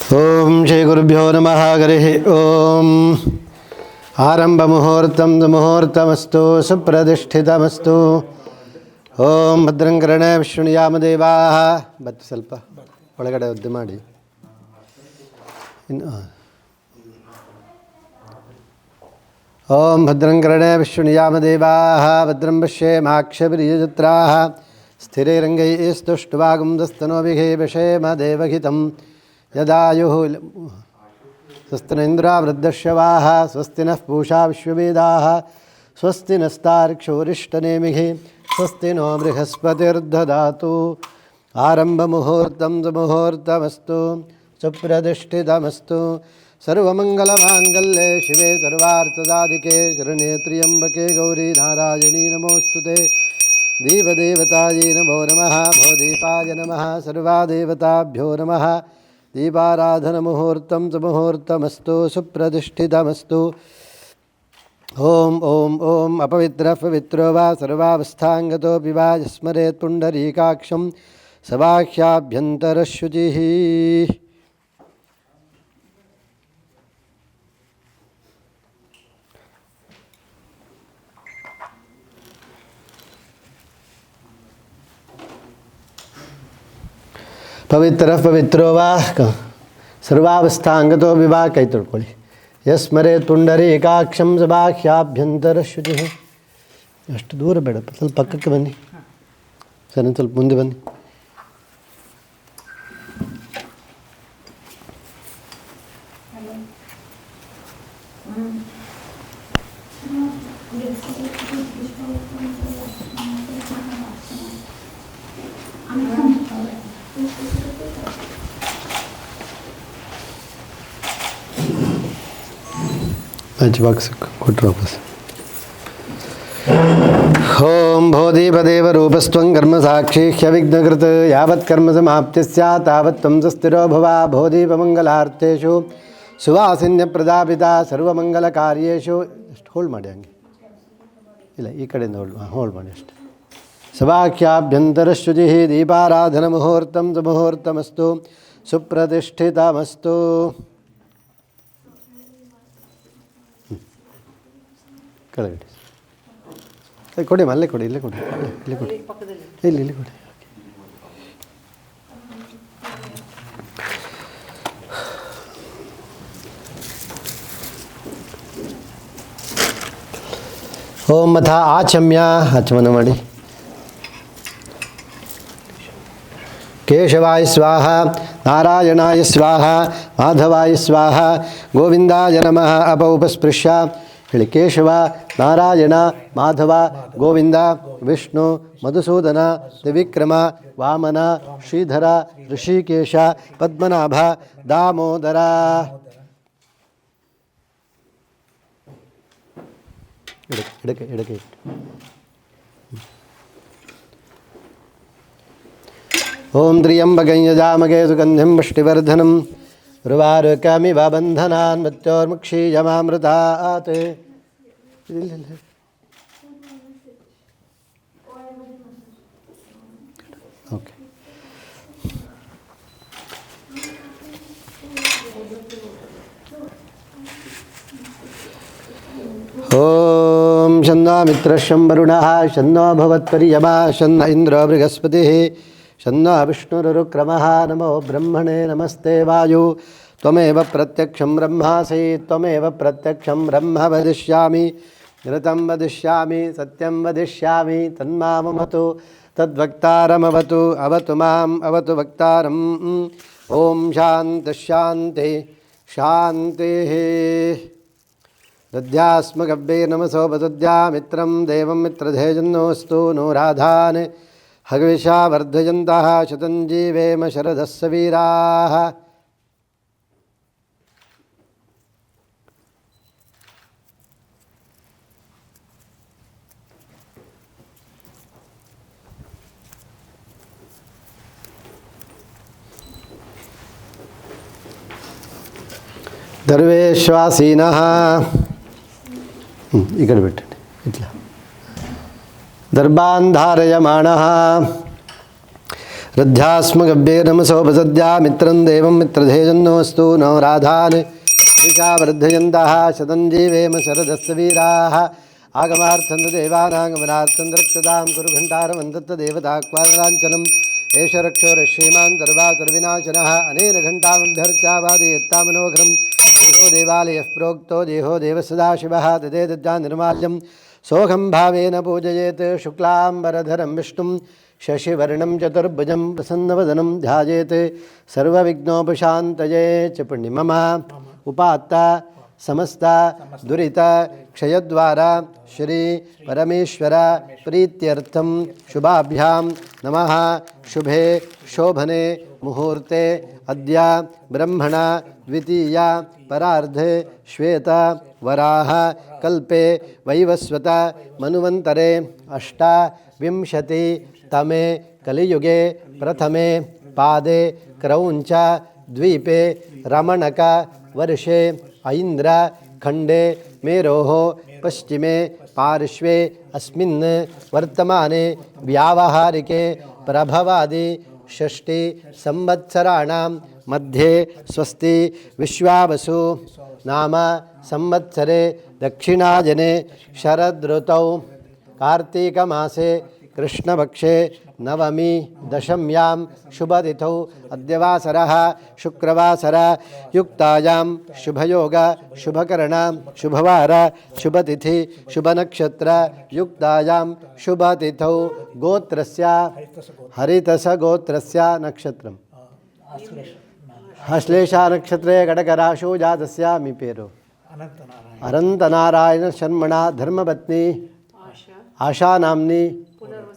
ओम श्री गुरुभ्यो नमः। हरिः ओम। आरंभ मुहूर्तं मुहूर्तमस्तु सुप्रतिष्ठितमस्तु। ओम भद्रं कर्णेभिः शृणुयाम देवाः। बತ್ತು ಸ್ವಲ್ಪ ಒಳಗಡೆ ಉದ್ದ ಮಾಡಿ ओम भद्रं कर्णेभिः शृणुयाम देवाः। भद्रं पश्येमाक्षभिर्यजत्राः स्थिरैरङ्गैस्तुष्ट्वागुंदस्तनोभिः विषेम देवहितं यदायुः स्वस्ति न इन्द्रो वृद्धश्रवाः स्वस्ति नः पूषा विश्ववेदाः स्वस्ति नस्तार्क्ष्योरिष्टनेमिः स्वस्ति नो बृहस्पतिर्दधातु। आरम्भमुहूर्तं मुहूर्तमस्तु सुप्रतिष्ठितमस्तु। सर्वमङ्गलमाङ्गल्ये शिवे सर्वार्थसाधिके शरण्ये त्र्यम्बके गौरी नारायणी नमोऽस्तुते। देवदेवतायै नमो नमः। भवदीपाय नमः। सर्वादेवताभ्यो नमः। दीपाराधनमुहूर्तं मुहूर्तमस्तु सुप्रतिष्ठितमस्तु। ओम ओम ओम अपवित्रः पवित्रो वा सर्वावस्थाङ्गतोऽपि वा स्मरेत् पुण्डरीकाक्षं सबाह्याभ्यन्तरशुचिः। पवित्रः पवित्रो वा सर्वावस्थाङ्गतो विवा कೈ ತೊಳ್ಕೊಳ್ಳಿ। ಯಸ್ಮರೇತ್ ಪುಂಡರೀಕಾಕ್ಷಂ ಸಬಾಹ್ಯಾಭ್ಯಂತರಶುಚಿಃ. ಅಷ್ಟು ದೂರ ಬೇಡ, ಸ್ವಲ್ಪ ಪಕ್ಕಕ್ಕೆ ಬನ್ನಿ ಸರ್, ಸ್ವಲ್ಪ ಮುಂದೆ ಬನ್ನಿ. लंच बॉक्स कोट्रो वापस। ओम भोदीपदेव रूपस्त्वं कर्म साक्षी ह्यविघ्नकृत यावत् कर्म समाप्ति स्यात् तावत् त्वं स्थिरो भव। भोदीपमंगलार्थेषु सुवासिन्य प्रदापिता सर्वमंगलकार्येषु होल्ड ಮಾಡಿ ಹಂಗೆ ಇಲ್ಲ ಈ ಕಡೆಯಿಂದ ಹೋಲ್ಡ್ ಮಾಡಿ ಅಷ್ಟೇ. ಸಭಾಖ್ಯಾಭ್ಯಂತರಶುಚಿಃ ದೀಪಾರಾಧನ ಮುಹೂರ್ತಂ ಮುಹೂರ್ತಮಸ್ತು ಸುಪ್ರತಿಷ್ಠಿತಮಸ್ತು. ಕೆಳಗಡೆ ಕೊಡಿ, ಅಲ್ಲೇ ಕೊಡಿ, ಇಲ್ಲೇ ಕೊಡಿ, ಇಲ್ಲೇ ಕೊಡಿ, ಇಲ್ಲಿ ಇಲ್ಲಿ ಕೊಡಿ. ಓಂ ಮಥ ಆಚಮ್ಯ ಆಚಮನ ಮಾಡಿ. ಕೇಶವಾಯ ಸ್ವಾಹ ನಾರಾಯಣಾಯ ಸ್ವಾಹ ಮಾಧವಾಯ ಸ್ವಾಹ ಗೋವಿಂದಾಯ ನಮಃ. ಅಪೌಪಸ್ಪೃಶ್ಯ ಹೇಳಿ. ಕೇಶವ ನಾರಾಯಣ ಮಾಧವ ಗೋವಿಂದ ವಿಷ್ಣು ಮಧುಸೂದನ ತ್ರಿವಿಕ್ರಮ ವಾಮನ ಶ್ರೀಧರ ಋಷಿಕೇಶ ಪದ್ಮನಾಭ ದಾಮೋದರ. ಎಡಕ್ಕೆ ಎಡಕ್ಕೆ. ಓಂ ತ್ರ್ಯಂಬಕಂ ಯಜಾಮಹೇ ಸುಗಂಧಿಂ ಪುಷ್ಟಿವರ್ಧನಂ ಉರ್ವಾರುಕಮಿವ ಬಂಧನಾನ್ ಮೃತ್ಯೋರ್ಮುಕ್ಷೀಯಮಾಮೃತಾತ್. ಓಕೆ. ಓಂ ಶನ್ನೋ ಮಿತ್ರಶಂ ವರುಣಃ ಶನ್ನೋ ಭವತ್ಪರ್ಯಮಾ ಶನ್ನ ಇಂದ್ರೋ ಬೃಹಸ್ಪತಿಃ ಶನ್ನೋ ವಿಷ್ಣುರುಕ್ರಮಃ. ನಮೋ ಬ್ರಹ್ಮಣೇ ನಮಸ್ತೆ ವಾಯು ತ್ವಮೇವ ಪ್ರತ್ಯಕ್ಷಂ ಬ್ರಹ್ಮಾಸಿ ತ್ವಮೇವ ಪ್ರತ್ಯಕ್ಷಂ ಬ್ರಹ್ಮ ವದಿಷ್ಯಾಮಿ ಋತಂ ವದಿಷ್ಯಾಮಿ ಸತ್ಯಂ ವದಿಷ್ಯಾಮಿ ತನ್ಮಾಮವತು ತದ್ವಕ್ತಾರಮವತು ಅವತು ಮಾಂ ಅವತು ವಕ್ತಾರಂ. ಓಂ ಶಾಂತಿ ಶಾಂತಿ ಶಾಂತಿ. ದದ್ಯಾಸ್ಮಗವ್ಯೇ ನಮಸೋ ವಸುದ್ಯಾ ಮಿತ್ರಂ ದೇವಂ ಮಿತ್ರಧೇಜನ್ನೋಸ್ತು ನೋ ರಾಧಾನ್ ಹವಿಷಾ ವರ್ಧಯಂತಃ ಶತಂ ಜೀವೇಮ ಶರದಃ ಸವೀರಾಃ. ದರ್ವೇಶ್ವಾಸೀನಃ ಈ ಕಡೆ ಬಿಟ್ಟಂడి ಇಟ್ಲ ದರ್ಭಾನ್ ಧಾರಯಮಾಣಃ वृद्ध्यास्मगव्ये नमसोपसद्या मित्रं देवं मित्रधेजन्नोऽस्तु नो राधान् दिशा वर्धयन्तः शतं जीवेम शरदस्य वीराः आगमार्थं देवानागमनार्थं रक्तदां कुरु घण्टारवन्दत्त देवताक्वादलाञ्चलम् एष रक्षो रश्रीमान् सर्वासुरविनाशनः अनेन घण्टामभ्यर्च्यावादयत्तामनोघ्रं देहो देवालयः प्रोक्तो देहो देवः सदाशिवः तदेतज्जा निर्माल्यं सोऽहं भावेन पूजयेत् शुक्लाम्बरधरं विष्णुं शशिवर्णं चतुर्भुजं प्रसन्नवदनं ध्यायेत् सर्वविघ्नोपशान्तये च पुण्यमम उपात्ता समस्ता दुरित क्षयद्वारा श्री परमेश्वर प्रीत्यर्थं शुभाभ्यां नमः। शुभे शोभने मुहूर्ते अद्य ब्रह्मणा द्वितीया परार्धे श्वेत वराह कल्पे वैवस्वत मनुवन्तरे अष्टाविंशतितमे कलियुगे प्रथमे पादे क्रौञ्च द्वीपे रमणक वर्षे ऐन्द्र खण्डे मेरोः पश्चिमे पार्श्वे अस्मिन् वर्तमाने व्यावहारिके प्रभवादि षष्टि संवत्सराणां मध्ये स्वस्ति विश्वावसु नाम संवत्सरे दक्षिणाजने शरदृतौ कार्तीकमासे कृष्णपक्षे नवमी दशम्यां शुभतिथौ अद्यवासरः शुक्रवासर युक्तायां शुभयोग शुभकरण शुभवार शुभतिथि शुभनक्षत्र युक्तायां शुभतिथौ गोत्रस्य हरितसगोत्रस्य नक्षत्रम् आश्लेषा नक्षत्रे कटकराशौ जातस्य मी पेरु अनंतनारायण शर्मणा धर्मपत्नी आशा नाम्नी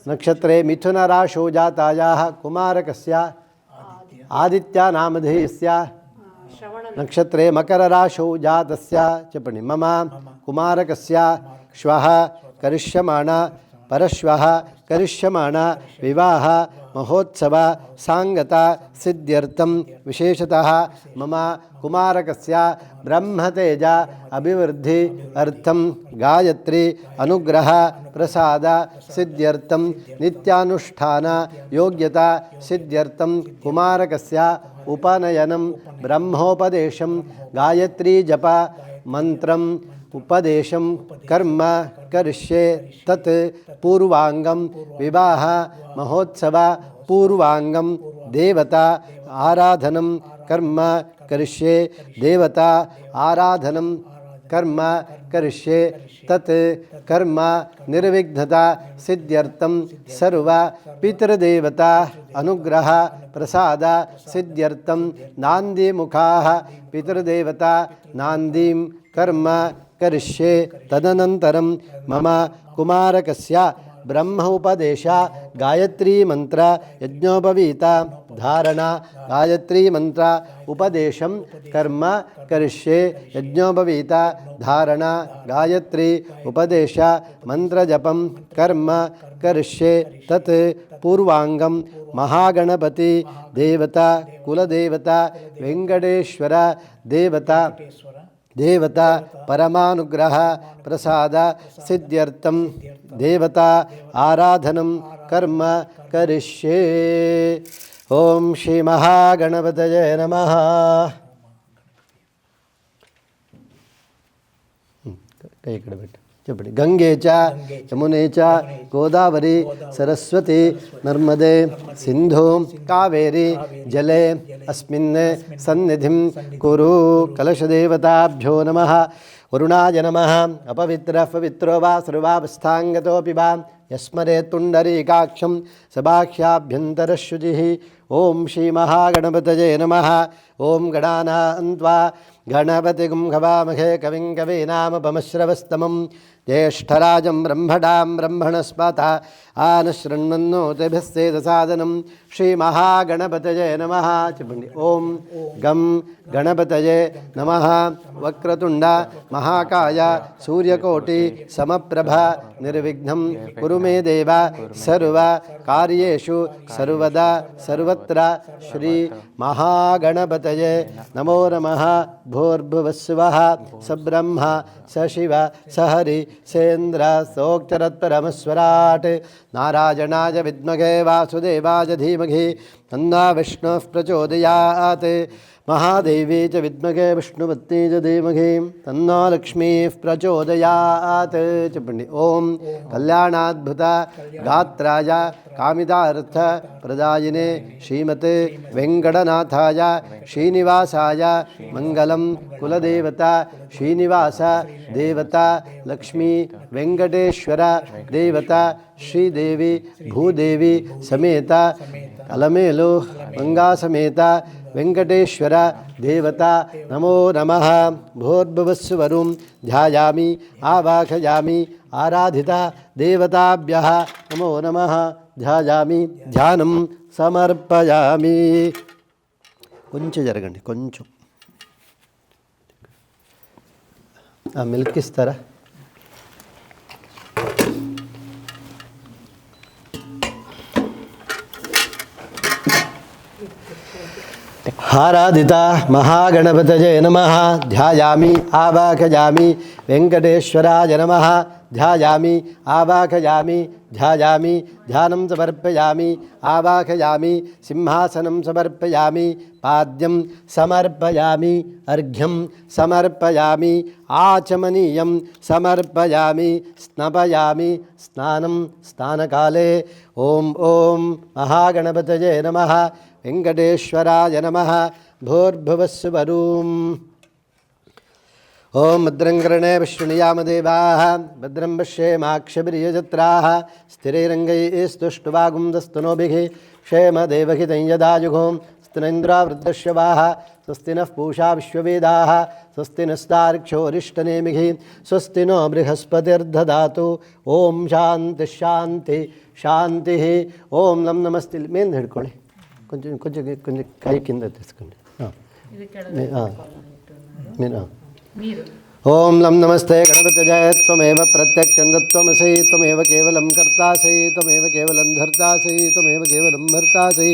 नक्षत्रे मिथुन राशौ जातायाः कुमारकस्य आदित्य नामधेयस्य नक्षत्रे मकर राशौ जातस्य च मम कुमारकस्य श्वः करिष्यमाणा परश्वः करिष्यमाणा विवाह महोत्सव सांगता सिद्ध्यर्थं विशेषतः मम कुमारकस्य ब्रह्मतेज अभिवृद्धि अर्थं गायत्री अनुग्रह प्रसाद सिद्ध्यर्थं नित्यानुष्ठान योग्यता सिद्ध्यर्थं कुमारकस्य उपनयनं ब्रह्मोपदेशं गायत्री जप मंत्रम् उपदेशं कर्म करिष्ये तत् पूर्वांगं विवाह महोत्सव पूर्वांगं देवता आराधनं कर्म करिष्ये देवता आराधनं कर्म करिष्ये तत् कर्म निर्विघ्नता सिद्ध्यर्थं सर्व पितृदेवता अनुग्रह प्रसाद सिद्ध्यर्थं नान्दीमुखाः पितृदेवता नान्दीं कर्म करिष्ये तदनन्तरं मम कुमारकस्य ब्रह्म उपदेश गायत्री मंत्र यज्ञोपवीता धारणा गायत्री मंत्र उपदेशं कर्म करिष्ये यज्ञोपवीता धारणा गायत्री उपदेश मंत्र जपं कर्म करिष्ये तत् पूर्वांगं महागणपति देवता कुलदेवता वेंकटेश्वर देवता देवता परमानुग्रह प्रसाद सिद्ध्यर्थं देवता आराधनं कर्म करिष्ये। ओम श्री महागणपतये नमः। कई कड़े बैठ चपड़ी गंगे च यमुने च गोदावरी सरस्वती नर्मदे सिंधु कावेरी जले अस्मिन् सन्निधिं कुरु। कलशदेवताभ्यो नमः। वरुणाय नमः। अपवित्रः पवित्रो वा सर्वावस्थाङ्गतोऽपि वा यस्मरे तुण्डरीकाक्षं सबाह्याभ्यन्तरशुचिः। ओम श्री महागणपतये नमः। ओम गणानान्त्वा गणपतिगुं हवामहे कविं कवीनामुपमश्रवस्तमं ज्येष्ठराजं ब्रह्मणां ब्रह्मणस्पत आनशृण्वन्नोतिभिस्सेदसादनं श्रीमहागणपतये नमः। ओम गं गणपतये नमः। वक्रतुण्ड महाकाय सूर्यकोटि समप्रभ निर्विघ्नं कुरु मे देव सर्वकार्येषु सर्वदा सर्वत्र श्री महागणपतये नमो नमः। भूर्भुवस्सुवः स ब्रह्मा स शिव स हरि सेन्द्र सोऽक्षरत्परमस्वराट् नारायणाय विद्महे वासुदेवाय धीमहि तन्नो विष्णुः प्रचोदयात् महादेवी च विद्महे विष्णुपत्नी च धीमहि तन्नो लक्ष्मीः प्रचोदयात्। चपण्डि ओम कल्याणाद्भुत गात्राय कामितार्थ प्रदायिने श्रीमते वेंकटनाथाय श्रीनिवासाय मंगलम कुलदेवता श्रीनिवास देवता लक्ष्मी वेंकटेश्वर देवता श्रीदेवी भूदेवी समेता अलमेलु मंगा समेता वेंकटेश्वर देवता नमो नमः। भूर्भुवस्सुवरुं ध्यायामि आवाहयामि आराधिता देवताभ्यः नमो नमः ध्यायामि ध्यानं समर्पयामि। కొంచెం జరగండి కొంచెం మిల్క్ ఇస్తారా? आराधिता महागणपतये नमः ध्यायामि आवाहयामि वेंकटेश्वराय नमः ध्यायामि आवाहयामि ध्यायामि ध्यानं समर्पयामि आवाहयामि सिंहासनं समर्पयामि पाद्यं समर्पयामि अर्घ्यं समर्पयामि आचमनीयं समर्पयामि स्नापयामि स्नानं स्नानकाले ओम ओम महागणपतये नमः वेंकटेश्वराय नमः। भूर्भुवस्सुवरुम् ओम भद्रं कर्णे विष्णुयामदेवाः भद्रं पश्येमाक्षभिर्यजत्राः स्थिरैरङ्गैस्तुष्टुवागुंदस्तनोभिः क्षेमदेवहितं यदायुः स्तनेन्द्रावृद्धश्रवाः स्वस्ति नः पूषा विश्ववेदाः स्वस्ति नस्तार्क्ष्योरिष्टनेमिः स्वस्ति नो बृहस्पतिर्दधातु ओम शांति शांति शांति। ओम नम नमस्ते मेन हिड्ಕೊಳ್ಳಿ కొంచెం కొంచెం కొంచెం కై కింద తీసుకోండి ओम लं नमस्ते गणपतये त्वमेव प्रत्यक्षं तत्त्वमसि त्वमेव केवलं कर्तासि त्वमेव केवलं धर्तासि त्वमेव केवलं भर्तासि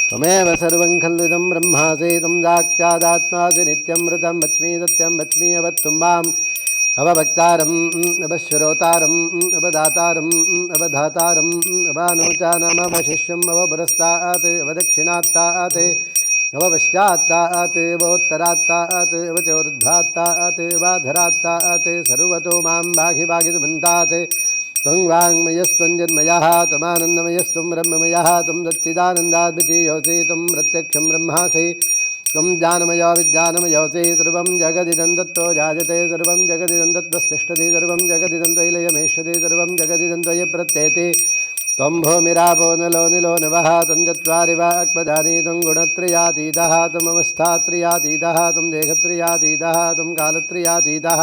त्वमेव सर्वं खल्विदं ब्रह्मासि त्वं साक्षादात्मासि नित्यं मृतं वच्मि सत्यं वच्मि अवत्तुम्बाम् अवभक्तारम् अवश्रोतारम् अवदातारम् अवधातारम् अवानुचानाम् अवशिष्यम् अवपुरस्तात् अवदक्षिणात्तात् अवपश्चात्तात् अवोत्तरात्तात् अवचोर्ध्वात्तात् अवाधरात्तात् सर्वतो मां भागि भागितुमन्तात् त्वं वाङ्मयस्त्वञ्जन्मयः त्वमानन्दमयस्त्वं ब्रह्ममयः त्वं सच्चिदानन्दाद्वितीयोऽसि त्वं प्रत्यक्षं ब्रह्मासि त्वं ज्ञानमयो विज्ञानमयोऽसि सर्वं जगदिदं तत्त्वो जायते सर्वं जगदिदं तत्त्वस्तिष्ठति सर्वं जगदिदं त्वयिलयमेष्यति सर्वं जगदिदं त्वयि प्रत्येति त्वं भूमिरापो नलो निलो नवः त्वं चत्वारि वाक्पदानि त्वं गुणत्रयातीतः त्वमवस्थात्रयातीतः त्वं देहत्रयातीतः त्वं कालत्रयातीतः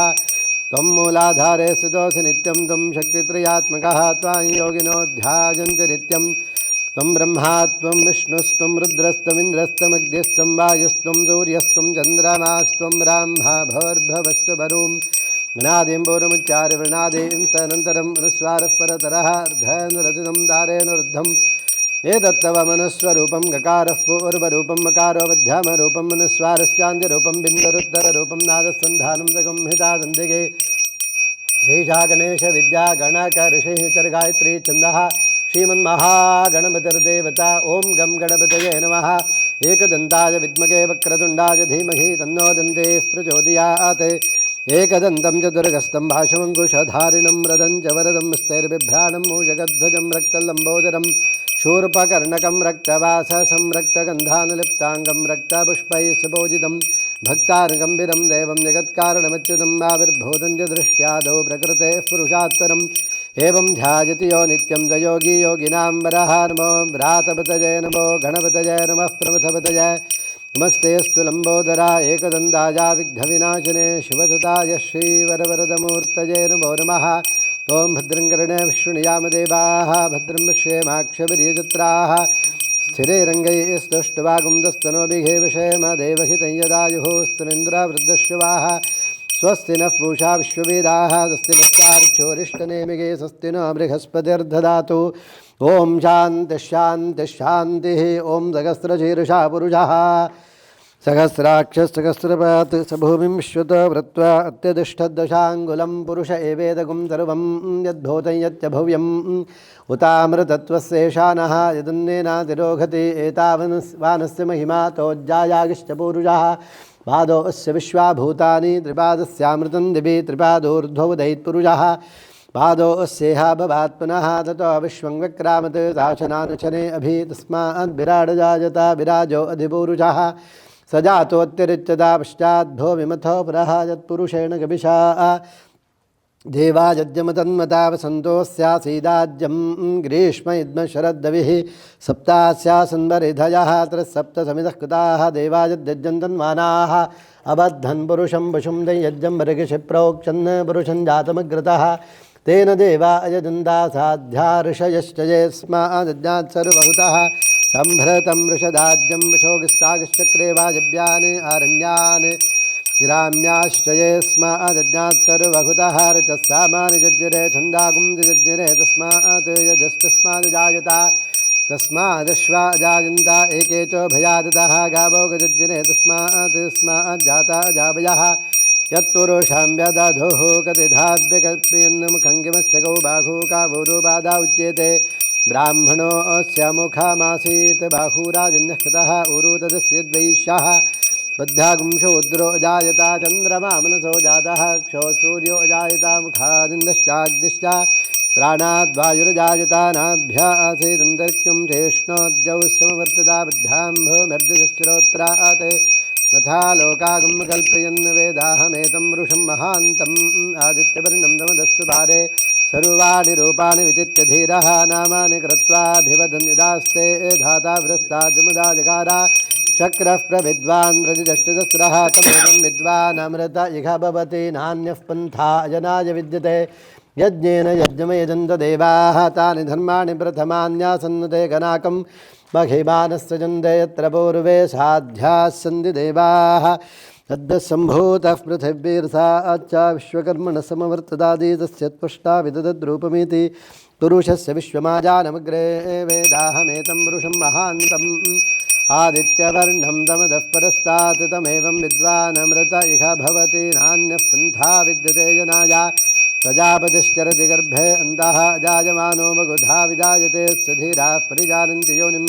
त्वं मूलाधारे स्थितोऽसि नित्यं त्वं शक्तित्रयात्मकः त्वां योगिनो ध्यायन्ति नित्यं त्वं ब्रह्मा त्वं विष्णुस्त्वं रुद्रस्त्वमिन्द्रस्त्वमग्निस्त्वं वायुस्त्वं सूर्यस्त्वं चन्द्रमास्त्वं ब्रह्मा भूर्भुवस्सुवरुं गणादिं पूर्वमुच्चार्य वृणादिं तदनन्तरम् अनुस्वारः परतरः अर्धनुरतितं दारेण रुद्धम् एतत्तव मनुस्वरूपं गकारः पूर्वरूपं मकारो मध्यामरूपं मनुस्वारश्चान्त्यरूपं बिन्दुरुत्तररूपं नादसन्धानं सगंहितादन्तिके श्रीशा गणेश विद्या गणक ऋषिः चर्गायत्री छन्दः श्रीमन्महागणपतिर्देवता ओं गं गणपतये नमः। एकदन्ताय विद्महे वक्रतुण्डाय धीमहि तन्नो दन्तेः प्रचोदयात्। एकदन्तं चतुर्हस्तं भाषमङ्कुशधारिणं रदं च वरदं स्थैर्बिभ्राणं मूषकध्वजं रक्तलम्बोदरं शूर्पकर्णकं रक्तवाससं रक्तगन्धानुलिप्ताङ्गं रक्तपुष्पैः सुपूजितं भक्तानुगम्भीरं देवं जगत्कारणमच्युतं आविर्भूतं च दृष्ट्यादौ प्रकृतेः पुरुषात्परम् एवं ध्यायति यो नित्यं च योगी योगिनां वरः नमो व्रातपतये नमो गणपतये नमः प्रमथपतये नमस्तेऽस्तु लम्बोदरा एकदन्ताय विघ्नविनाशिने शिवसुताय श्रीवरवरदमूर्तये नमो नमः। ॐ भद्रं कर्णे विष्णुयामदेवाः भद्रं पश्येमाक्षभिर्यजत्राः स्थिरैरङ्गैस्तुष्टुवागुंदस्तनोभिः विषेम देवहितं यदायुः स्तनेन्द्रावृद्धश्रवाः स्वस्ति नः पूषा विश्ववेदाः स्वस्ति नस्तार्क्ष्योरिष्टनेमिगे स्वस्ति नो बृहस्पतिर्दधातु ओम शांति शांति शांति। ओम सहस्रशीर्षा पुरुषः सहस्राक्षसहस्रपात् स भूमिं विश्वतो वृत्वा अत्यतिष्ठद्दशाङ्गुलं पुरुष एवेदगुं सर्वं यद्भूतं यच्च भव्यम् उतामृतत्वस्येषानः यदन्नेनातिरोहति एतावानस्य महिमा तोज्जायागिश्च पूरुषः पादो अस्य विश्वाभूतानि त्रिपादस्यामृतं दिवि त्रिपादोर्ध्वोदयित्पुरुषः पादो अस्येह भवात्मनः ततो विश्वं विक्रामत् दाशनानुचने अभि तस्माद्विराडजायता विराजो अधिपूरुषः स जातोऽत्यरिच्यता पश्चाद्भो विमथो पुरः यत्पुरुषेण कविषा देवा यज्ञमतन्मता वसन्तोऽस्यासीदाज्यं ग्रीष्म इद्म शरद्दविः सप्तास्यासन्वरिधयः त्रिसप्तसमितः कृताः देवा यद्यज्ञन्तन्वानाः अबद्धन् पुरुषं पशुं दैयज्ञं वर्गिषि प्रोक्षन् पुरुषं जातमग्रतः तेन देवा अयजन्दासाध्या ऋषयश्च ये स्मादज्ञात् सर्वभूतः सम्भृतं ऋषदाज्यं विशोगिस्तागिश्चक्रे वायव्यान् आरण्यान् ग्राम्याश्च ये स्मादज्ञात् सर्वभूतः ऋचः सामानि जज्ञिरे छन्दागुं जज्ञिरे तस्मात् यजस्तस्मादजायता तस्मादश्वा जायन्ता एके च भयादतः गावो गजज्ञिरे तस्मात् स्माज्जाता जावयः यत्पुरुषां व्यदधोः कतिधाव्यकल्पयन्मुखं किमस्य गौ बाहू कावोरुबाधा उच्यते ब्राह्मणो अस्य मुखमासीत् बाहुराजन्यः कृतः उरु तदस्य द्वैष्यः बद्धागुंशो उद्रो अजायता चन्द्रमा मनसो जातः क्षो सूर्यो अजायता मुखादिन्दश्चाग्निश्च प्राणाद्वायुरजायता नाभ्या आसीदन्तरिक्षं चेष्णोद्यौ समवर्तता बद्भ्याम्भोमर्दश्चिरोत्रात् तथा लोकागं कल्पयन् वेदाहमेतं वृषं महान्तम् आदित्यवर्णं दमदस्तु पारे सर्वाणि रूपाणि विचित्य धीरः नामानि कृत्वाभिवदन् यदास्ते धाता व्रस्ताद्विमुदा जगारा शक्रः प्रविद्वान् व्रजदष्टदस्रः तमेवं विद्वानमृत इह भवति नान्यः पन्था अजनाय विद्यते यज्ञेन यज्ञमयजन्त देवाः तानि धर्माणि प्रथमान्यासन्नुते गणाकं मघिमानस्य जन्ते यत्र पूर्वे साध्याः सन्ति देवाः तद्दसम्भूतः पृथिवीर्षाच्च विश्वकर्मणः समवर्तदादि तस्य त्वष्टा विदधद्रूपमिति पुरुषस्य विश्वमाजानमग्रे वेदाहमेतं पुरुषं महान्तम् आदित्यवर्णं दमदः परस्तात् तमेवं विद्वानमृत इह भवति नान्यः पन्था विद्यते जनाय प्रजापतिश्चरति गर्भे अन्तः अजायमानो मगुधा विजायते सुधीराः परिजानन्ति योनिं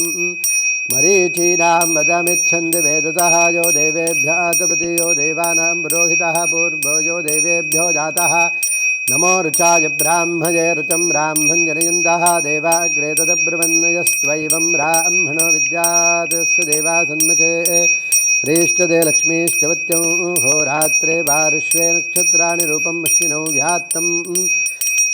मरीचीनां वदमिच्छन्ति वेदतः यो देवेभ्यः तपति यो देवानां पुरोहितः पूर्वो यो देवेभ्यो जातः नमो ऋचाय ब्राह्मणे ऋचं ब्राह्मं जनयन्तः देवाग्रे तदब्रुवन् यस्त्वैवं ब्राह्मणो विद्यातस्य देवा सन्मुखे ह्रीश्चते लक्ष्मीश्च वत्यं होरात्रे वारुष्वे नक्षत्राणि रूपम् अश्विनौ व्यात्तम्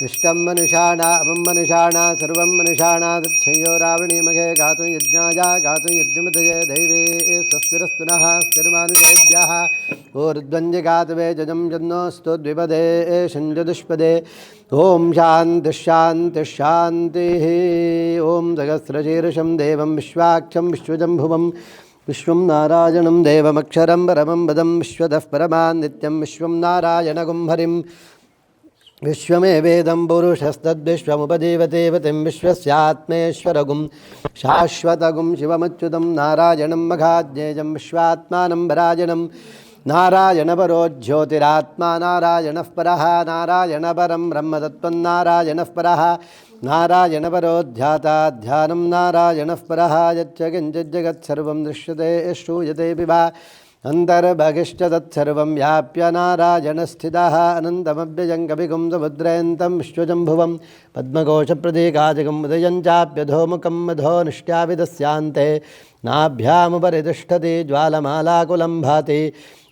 इष्टं मनुषाणामं मनुषाणा सर्वं मनुषाणा तच्छयो रावणीमघे गातुं यज्ञाय गातुं यज्ञमुदये दैवे स्वस्तिरस्तु नः स्थिर्मानुषेभ्यः ऊर्ध्वञ्जगातवे जजं जन्नोऽस्तु द्विपदे षञ्जदुष्पदे ॐ शान्तिः ॐ सहस्रशीर्षं देवं विश्वाक्षं विश्वजम्भुवं विश्वं नारायणं देवमक्षरं परमं पदं विश्वतः परमान् नित्यं विश्वं नारायणगुं हरिं विश्वमेवेदं पुरुषस्तद्विश्वमुपजीवतेवतिं विश्वस्यात्मेश्वरगुं शाश्वतगुं शिवमच्युतं नारायणं मघाज्ञेयं विश्वात्मानं परायणं नारायणपरो ज्योतिरात्मा नारायणः परः नारायणपरं ब्रह्मतत्त्वं नारायणः परः नारायणपरो ध्याता ध्यानं नारायणः परः यच्च किञ्चिज्जगत्सर्वं दृश्यते श्रूयते पिबा अन्तर्बहिश्च तत्सर्वं व्याप्य नारायणस्थितः अनन्तमव्ययं कविगुं समुद्रयन्तं विश्वजम्भुवं पद्मकोशप्रतीकाजगम् उदयं चाप्यधोमुखं मधो निष्ट्याभिदस्यान्ते नाभ्यामुपरि तिष्ठति ज्वालमालाकुलं भाति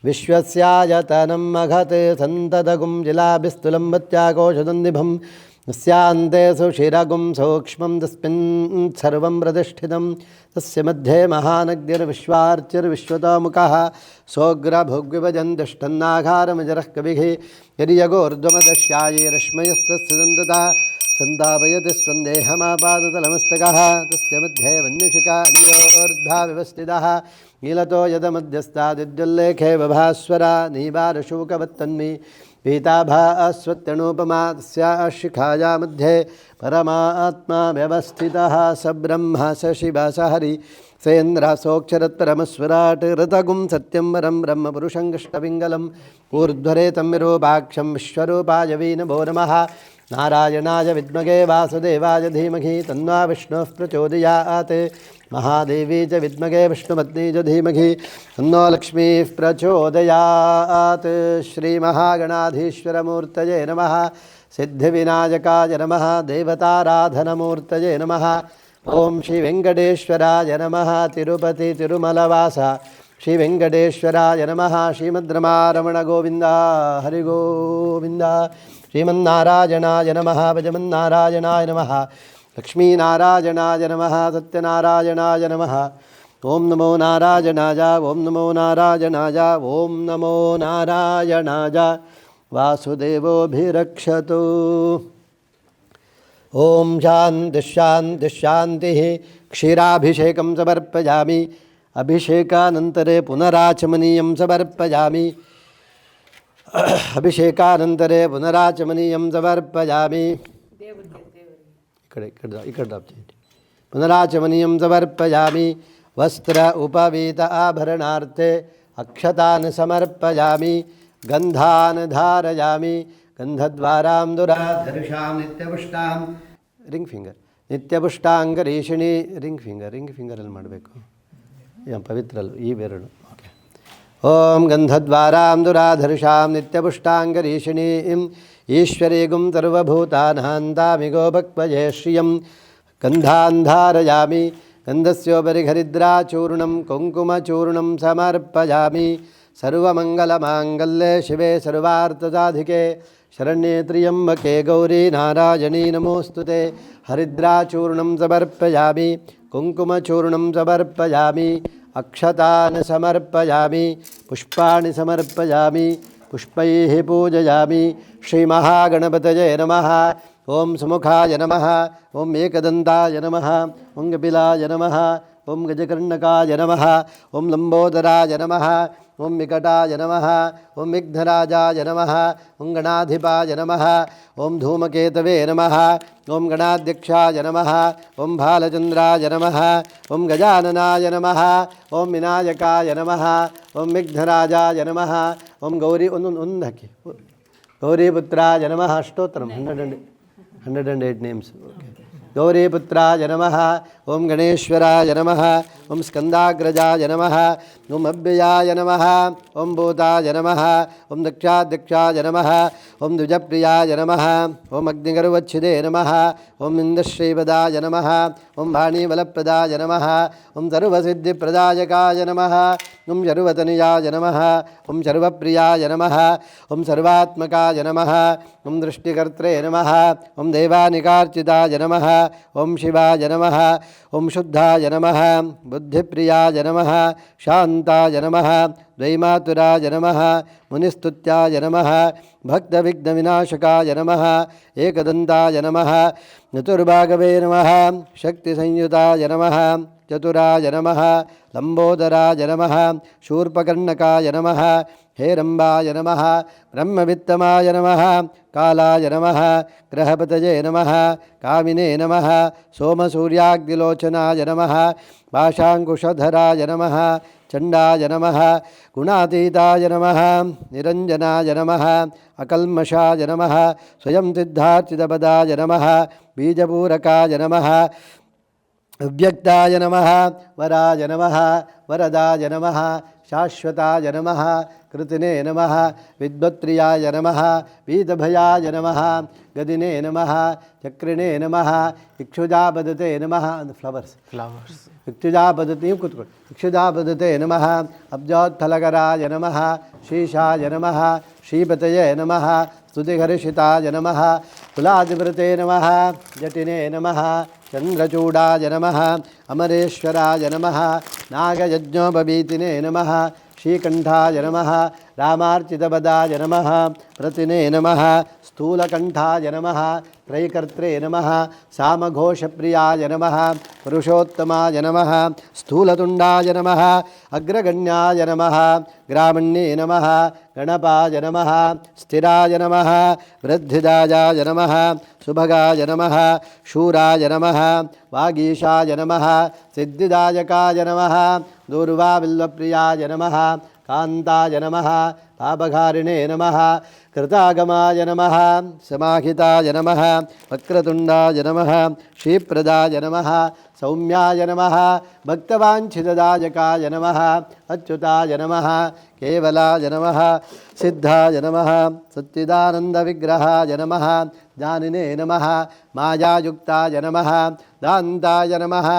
विश्वस्यायतनं मघत् सन्ततगुं जिलाभिस्तुलं वत्याकोशदन्दिभं स्यान्ते सुशिरगुं सूक्ष्मं तस्मिन् सर्वं प्रतिष्ठितं तस्य मध्ये महानग्निर्विश्वार्चिर्विश्वतोमुखः सोऽग्रभुग्विभजन् तिष्ठन्नाघारमजरः कविः यर्यगोर्ध्वमदश्याये रश्मयस्तस्य सन्तता सन्तापयति स्वन्देहमापादतलमस्तकः तस्य मध्ये वन्यशिखा अन्योर्ध्वा व्यवस्थितः नीलतो यदमध्यस्तादिद्युल्लेखे बभास्वरा नीवारशूकवत्तन्मी पीताभास्वत्यणुपमा तस्याः शिखाया मध्ये परमात्मा व्यवस्थितः स ब्रह्म स शिव स हरि सेन्द्रासोऽक्षरत्परमस्वराट् ऋतगुं सत्यं वरं ब्रह्मपुरुषं कृष्णपिङ्गलम् ऊर्ध्वरेतं विरूपाक्षं विश्वरूपाय वै नमो नमः। नारायणाय विद्महे वासुदेवाय धीमहि तन्नो विष्णुः प्रचोदयात्। महादेवी च विद्महे विष्णुपत्नी च धीमहि तन्नो लक्ष्मीः प्रचोदयात्। श्रीमहागणाधीश्वरमूर्तये नमः। सिद्धिविनायकाय नमः। देवताराधनमूर्तये नमः। ओम श्री वेंकटेश्वराय नमः। तिरुपति तिरुमलवास श्री वेंकटेश्वराय नमः। श्रीमद्रमारमण गोविंद हरि गोविंद। श्रीमन्नारायणाय नमः। भजमन्नारायणाय नमः। लक्ष्मीनारायणाय नमः। सत्यनारायणाय नमः। ओम नमो नारायणाय। ओम नमो नारायणाय। ओम नमो नारायणाय। वासुदेवोऽभिरक्षतु। ओम शांति शांति शांति। क्षीराभिषेकं समर्पयामि। अभिषेकानन्तरे पुनराचमनीयं समर्पयामि। अभिषेकानन्तरे पुनराचमनीयं समर्पयामि। पुनराचमनीयं समर्पयामि। वस्त्र उपवीत आभरणार्थे अक्षतान् समर्पयामि। गन्धान् धारयामि। गंधद्वारां दुराधर्षां नित्यपुष्टां रिंग फिंगर नित्यपुष्टांगरीषिणी रिंग फिंगर ಅಲ್ಲಿ ಮಾಡಬೇಕು ಪವಿತ್ರ ಈ ಬೆರಳು ಓಕೆ ಓಂ ಗಂಧದ್ವಾರಾಂ ದುರಾಧರ್ಷಾಂ ನಿತ್ಯಪುಷ್ಟಾಂಗರೀಷಿಣೀಂ ಈಶ್ವರೀಗುಂ ಸರ್ವಭೂತಾನಾಂ ತಾಮಿಗೋ ಭಕ್ವಯೇ ಶ್ರಿಯಂ ಗಂಧಾನ್ ಧಾರಯಾಮಿ ಗಂಧಸ್ಯೋಪರಿ ಹರಿದ್ರಾಚೂರ್ಣಂ ಕುಂಕುಮಚೂರ್ಣಂ ಸಮರ್ಪಯಾಮಿ सर्वमंगलमांगल्ये शिवे सर्वार्थसाधिके शरण्ये त्र्यंबके गौरी नारायणी नमोस्तुते। हरिद्राचूर्णं समर्पयामि। कुंकुमचूर्णं समर्पयामि। अक्षतान् समर्पयामि। पुष्पाणि समर्पयामि। पुष्पैः पूजयामि। श्रीमहागणपतये नमः। ओं सुमुखाय नमः। ओं एकदन्ताय नमः। ओं कपिलाय नमः। ओं गजकर्णकाय नमः। ओं लंबोदराय नमः। ओं विकटाय नमः। ओं विघ्नराजाय नमः। ओं गणाधिपाय नमः। ओं धूमकेतवे नमः। ओं गणाध्यक्षाय नमः। ओं भालचंद्राय नमः। ओं गजाननाय नमः। ओं विनायकाय नमः। ओं विघ्नराजाय नमः। ओं गौरीपुत्राय नमः। स्तोत्रम 108 नेम्स। गौरीपुत्राय नमः। ओं गणेश्वराय नमः। ओं स्कंदाग्रजाय नमः। ओं अव्ययाय नमः। ओं भूताय नमः। ओं दक्षाध्यक्षाय नमः। ओं द्विजप्रियाय नमः। ओं अग्निगर्वच्छिदे नमः। ओं इन्द्रश्रीपदाय नमः। ओं वाणीबलप्रदाय नमः। ओं सर्वसिद्धिप्रदायकाय नमः। ओं सर्वतनयाय नमः। ओं सर्वप्रियाय नमः। ओं सर्वात्मकाय नमः। ओं दृष्टिकर्त्रे नमः। ओं देवानिकार्चिताय नमः। ओं शिवाय नमः। ओं शुद्धाय नमः। बुद्धिप्रियाय नमः। शांताय नमः। द्वैमातुराय नमः। मुनिस्तुत्याय नमः। भक्तविघ्नविनाशकाय नमः। एकदन्ताय नमः। चतुर्भागवे नमः। शक्तिसंयुताय नमः। चतुराय नमः। लंबोदराय नमः। शूर्पकर्णकाय नमः। हेरम्बाय नमः। ब्रह्मवित्तमाय नमः। कालाय नमः। ग्रहपतये नमः। कामिने नमः। सोमसूर्याग्निलोचनाय नमः। पाशाङ्कुशधराय नमः। चण्डाय नमः। गुणातीताय नमः। निरञ्जनाय नमः। अकल्मषाय नमः। स्वयं सिद्धार्चितपदाय नमः। बीजपूरकाय नमः। अव्यक्ताय नमः। वराय नमः। वरदाय नमः। शाश्वताय नमः। कृतिने नमः। विद्वत्प्रियाय नमः। वीतभयाय नमः। गदिने नमः। चक्रिणे नमः। इक्षुजापदते नमः। फ्लवर्स इक्षुजापदते इक्षुजापदते नमः। अब्जोत्थलकराय नमः। शीशाय नमः। श्रीपतये नमः। स्तुतिहर्षिताय नमः। कुलाधिपते नमः। जटिने नमः। चंद्रचूडाय नमः। अमरेश्वराय नमः। नागयज्ञोपवीतिने नमः। श्रीकंठाय नमः। रामार्चितपदाय नमः। प्रतिने नमः। स्थूलकंठाय नमः। त्रयीकर्त्रे नमः सामघोषप्रियाय नमः पुरुषोत्तमाय नमः स्थूलतुण्डाय नमः अग्रगण्याय नमः ग्रामण्ये नमः गणपाय नमः स्थिराय नमः वृद्धिदायाय नमः सुभगाय नमः शूराय नमः वागीशाय नमः सिद्धिदायकाय नमः दूर्वाबिल्वप्रियाय नमः कान्ताय नमः पापघारिणे नमः कृतागमाय नमः समाहिताय नमः वक्रतुण्डाय नमः श्रीप्रदाय नमः सौम्याय नमः भक्तवाञ्छितदायकाय नमः अच्युताय नमः केवलाय नमः सिद्धाय नमः सच्चिदानन्दविग्रहाय नमः ज्ञानिने नमः मायायुक्ताय नमः दान्ताय नमः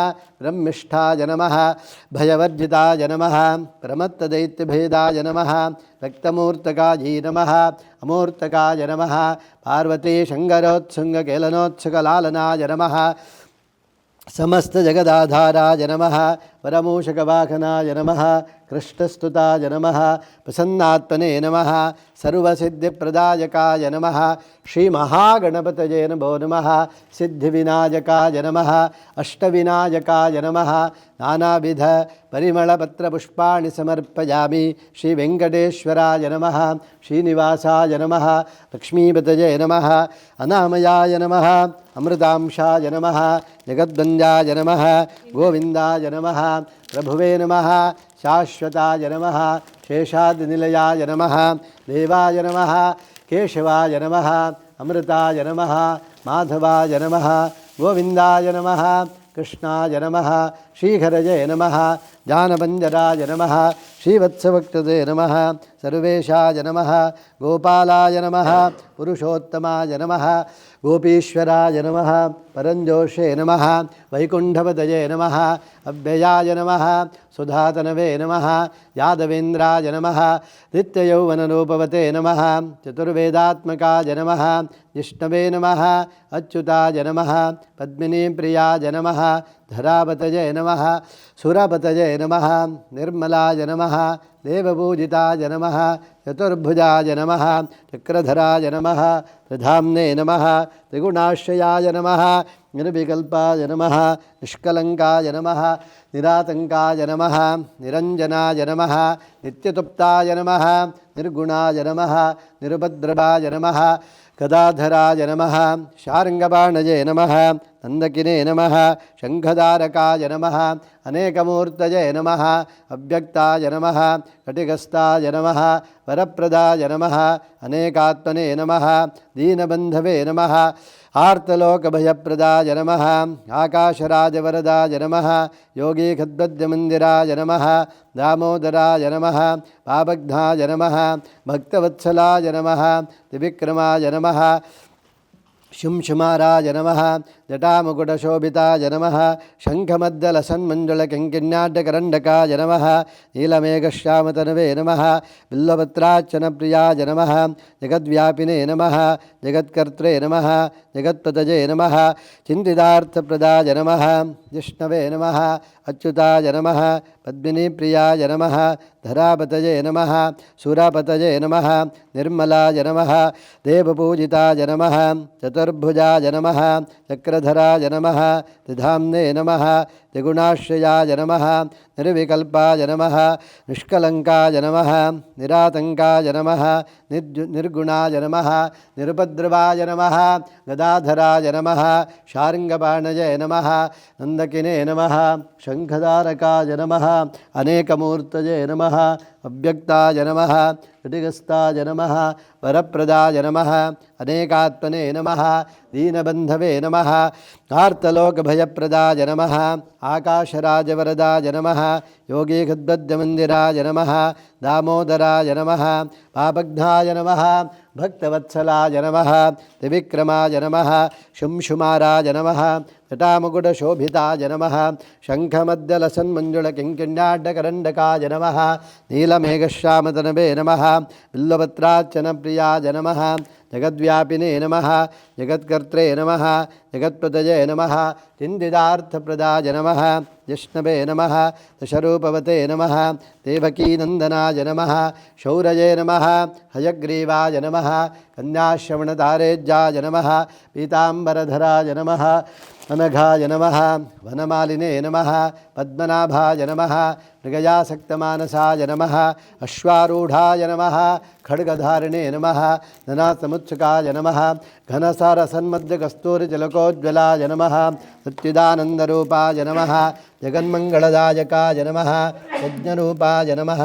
ब्रह्मिष्ठाय नमः भयवर्जिताय नमः प्रमत्तदैत्यभेदाय नमः रक्तमूर्तकायै नमः अमूर्तकाय नमः पार्वती शङ्करोत्सुङ्गकेलनोत्सुकलालनाय नमः समस्त जगदाधाराय नमः परमूषकवाहनाय नमः कृष्णस्तुताय नमः प्रसन्नात्मने नमः सर्वसिद्धिप्रदायकाय नमः श्रीमहागणपतये नमो नमः सिद्धिविनायकाय नमः अष्टविनायकाय नमः नानाविध परिमलपत्रपुष्पाणि समर्पयामि श्रीवेङ्कटेश्वराय नमः श्रीनिवासाय नमः लक्ष्मीपतये नमः अनामयाय नमः अमृतांशाय नमः जगद्वन्द्याय नमः गोविन्दाय नमः प्रभुवे नमः शाश्वताय नमः शेषाद्निलयाय नमः देवाय नमः केशवाय नमः अमृताय नमः माधवाय नमः गोविन्दाय नमः कृष्णाय नमः श्रीहरये नमः जानपञ्जराय नमः श्रीवत्सवक्तते नमः सर्वेशाय नमः गोपालाय नमः पुरुषोत्तमाय नमः गोपीश्वराय नमः परञ्जोषे नमः वैकुण्ठपतये नमः अव्ययाय नमः सुधातनवे नमः यादवेन्द्राय नमः नित्ययौवनरूपवते नमः चतुर्वेदात्मकाय नमः जिष्णवे नमः अच्युताय नमः पद्मिनीप्रियाय नमः धरापतये नमः सुरपतये नमः निर्मलाय नमः देवपूजिताय नमः चतुर्भुजाय नमः चक्रधराय नमः प्रधाम्ने नमः त्रिगुणाश्रयाय नमः निर्विकल्पाय नमः निष्कलङ्काय नमः निरातङ्काय नमः निरञ्जनाय नमः नित्यतुप्ताय नमः निर्गुणाय नमः निरुपद्रवाय नमः गदाधराय नमः शार्ङ्गबाणये नमः नन्दकिने नमः शङ्खधारकाय नमः अनेकमूर्तये नमः अव्यक्ताय नमः कटिगस्ताय नमः वरप्रदाय नमः अनेकात्मने नमः दीनबन्धवे नमः आर्तलोकभयप्रदाय नमः आकाशराजवरदाय नमः योगीखद्वद्यमन्दिराय नमः दामोदराय नमः पापघ्नाय नमः भक्तवत्सलाय नमः त्रिविक्रमाय नमः शुंशुमाराय नमः जटामुकुटशोभिताय नमः शङ्खमद्दलसन्मञ्जुलकिङ्किण्याड्डकरण्डकाय नमः नीलमेघश्यामतनवे नमः बिल्वपत्रार्चनप्रियाय नमः जगद्व्यापिने नमः जगत्कर्त्रे नमः जगत्पतये नमः चिन्तितार्थप्रदाय नमः जिष्णवे नमः अच्युताय नमः पद्मिनीप्रियाय नमः धरापतये नमः सुरापतये नमः निर्मलाय नमः देवपूजिताय नमः चतुर्भुजाय नमः चक्रधराय नमः त्रिधाम्ने नमः त्रिगुणाश्रयाय नमः निर्विकल्पाय नमः निष्कलङ्काय नमः निरातङ्काय नमः निर्गुणाय नमः निरुपद्रवाय नमः गदाधराय नमः शार्ङ्गबाणये नमः नन्दकिने नमः शङ्खधारकाय नमः अनेकमूर्तये नमः अव्यक्ताय नमः कटिगस्ताय नमः वरप्रदाय नमः अनेकात्मने नमः दीनबन्धवे नमः आर्तलोकभयप्रदाय नमः आकाशराजवरदाय नमः योगीखद्वद्यमन्दिराय नमः दामोदराय नमः पापघ्नाय नमः भक्तवत्सलाय नमः त्रिविक्रमाय नमः शुंशुमाराय नमः जटामुकुटशोभिताय नमः शङ्खमद्दलसन्मञ्जुलकिङ्किण्याड्डकरण्डकाय नमः नीलमेघश्यामतनवे नमः बिल्वपत्रार्चनप्रियाय नमः जगद्व्यापिने नमः जगत्कर्त्रे नमः जगत्पतये नमः चिन्तितार्थप्रदाय नमः जिष्णवे नमः दशरूपवते नमः देवकीनन्दनाय नमः शौरये नमः हयग्रीवाय नमः कन्याश्रवणतारेज्याय नमः पीताम्बरधराय नमः अनघाय नमः वनमालिने नमः पद्मनाभाय नमः मृगयासक्तमानसाय नमः अश्वारूढाय नमः खड्गधारिणे नमः धनासमुत्सुकाय नमः घनसारसन्मध्यकस्तूरितिलकोज्ज्वलाय नमः सच्चिदानन्दरूपाय नमः जगन्मङ्गलदायकाय नमः यज्ञरूपाय नमः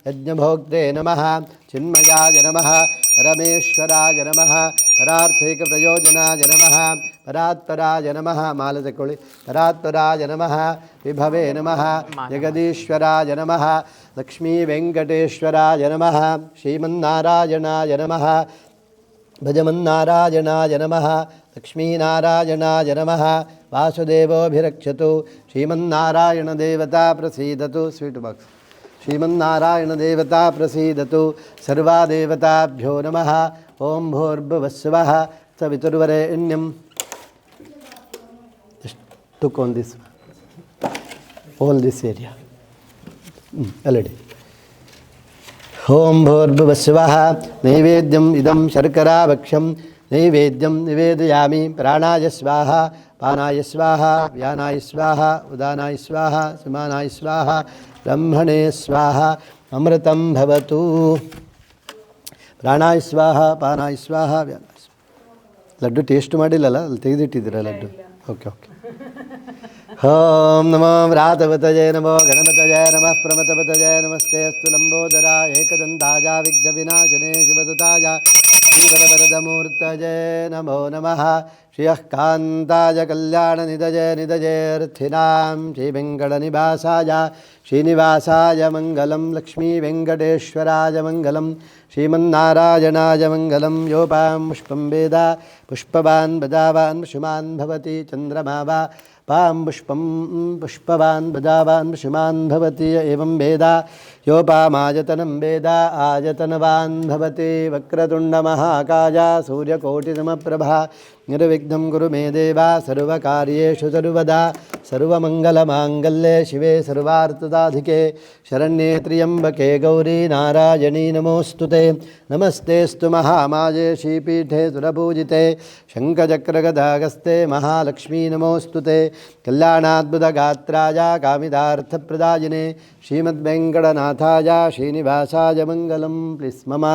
यज्ञभोक्त्रे नमः चिन्मयाय नमः परमेश्वराय नमः परार्थैकप्रयोजनाय नमः परात्पराय नमः मालतकोळि परात्पराय नमः विभवे नमः जगदीश्वराय नमः लक्ष्मीवेङ्कटेश्वराय नमः श्रीमन्नारायणाय नमः भजमन्नारायणाय नमः लक्ष्मीनारायणाय नमः वासुदेवोऽभिरक्षतु श्रीमन्नारायणदेवता प्रसीदतु स्वीट् बाक्स् श्रीमन्नारायणदेवता प्रसीदतु सर्वादेवताभ्यो नमः ओं भूर्भुवस्सुवः सवितुर्वरेण्यं took on this all this area already ओं भूर्भुवस्सुवः नैवेद्यम् इदं शर्कराभक्ष्यं नैवेद्यं निवेदयामि प्राणाय स्वाहा पानाय स्वाहा व्यानाय स्वाहा उदानाय स्वाहा समानाय स्वाहा ब्रह्मणे स्वाहा अमृतं भवतु ಪ್ರಾಣಾಯ ಸ್ವಾಹ ಪಾನಾಯ ಸ್ವಾಹ ವ್ಯಾನಾಯ ಸ್ವಾಹ ಲಡ್ಡು ಟೇಸ್ಟ್ ಮಾಡಿಲ್ಲಲ್ಲ ಅಲ್ಲಿ ತೆಗೆದಿಟ್ಟಿದ್ದೀರ ಲಡ್ಡು ಓಕೆ ಓಂ ನಮೋ ವ್ರಾತವತಯೇ ನಮೋ ಗಣಪತಯೇ ನಮಃ ಪ್ರಮತಪತಯೇ ನಮಸ್ತೆ ಅಸ್ತು ಲಂಬೋದರ ಏಕದಂತಾಯ ವಿಘ್ನವಿನಾಶನೇ ಶುಭದುತಾಯ ಶ್ರೀವರವರದಮೂರ್ತಯೇ ನಮೋ ನಮಃ ಶ್ರಿಯಃ ಕಾಂತಾಯ ಕಲ್ಯಾಣನಿಧಯೇ ನಿಧಯೇರ್ಥಿನಾಂ ಶ್ರೀವೆಂಕಟನಿವಾಸಾಯ ಶ್ರೀನಿವಾಸಾಯ ಮಂಗಲಂ ಲಕ್ಷ್ಮೀವೆಂಕಟೇಶ್ವರಾಯ ಮಂಗಲಂ श्रीमन्नारायणाय मङ्गलं योपां पुष्पं वेद पुष्पवान् बदावान् शुमान् भवति चन्द्रमा वा पां पुष्पं पुष्पवान् बदावान् शुमान् भवति एवं वेद योपामायतनं वेद आयतनवान् भवति वक्रतुण्डमहाकाय सूर्यकोटिसमप्रभा निर्विघ्नं कुरु मे देव सर्वकार्येषु सर्वदा सर्वमङ्गलमाङ्गल्ये शिवे सर्वार्थसाधिके शरण्ये त्र्यम्बके गौरी नारायणी नमोऽस्तुते नमस्तेऽस्तु महामाये श्रीपीठे सुरपूजिते शङ्खचक्रगदागस्ते महालक्ष्मी नमोऽस्तुते कल्याणाद्भुतगात्राय कामितार्थप्रदायिने श्रीमद्वेङ्कटनाथाय श्रीनिवासाय मङ्गलं प्लीस् मम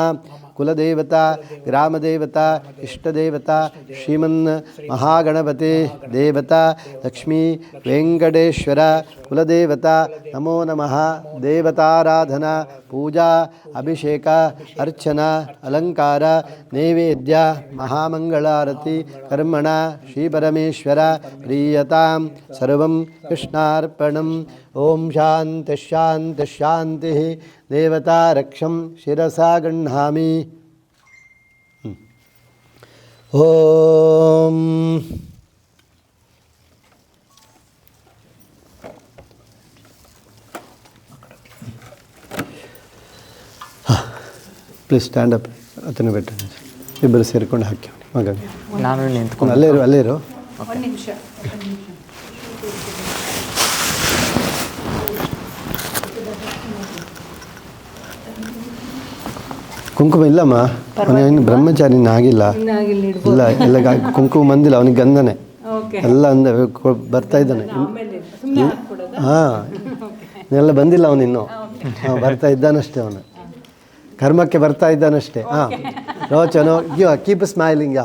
कुलदेवता ग्रामदेवता इष्टदेवता श्रीमन् महागणपते देवता लक्ष्मी वेङ्कटेश्वर कुलदेवता नमो नमः देवताराधना पूजा अभिषेक अर्चना अलंकार नैवेद्य महामंगलारती कर्मण श्रीपरमेश्वर प्रीयतां सर्वं कृष्णार्पणम् ओम शांति शांति शांति देवता रक्षं शिरसा गृह्णामि ओम ಪ್ಲೀಸ್ ಸ್ಟ್ಯಾಂಡ್ ಅಪ್ ಅದನ್ನು ಬಿಟ್ಟು ಇಬ್ಬರು ಸೇರಿಕೊಂಡು ಹಾಕಿ ಮಗನಿಗೆ ನಾನು ನಿಂತ್ಕೊಂಡು ಅಲ್ಲೇ ಇರು ಒಂದು ನಿಮಿಷ ಕುಂಕುಮ ಇಲ್ಲಮ್ಮ ಅವನು ಬ್ರಹ್ಮಚಾರಿ ಆಗಿಲ್ಲ ಇಲ್ಲ ಎಲ್ಲ ಕುಂಕುಮ ಬಂದಿಲ್ಲ ಅವನಿಗೆ ಗಂಧನೆ ಎಲ್ಲ ಅಂದ ಬರ್ತಾ ಇದ್ದಾನೆ ಹಾಂ ಎಲ್ಲ ಬಂದಿಲ್ಲ ಅವನಿನ್ನು ಬರ್ತಾ ಇದ್ದಾನಷ್ಟೇ ಅವನು ಕರ್ಮಕ್ಕೆ ಬರ್ತಾ ಇದ್ದಾನಷ್ಟೇ ಹಾಂ ರೋಚನೋ ಕೀಪ್ ಸ್ಮೈಲಿಂಗ್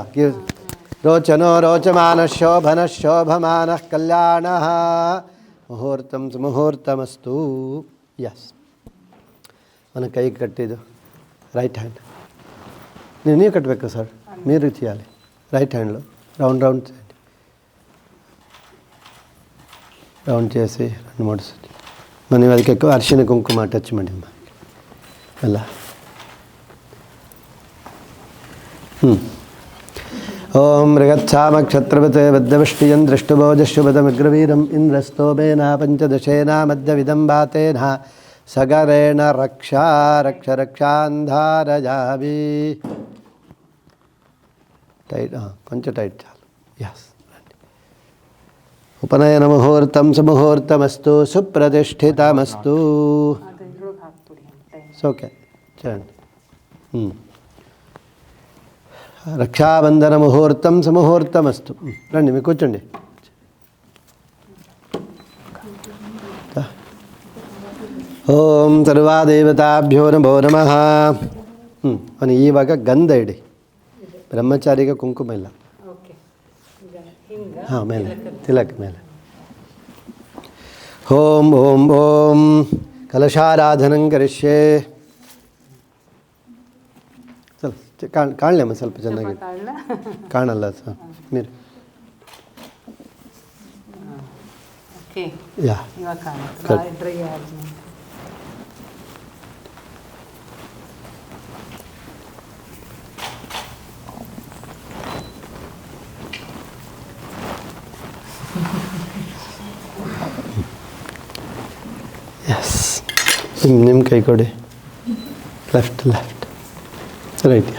ರೋಚನೋ ರೋಚಮಾನ ಶೋಭನ ಶೋಭಮಾನ ಕಲ್ಯಾಣ ಮುಹೂರ್ತಂ ಸುಮುಹೂರ್ತಮಸ್ತು ಯಸ್ ಅವನ ಕೈ ಕಟ್ಟಿದ್ದು ರೈಟ್ హ్యాండ్ ನೀವು కట్టಬೇಕು సార్ మీరు చేయాలి రైట్ హ్యాండ్లో రౌండ్ రౌండ్ చేయండి రౌండ్ చేసి 2-3 సార్లు మన వాళ్ళకి ఎక్కువ అరిశిన కుంకుమ టచ్ ಮಾಡಿ ಅಮ್ಮ ಎಲ್ಲ ಓಂ ಮೃಗಚ್ಛಾಮಕ್ಷತ್ರವತ್ ಬದ್ಧವಷ್ಟಿಯಂ ದೃಷ್ಟುಭೋಜಶುಭದಮಗ್ರವೀರಂ ಇಂದ್ರಸ್ತೋಮೇನ ಪಂಚದಶೇನ ಮಧ್ಯವಿದಂಬಾತೇನ ಸಗರೇಣ ರಕ್ಷಾ ರಕ್ಷ ರಕ್ಷಾಂಧಾರಯಾಮಿ టైట్ కొంచెం టైట్ చాలు. ఎస్. ఉపనయన ముహూర్తం సుముహూర్తమస్తు సుప్రతిష్ఠితమస్తు. ఓకే చూడండి. రక్షాబంధన ముహూర్తం సుముహూర్తమస్తు. రండి మీకు కూర్చోండి. ಓಂ ಸರ್ವಾದೇವತಾಭ್ಯೋ ನಮೋ ನಮಃ. ಅವನು ಇವಾಗ ಗಂಧ ಇಡಿ, ಬ್ರಹ್ಮಚಾರಿಗೆ ಕುಂಕುಮ ಇಲ್ಲ. ಹಾಂ, ಮೇಲೆ ತಿಲಕ್ ಮೇಲೆ. ಓಂ ಓಂ ಓಂ ಕಲಶಾರಾಧನಂ ಕರಿಷ್ಯೆ. ಸ್ವಲ್ಪ ಕಾಣಲಮ್ಮ, ಸ್ವಲ್ಪ ಚೆನ್ನಾಗಿ ಕಾಣಲ್ಲ ಸರ್ మీరు. Yeah yes. ನಿಮ್ಮ ಕೈ ಕೊಡಿ. Left right.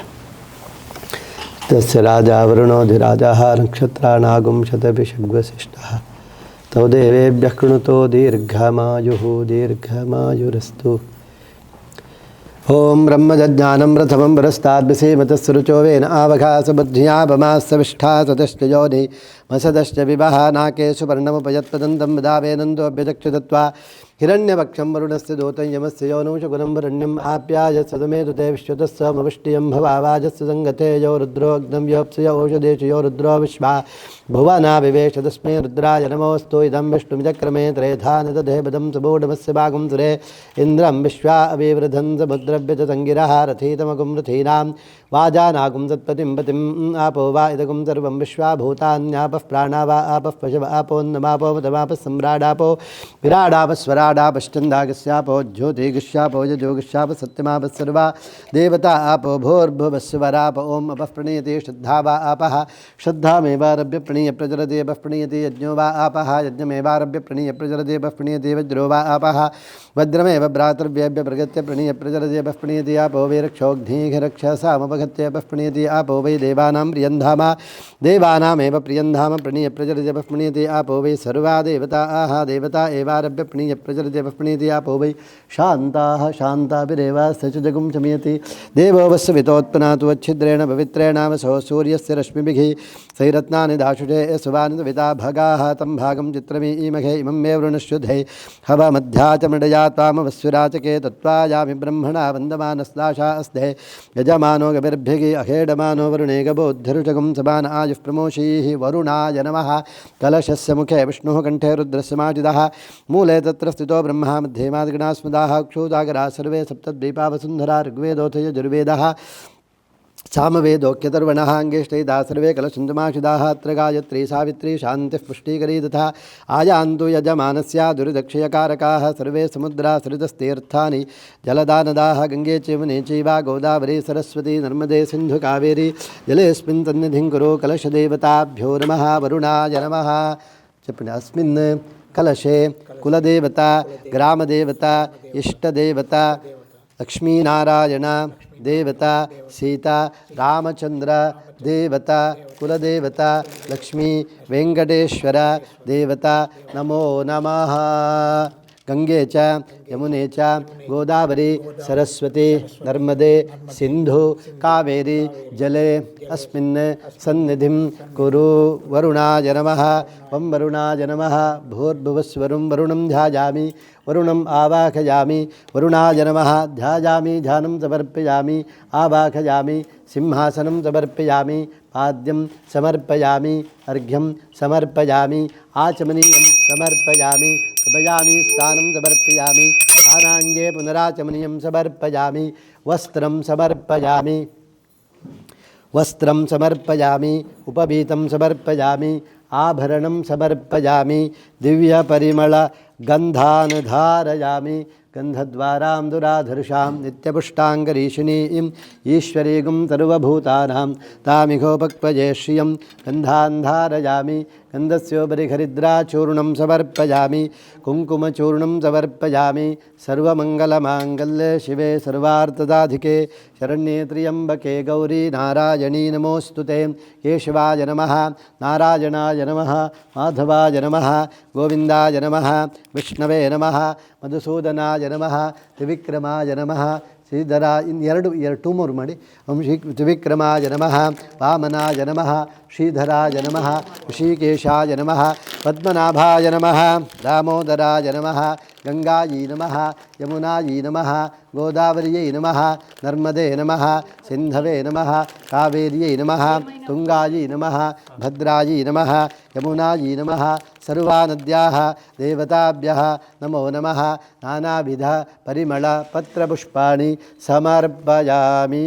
ತಸ್ಯ ರಾಜ ವರುಣೋಧಿರಾಜಃ ನಕ್ಷತ್ರಾಣಾಗುಂ ಶತಭಿಷಗ್ವಸಿಷ್ಠಃ ತೌ ದೇವೇಭ್ಯಃ ಕೃಣುತೋ ದೀರ್ಘಮಾಯುಃ ದೀರ್ಘಮಾಯುರಸ್ತು. ಓಂ ಬ್ರಹ್ಮಜ್ಞಾನಂ ಪ್ರಥಮಂ ಪರಸ್ತಾದ್ಭಿಸೇಮತಸ್ರುಚೋವೇನ ಆವಘಾಸಬುದ್ಧಿಯಾ ಬಮಾಸ್ತವಿಷ್ಠಾ ಸತಶ್ಚ ಯೋನಿ ಮಸದಶ್ಚ ವಿವಹ ನಾಕೇಶು ಪರ್ಣಮುಪಯತ್ಪದಂತಂ ವದಾವೇನಂದೋ ಅಭ್ಯಚಕ್ಷುದತ್ವಾ ಹಿರಣ್ಯವಕ್ಷಂ ವರುಣಸ್ಯ ದೂತಂ ಯಮಸ್ಯ ಯೋನೌ ಶಗುನಂ ವರಣ್ಯಂ ಆಪ್ಯಾಯ ಸದಮೇತು ತೇ ವಿಶ್ವತಸ್ಸಮವೃಷ್ಟಿಯಂ ಭವಾವಾಜಸ್ಯ ಸಂಗತೆ ಯೋ ರುದ್ರೋಗ್ನಂ ಯೋಪ್ಸ್ಯ ಓಷಧೇಶು ಯೋ ರುದ್ರೋ ವಿಶ್ವಾ ಭುವನಾ ವಿವೇಶ ತಸ್ಮೈ ರುದ್ರಾಯ ನಮೋऽस्तु. ಇದಂ ವಿಷ್ಣುಮಿಚಕ್ರಮೇ ತ್ರಯಧಾನದಧೇ ಪದಂ ಸುಬೂಢಮಸ್ಯ ಭಾಗಂ ಸುರೇ ಇಂದ್ರಂ ವಿಶ್ವಾ ಅವಿವೃಧಂ ಸಮುದ್ರಭ್ಯತ ಸಂಗಿರಃ ರಥೀತಮಗುಂ ರಥೀನಾಂ ವಾಜಾನಾಗುಂ ಸತ್ಪತಿಂ ಪತಿಂ ಆಪೋ ವಾ ಇದಗುಂ ಸರ್ವಂ ವಿಶ್ವಾ ಭೂತಾನ್ಯಾಪಃ ಪ್ರಾಣಾ ವಾ ಆಪಃ ಪಶವ ಆಪೋನ್ನಮಾಪೋ ಮತಮಾಪಃ ಸಮ್ರಾಡಾಪೋ ವಿರಾಡಾಪಸ್ವರಾಡಾಪಶ್ಚಂದಾಗಸ್ಯಾಪೋ ಜ್ಯೋತಿಗಿಶ್ಯಾಪೋ ಯಜೋಗಿಶ್ಯಾಪ ಸತ್ಯಮಾಪಃ ಸರ್ವಾ ದೇವತಾ ಆಪೋ ಭೂರ್ಭುವಸ್ವರಾಪ ಓಂ ಅಪಃ ಪ್ರಣೀಯತೆ ಶ್ರದ್ಧಾ ವಾ ಆಪಃ ಶ್ರದ್ಧಾಮೇವಾರಭ್ಯ ಪ್ರಣೀಯ ಪ್ರಚರತೆ ಅಪಃ ಪ್ರಣೀಯತೆ ಯಜ್ಞೋ ವಾ ಆಪಃ ಯಜ್ಞಮೇವಾರಭ್ಯ ಪ್ರಣೀಯ ಪ್ರಚರತೆ ಅಪಃ ಪ್ರಣೀಯತೆ ವಜ್ರೋ ವಾ ಆಪಃ ವಜ್ರಮೇವ ಭ್ರಾತೃವ್ಯೇಭ್ಯ ಪ್ರಗತ್ಯ ಪ್ರಣೀಯ ಪ್ರಚರತೆ ಅಪಃ ಪ್ರಣೀಯತೆ ಆಪೋ ವೈ ರಕ್ಷೋಘ್ನೀಘರಕ್ಷಸಾಮಪಗತ್ಯ ಅಪಃ ಪ್ರಣೀಯತೆ ಆಪೋ ವೈ ದೇವಾನಾಂ ಪ್ರಿಯಂಧಾಮ ದೇವಾನಾಮೇವ ಪ್ರಿಯಂಧಾಮ ಪ್ರಣೀಯ ಪ್ರಚರತೆ ಅಪಃ ಪ್ರಣೀಯತೆ ಆಪೋ ವೈ ಸರ್ವಾ ದೇವತಾಃ ದೇವತಾ ಏವಾರಭ್ಯ ಪ್ರಣೀಯ ಪ್ರಚರತೆ ಅಪಃ ಪ್ರಣೀಯತೆ ಆಪೋ ವೈ ಶಾಂತಾಃ ಶಾಂತಾಭಿರೇವ ಸಚುಜಗುಂ ಶಮಯತಿ ದೇವೋ ವಸ್ಸವಿತೋತ್ಪನಾತು ವಚ್ಛಿದ್ರೇಣ ಪವಿತ್ರೇಣ ವಸೋ ಸೂರ್ಯಸ್ಯ ರಶ್ಮಿಭಿಃ ಸೈರತ್ನಾನಿ ದಾಶುಷೇ ಸುವಾನಿತವಿತಾ ಭಗಾಃ ತಂ ಭಾಗಂ ಚಿತ್ರಮೀಮಘೇ ಇಮಂ ಮೇ ವೃಣಶ್ಯುಧೈ ಹವ ಮಧ್ಯಾಚ ಮೃಡಯಾ ತ್ವಾಮವಸ್ಸುರಾಚಕೆ ತತ್ವಾಯಾಮಿ ಬ್ರಹ್ಮಣಾ ವಂದಮಾನಸ್ಲಾಶಾ ಅಸ್ಧೆ ಯಜಮಾನೋ ಗಭಿರ್ಭಿಗಿ ಅಖೇಡಮಾನೋ ವರುಣೇ ಗಬೋದ್ಧರುಚಗುಂ ಸಮಾನ ಆಯುಃ ಪ್ರಮೋಷೀಃ ವರುಣಾಯ ನಮಃ. ಕಲಶಸ್ಯ ಮುಖೇ ವಿಷ್ಣುಃ ಕಂಠೇ ರುದ್ರಸ್ಯ ಮಾಜಿದಃ ಮೂಲೆ ತತ್ರ ಸ್ಥಿತೋ ಬ್ರಹ್ಮ ಮಧ್ಯೆ ಮಾದ್ಗಣಾಸ್ಮದಾಃ ಕ್ಷೂದಾಗರಾ ಸರ್ವೇ ಸಪ್ತದ್ವೀಪಾ ವಸುಂಧರಾ ಋಗ್ವೇದೋಥ ಯಜುರ್ವೇದಃ ಸಾಮವೇದೋಕ್ಯತರ್ವಣಃ ಅಂಗೇಷ್ಟೈದಾ ಸರ್ವೇ ಕಲಶುಂದಮಾಶಿದಾಃ ಅತ್ರ ಗಾಯತ್ರಿ ಸಾವಿತ್ರಿ ಶಾಂತಿಃ ಪುಷ್ಟೀಕರೀ ತಥಾ ಆಯಾಂತು ಯಜಮಾನಸ್ಯ ದುರಿದಕ್ಷಯಕಾರಕಾಃ ಸರ್ವೇ ಸಮುದ್ರಾ ಸರಿತಸ್ತೀರ್ಥಾನಿ ಜಲದಾನದಾಃ ಗಂಗೆ ಚೈವನೆ ಚೈವ ಗೋದಾವರಿ ಸರಸ್ವತಿ ನರ್ಮದೆ ಸಿಂಧು ಕಾವೇರಿ ಜಲೇಸ್ಮಿನ್ ಸನ್ನಿಧಿಂ ಕುರು ಕಲಶದೇವತಾಭ್ಯೋ ನಮಃ. ವರುಣಾಯ ನಮಃ. చెప్పండి. అస్మిన్ కలశే కులదేవత గ్రామదేవత ఇష్టదేవత లక్ష్మీనారాయణ దేవత సీత రామచంద్ర దేవత కులదేవత లక్ష్మీ వెంకటేశ్వర దేవత నమో నమః. गंगे च यमुने च गोदावरी सरस्वती नर्मदे सिंधु कावेरी जले अस्मिन् सन्निधिं कुरु. वरुणाय नमः. वं वरुणाय नमः. भूर्भुवस्वरुं वरुणं ध्यायामि वरुणम् आवाहयामि. वरुणाय नमः. ध्यायामि ध्यानं समर्पयामि आवाहयामि सिंहासनं समर्पयामि पाद्यं समर्पयामि अर्घ्यं समर्पयामि आचमनीयं समर्पयामि समर्पयामि स्थानं समर्पयामि स्थानाङ्गे पुनराचमनीयं समर्पयामि वस्त्रं समर्पयामि वस्त्रं समर्पयामि उपवीतं समर्पयामि आभरणं समर्पयामि दिव्यपरिमळ गन्धान् धारयामि गन्धद्वारां दुराधर्षां नित्यपुष्टाङ्गरीषिणीं ईश्वरीगुं सर्वभूतानां तामिघोपक्वजे श्रियं गन्धान् धारयामि गन्धस्योपरि हरिद्राचूर्णं समर्पयामि कुङ्कुमचूर्णं समर्पयामि सर्वमङ्गलमाङ्गल्ये शिवे सर्वार्थसाधिके शरण्ये त्र्यम्बके गौरी नारायणी नमोऽस्तु ते केशवाय नमः नारायणाय नमः माधवाय नमः गोविन्दाय नमः विष्णवे नमः मधुसूदनाय नमः त्रिविक्रमाय नमः ಶ್ರೀಧರ ಎರಡು ಟೂ ಮೂರು ಮಾಡಿ ತ್ರಿವಿಕ್ರಮಾಯ ನಮಃ ವಾಮನಾಯ ನಮಃ ಶ್ರೀಧರಾಯ ನಮಃ ಋಷಿಕೇಶಾಯ ನಮಃ ಪದ್ಮನಾಭಾಯ ನಮಃ ದಾಮೋದರಾಯ ನಮಃ ಗಂಗಾಯೈ ನಮಃ ಯಮುನಾಯೈ ನಮಃ ಗೋದಾವರ್ಯೈ ನಮಃ ನರ್ಮದೇ ನಮಃ ಸಿಂಧವೇ ನಮಃ ಕಾವೇರ್ಯೈ ನಮಃ ತುಂಗಾಯೈ ನಮಃ ಭದ್ರಾಯೈ ನಮಃ ಯಮುನಾಯೈ ನಮಃ ಸರ್ವಾನದ್ಯಾಃ ದೇವತಾಭ್ಯಃ ನಮೋ ನಮಃ ನಾನಾವಿಧ ಪರಿಮಳ ಪತ್ರಪುಷ್ಪಾಣಿ ಸಮರ್ಪಯಾಮಿ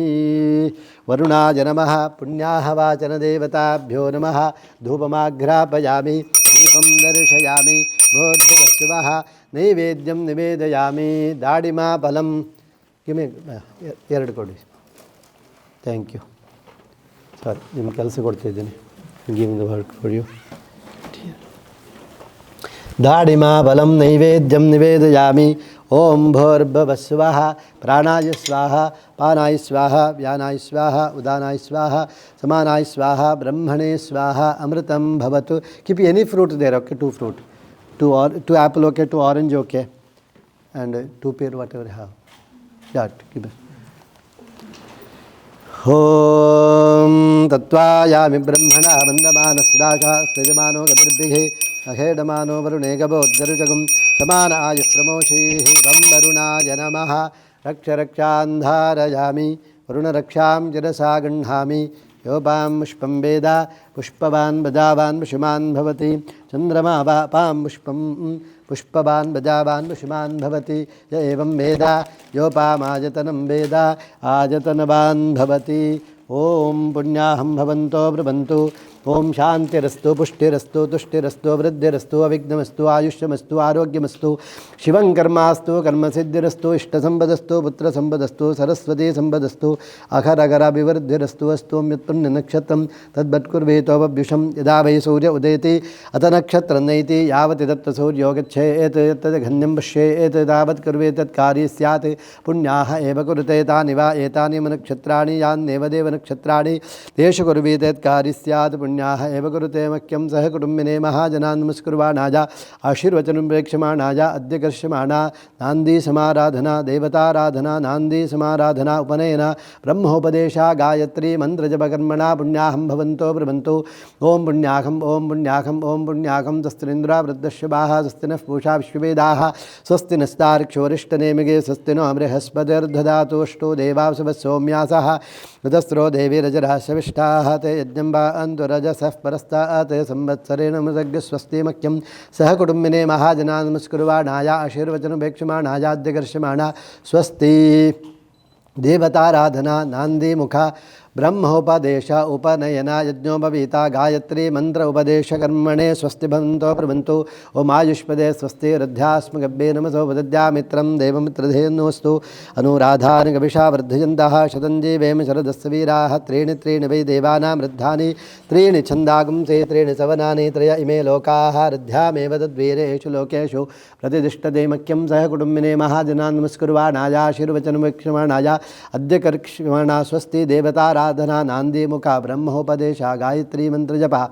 ವರುಣಾಯ ನಮಃ ಪುಣ್ಯಾಹವಾಚನದೇವತಾಭ್ಯೋ ನಮಃ ಧೂಪಮಾಘ್ರಾಪಯಾಮಿ ದೀಪಂ ದರ್ಶಯಾಮಿ ಭೋರ್ಭುವಸ್ಸುವಃ ನೈವೇದ್ಯಂ ನಿವೇದಯಾಮಿ ದಾಡಿಮಾ ಫಲಂ ಕಿಮೆ ಎರಡು ಕೊಡಿ ಥ್ಯಾಂಕ್ ಯು ಸಾರಿ ನಿಮ್ಮ ಕೆಲಸ ಕೊಡ್ತಿದ್ದೀನಿ give the work for you दाडिमा बलं नैवेद्यं निवेदयामि ओं भूर्भुवस्सुवः प्राणाय स्वाहा पानाय स्वाहा व्यानाय स्वाहा उदानाय स्वाहा समानाय स्वाहा ब्रह्मणे स्वाहा अमृतं भवतु keep any fruit there okay two fruit two apple okay two orange okay and two pear whatever you have that keep it ॐ तत्त्वायामि ब्रह्मणा वन्दमानस्तदाशास्त्यजमानो गतिर्भिः अहेडमानो वरुणे गभोद्गरुजगुं समान आयुष्प्रमोषीः वं वरुणाय नमः रक्ष रक्षान्धारयामि वरुणरक्षां शिरसा गृह्णामि योपां पुष्पं वेद पुष्पवान् बजावान् पुष्यमान् भवति चन्द्रमा वापां पुष्पं पुष्पवान् बजावान् पुष्यमान् भवति य एवं वेद योपामायतनं वेद आयतनवान् भवति ओम पुण्याहं भवन्तो ब्रुवन्तु ओम शांतिरस्तु पुष्टिरस्तु तुष्टिरस्तु वृद्धिरस्तु अविघ्नमस्तु आयुष्यमस्तु आरोग्यमस्तु शिवं कर्मास्तु कर्मसिद्धिरस्तु इष्टसंपदस्तु पुत्रसंपदस्तु सरस्वती संपदस्तु अखरगराभिवृद्धिरस्तु अस्तु यत्पुण्यनक्षत्रं तद्वत्कुर्वेतोपव्युषं यदा वै सूर्य उदेति अथ नक्षत्रं नैति यावत् तत्त्वसूर्यो गच्छेत् तद्घन्यं पश्येत् तावत् कुर्वेत् तत्कार्यं स्यात् पुण्याः एव कुरुते तानि वा एतानि नक्षत्राणि यान्येव देव नक्षत्राणि तेषु कुर्वीत तत्कार्यं स्यात् पुण्याः एव कुरुते मह्यं सह कुटुम्बिने महाजनान् नमस्कुर्वाणाय आशीर्वचनं प्रेक्षमाणाय अद्य कर्ष्यमाणा नान्दी समाराधना देवताराधना नान्दी समाराधना उपनयन ब्रह्मोपदेशा गायत्री मन्त्रजपकर्मणा पुण्याहं भवन्तो ब्रुवन्तु ओं पुण्याहं स्वस्तिरिन्द्रा वृद्धश्रवाः स्वस्ति नः पूषा विश्ववेदाः स्वस्ति नस्तार्क्ष्योरिष्टनेमिगे स्वस्ति नो बृहस्पतिर्दधातु अष्टो देवावसवः सौम्यासः ऋतस्रो देवी रजराशविष्टाः ते यज्ञं वा रजसः परस्तात् संवत्सरेण मृतज्ञ स्वस्ति मह्यं सह कुटुम्बिने महाजनान् नमस्कुर्वाणाय आशीर्वचनोपेक्षमाणायाद्यकर्षमाणा स्वस्ति देवताराधना नान्दी मुखा ब्रह्मोपदेश उपनयन यज्ञोपवीता गायत्री मंत्र उपदेश कर्मणे स्वस्ति भवन्तो ब्रुवन्तु ओम आयुष्पदे स्वस्ति रध्यास्मगभ्ये नमसो वदद्या मित्रं देवमित्रधेनुस्तु अनुराधानिगविषा वर्धयन्तः शतञ्जीवेम शरदस्य वीराः त्रीणि वै देवानां वृद्धानि त्रीणि छन्दागुंसे त्रीणि सवनानि त्रय इमे लोकाः रध्यामेव तद्वीरेषु लोकेषु प्रतिष्ठते मह्यं सह कुटुम्बिने महाजनान् नमस्कुर्वाणाय आशीर्वचनवीक्षमाणाय अद्य कर्क्ष्यमाणा स्वस्ति देवताराधना नान्दी मुखा ब्रह्मोपदेशा गायत्री मंत्रजपा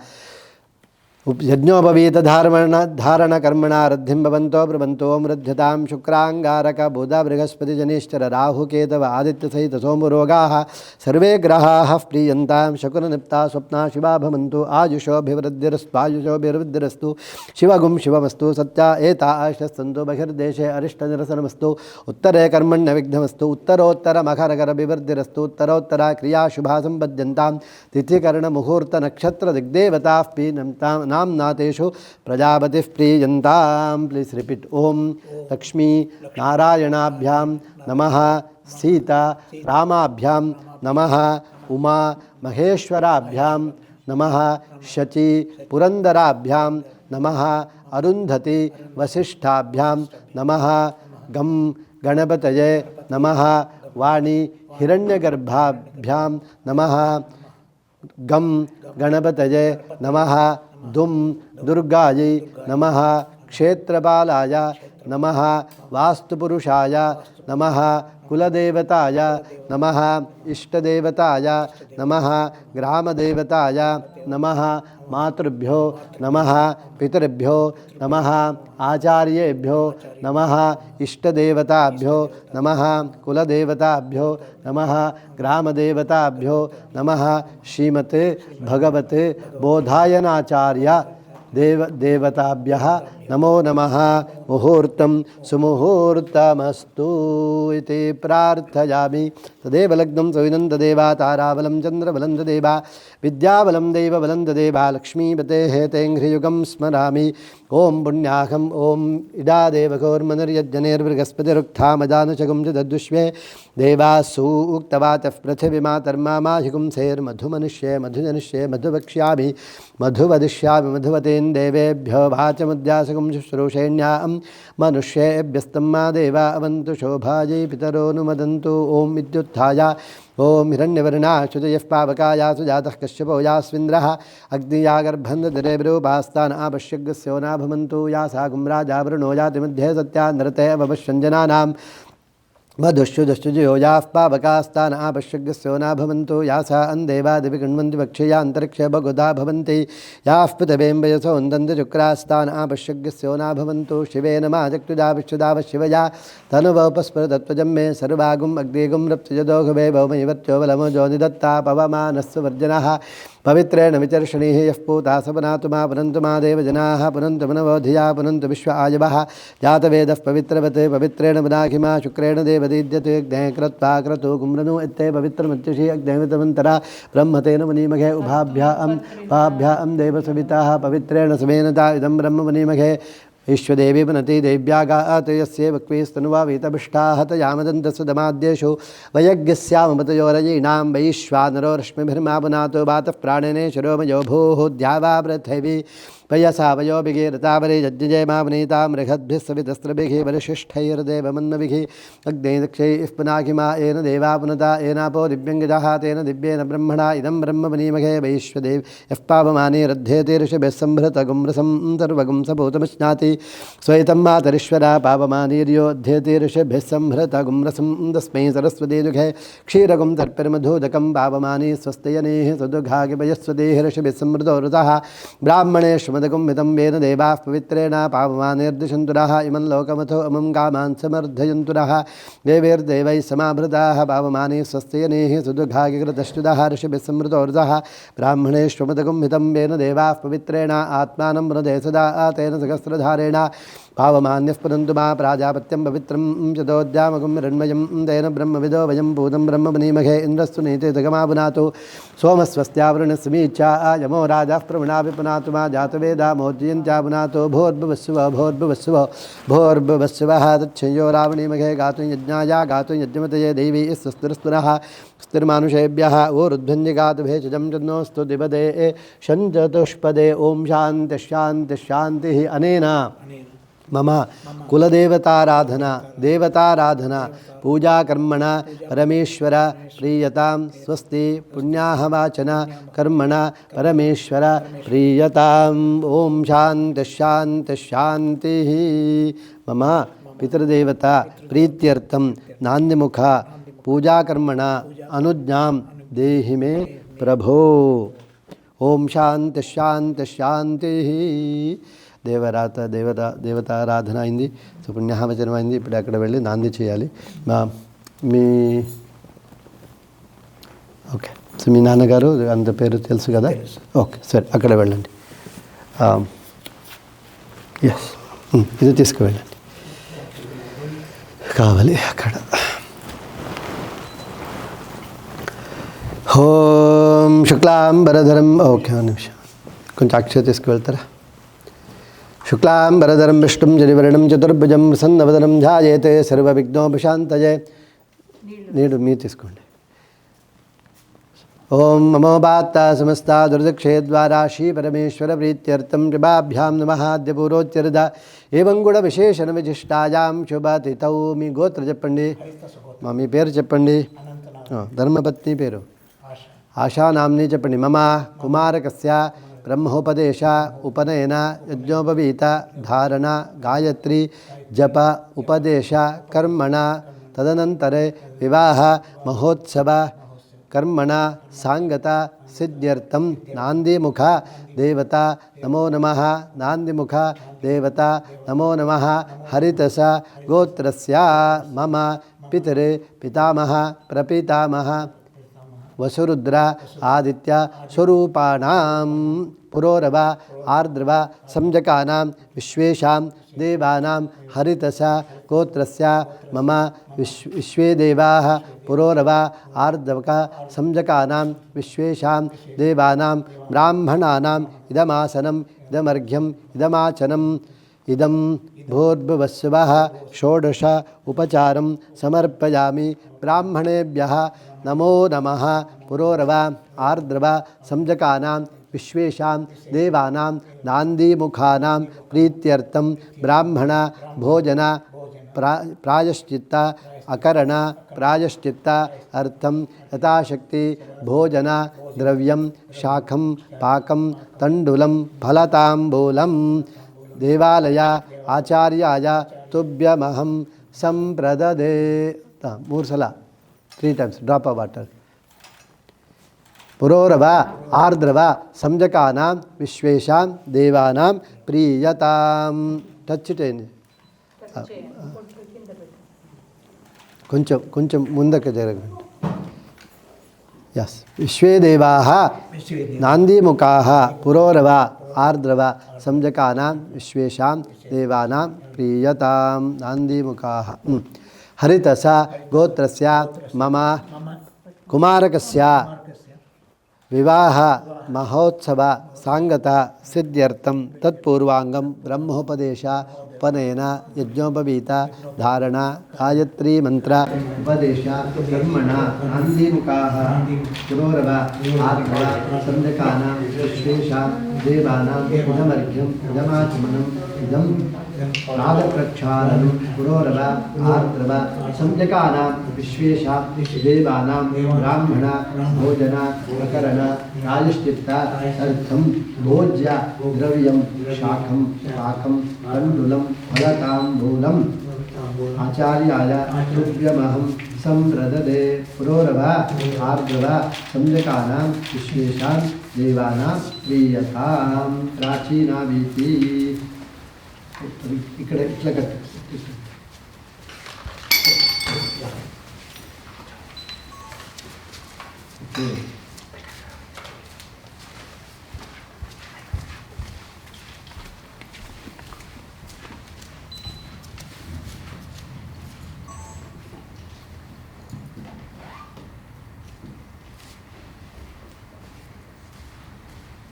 यज्ञोपवीत धारण कर्मणा रद्धिं भवन्तो ब्रुवन्तो मृध्यतां शुक्रांगारक बुध बृहस्पति जनिश्चर राहु केतव आदित्य सहित सोमरोगाः सर्वे ग्रहाः प्रीयन्तां शकुननिप्ता स्वप्ना शिवा भवन्तु आयुषोभिवृद्धिरस्तु शिवगुं शिवमस्तु सत्या एता आशस्तन्तु बहिर्देशे अरिष्टनिरसनमस्तु उत्तरे कर्मण्यविघ्नमस्तु उत्तरोत्तरमखरगरभिवृद्धिरस्तु उत्तरोत्तरा क्रिया शुभा सम्पद्यन्तां तिथिकरणमुहूर्तनक्षत्रदिग्देवताः पीनन्तां नाम्नातेषु प्रजापतिः प्रीयन्तां प्लीज़ रिपीट ओम लक्ष्मी नारायणाभ्यां नमः सीता रामाभ्यां नमः उमा महेश्वराभ्यां नमः शची पुरंदराभ्यां नमः अरुंधति वसिष्ठाभ्यां नमः गम गणपतये नमः वाणी हिरण्यगर्भाभ्यां नमः गम गणपतये नमः दुम दुर्गायै नमः क्षेत्रपालाय नमः वास्तुपुरुषाय नमः कुलदेवताय नमः इष्टदेवताय नमः ग्रामदेवताय नमः मातृभ्यो नमः पितृभ्यो नमः आचार्येभ्यो नमः इष्टदेवताभ्यो नमः कुलदेवताभ्यो नमः ग्रामदेवताभ्यो नमः श्रीमते भगवते बोधायनाचार्य देवताभ्यः नमो नमः मुहूर्तं सुमुहूर्तमस्तु इति प्रार्थयामि। तदेव लग्नं सविनं तदेव ताराबलं चन्द्रबलं तदेव विद्याबलं दैवबलं तदेव लक्ष्मीपतेः तेङ्घ्रियुगं स्मरामि। ॐ पुण्याहम् ॐ इडादेवघोर्मनुर्यज्ञनेर्बृहस्पतिरुक्थामदानुचगुं च तद्विश्वे देवासु उक्तवातः पृथिवीमातर्मामाहिगुंसेर्मधुमनुष्ये मधुजनिष्ये मधुवक्ष्यामि मधुवदिष्यामि मधुवतेन् देवेभ्यो वाचमुद्यासगुं शुश्रूषेण्यां मनुष्येभ्यस्तं मा देवा अवन्तु शोभायै पितरोऽनुमदन्तु। ॐ विद्युत्थाय ॐ हिरण्यवर्णाच्युतयः पावकायासु जातः कश्यपो यास्विन्द्रः अग्नियागर्भन्धतिरेभिरूपास्तान् आपश्यग्स्यो नाभवन्तु या सा गुम्राजावृणो याति मध्ये सत्या नरते अवश्यञ्जनानां मधुश्चुदश्चुजयोजाः पावकास्तान् आपश्यग्स्यो नाभवन्तु या सा अन्देवादिवि गृण्वन्ति वक्षया अन्तरिक्षे भगुधा भवन्ति याः पृथिवीं वन्दन्ति शुक्रास्तान् आपश्यग्स्यो नाभवन्तु। शिवेन माजक्तुजा विश्वदाव शिवया तनुवोपस्फुरतत्त्वजं मे सर्वागुम् अग्निगुं रप्तजदोघवे भौमैवर्त्यो बलमोजो निदत्ता पवमानस्सु वर्जनः पवित्रेण विचर्षणीः यः पूता स पुनातु मा पुनन्तु मा देवजनाः पुनन्तु मनवोधिया पुनन्तु विश्व आयवः जातवेदः पवित्रवत् पवित्रेण पुनाखिमा शुक्रेण देवदीद्यते अग्नेः कृत्वा क्रतु गुम्रनु इत्ते पवित्रमत्युषी अग्नेवितमन्तरा ब्रह्मतेन मुनीमघे उभाभ्यां देवसविताः पवित्रेण समेनता इदं ब्रह्म मुनीमघे विश्वदेवी पुनति देव्यागात् यस्य वक्वीस्तनुवा वीतभिष्टाः तयामदन्तसुदमाद्येषु वयज्ञस्यामपतयोरयीणां वैश्वानरो रश्मिभिर्मा पुनातो वातः प्राणेने शिरोमयो भूः द्यावा पृथिवी पयसा वयोभिः ऋतावरे यज्ञजय मा पुनीतां मृगद्भिः सवितस्त्रभिः वरिशिष्ठैर्देवमन्नभिः अग्ने दक्षैः पुनाखिमा येन देवा पुनता येनापो दिव्यङ्गजः तेन दिव्येन ब्रह्मणा इदं ब्रह्म पुनीमघे वैश्वदेव यः पावमाने रद्धेते ऋषिभिः सम्भृतगुं सर्वगुं सपूतमश्नाति स्वैतं मातरीश्वरा पावमानीर्योऽध्येते ऋषिभिः सम्भृतगुं तस्मै सरस्वती दुःखे क्षीरगुं तर्पिर्मधूदकं पावमानी स्वस्तयनेः सुदुघागिपयस्वतेः ऋषिभिः सम्मृतो ऋतः ब्राह्मणेषु मदकुम्भितं वेन देवाः पवित्रेण पावमानेर्दिशन्तुरः इमं लोकमथो अमं कामान् समर्धयन्तुरः देवैर्देवैः समाभृताः पावमाने स्वस्त्यनेः सुदुघागिकृतश्चुतः ऋषिभिः सम्मृतो ऋतः ब्राह्मणेष्वमदकुम्भितं वेन देवाः पवित्रेण आत्मानं वृदे सदा तेन सहस्रधारेण पावमान्यः पुनन्तु मा प्राजापत्यं पवित्रं चतोद्यामगुं हिरण्मयं तेन ब्रह्मविदो वयं भूतं ब्रह्म पुनीमघे इन्द्रस्तु नीते जगमा पुनातु सोमस्वस्त्यावृणस्मीच्छा यमो राजाः प्रवृणापि पुनातु मा जातवेदा मोद्यन्त्या पुनातो भोर्भुवस्सुवः तच्छयो रावणीमघे गातुं यज्ञाया गातुं यज्ञमतये देवी स्वस्तिरस्तुनः स्थिर्मानुषेभ्यः ऊर्ध्वन्यगातु भेषजं चन्दोस्तु दिवदे शञ्चतुष्पदे ॐ शान्तिः अनेन मम कुलदेवताराधना देवताराधना पूजाकर्मणा परमेश्वर प्रीयतां स्वस्ति पुण्याहवाचना कर्मणा परमेश्वर प्रीयतां ॐ शान्तिः। मम पितृदेवता प्रीत्यर्थं नान्यमुखा पूजाकर्मणा अनुज्ञां देहि मे प्रभो। ओम शान्तिः। దేవతారాధన అయింది. సో పుణ్యాహవచనం అయింది. ఇప్పుడు అక్కడ వెళ్ళి నాంది చేయాలి. మీ ఓకే, సో మీ నాన్నగారు అంత పేరు తెలుసు కదా? ఓకే సరే, అక్కడ వెళ్ళండి. ఎస్, ఇది తీసుకువెళ్ళండి. కావాలి అక్కడ. ఓం శుక్లాంబరధరం. ఓకే, ఒక నిమిషం, కొంచెం అక్షయ తీసుకువెళ్తారా? శుక్లాంబరధరం విష్ణుం శశివర్ణం చతుర్భుజం ప్రసన్నవదనం ధ్యాయేతే సర్వవిఘ్నోపశాంతయే. నీడు మీరు తీసుకోండి. ఓం మమోపాత్త సమస్త దుర్దక్షే ద్వారా శ్రీ పరమేశ్వర ప్రీత్యర్థం కృపాభ్యాం నమః పూరోచ్చరిత ఏవం కూడా విశేషణ విశిష్టాయాం శుభతిథౌ. మీ గోత్ర చెప్పండి, మీ పేరు చెప్పండి. ధర్మపత్ని పేరు ఆశా నామ్ని చెప్పండి. మమ కుమారకస్య ಬ್ರಹ್ಮೋಪದೇಶ ಉಪನಯನ ಯಜ್ಞೋಪವೀತ ಧಾರಣ ಗಾಯತ್ರಿ ಜಪ ಉಪದೇಶ ಕರ್ಮಣ ತದನಂತರೆ ವಿವಾಹ ಮಹೋತ್ಸವ ಕರ್ಮಣ ಸಾಂಗತ ಸಿದ್ಧ್ಯರ್ಥಂ ನಾಂದಿಮುಖ ದೇವತಾ ನಮೋ ನಮಃ ನಾಂದಿಮುಖ ದೇವತಾ ನಮೋ ನಮಃ ಹರಿತಸ ಗೋತ್ರಸ್ಯ ಮಮ ಪಿತರೆ ಪಿತಾಮಹ ಪ್ರಪಿತಾಮಹ ವಸುರುದ್ರ ಆದಿತ್ಯ ಸ್ವರೂಪಾಣಾಂ ಪುರೋರವ ಆರ್ದ್ರವ ಸಂಜಕಾನಾಂ ವಿಶ್ವೇಶಾಂ ದೇವಾನಾಂ ಹರಿತಸ ಗೋತ್ರಸ್ಯ ಮಮ ವಿಶ್ವೇ ದೇವಾಃ ಪುರೋರವ ಆರ್ದ್ರವಕ ಸಂಜಕಾನಾಂ ವಿಶ್ವೇಶಾಂ ದೇವಾನಾಂ ಬ್ರಾಹ್ಮಣಾನಾಂ ಇದಮಾಸನಂ ಇದಮರ್ಘ್ಯಂ ಇದಮಾಚನಂ ಇದಂ ಭೂರ್ಭುವಸ್ಸುವಃ ಷೋಡಶ ಉಪಚಾರಂ ಸಮರ್ಪಯಾಮಿ ಬ್ರಾಹ್ಮಣೇಭ್ಯಃ ನಮೋ ನಮಃ ಪುರೋರವ ಆರ್ದ್ರವ ಸಂಜಕಾನಾಂ ವಿಶ್ವೇಶಾಂ ದೇವಾನಾಂ ನಾಂದಿಮುಖಾನಾಂ ಪ್ರೀತ್ಯರ್ಥಂ ಬ್ರಾಹ್ಮಣ ಭೋಜನ ಪ್ರಾಯಶ್ಚಿತ್ತ ಅಕರಣ ಪ್ರಾಯಶ್ಚಿತ್ತ ಅರ್ಥಂ ಯಥಾಶಕ್ತಿ ಭೋಜನ ದ್ರವ್ಯಂ ಶಾಖಂ ಪಾಕಂ ತಂಡುಲಂ ಫಲತಾಂಬೂಲಂ ದೇವಾಲಯ ಆಚಾರ್ಯಾಯ ತುಭ್ಯಮಹಂ ಸಂಪ್ರದದೆ 3 ಸಲ 3 ಟೈಮ್ಸ್ ಡ್ರಾಪ್ ಆಫ್ ವಾಟರ್ ಪುರೋರವ ಆರ್ದ್ರವ ಸಂಜಕಾನಾಂ ವಿಶ್ವೇಶಾಂ ದೇವಾನಾಂ ಪ್ರೀಯತಾಂ ಟಚ್ చేయండి కొంచెం ముందుకు జరగండి यस विश्वे देवाः नांदीमुखाः पुरोरव आर्द्रव संजकानां विश्वेशां देवानां प्रीयतां नांदीमुखाः हरितस गोत्रस्य मम कुमारकस्य विवाह महोत्सव सांगत सिद्ध्यर्थं तत्पूर्वांगं ब्रह्मोपदेश उपनयन यज्ञोपवीत धारण गायत्री मंत्र उपदेश कर्मण नांदीमुखाः पुरोरव आर्द्रव संजकानां विश्वेशां देवानां इदमर्घ्यं इदमाचमनम् इदं पादप्रक्षालनं पुरोरव आर्द्रव संजकानां विश्वेशां देवानां ब्राह्मण भोजन प्रकरण प्रायश्चित्त अर्थं भोज्य द्रव्यं शाखं पाकं तण्डुलं फलताम्बूलम् आचार्याय तुभ्यमहं संप्रददे पुरोरव आर्द्रव संजकानां विश्वेशां देवानां प्रीयतां प्राचीना भीति इकडे इట్లా కట్టు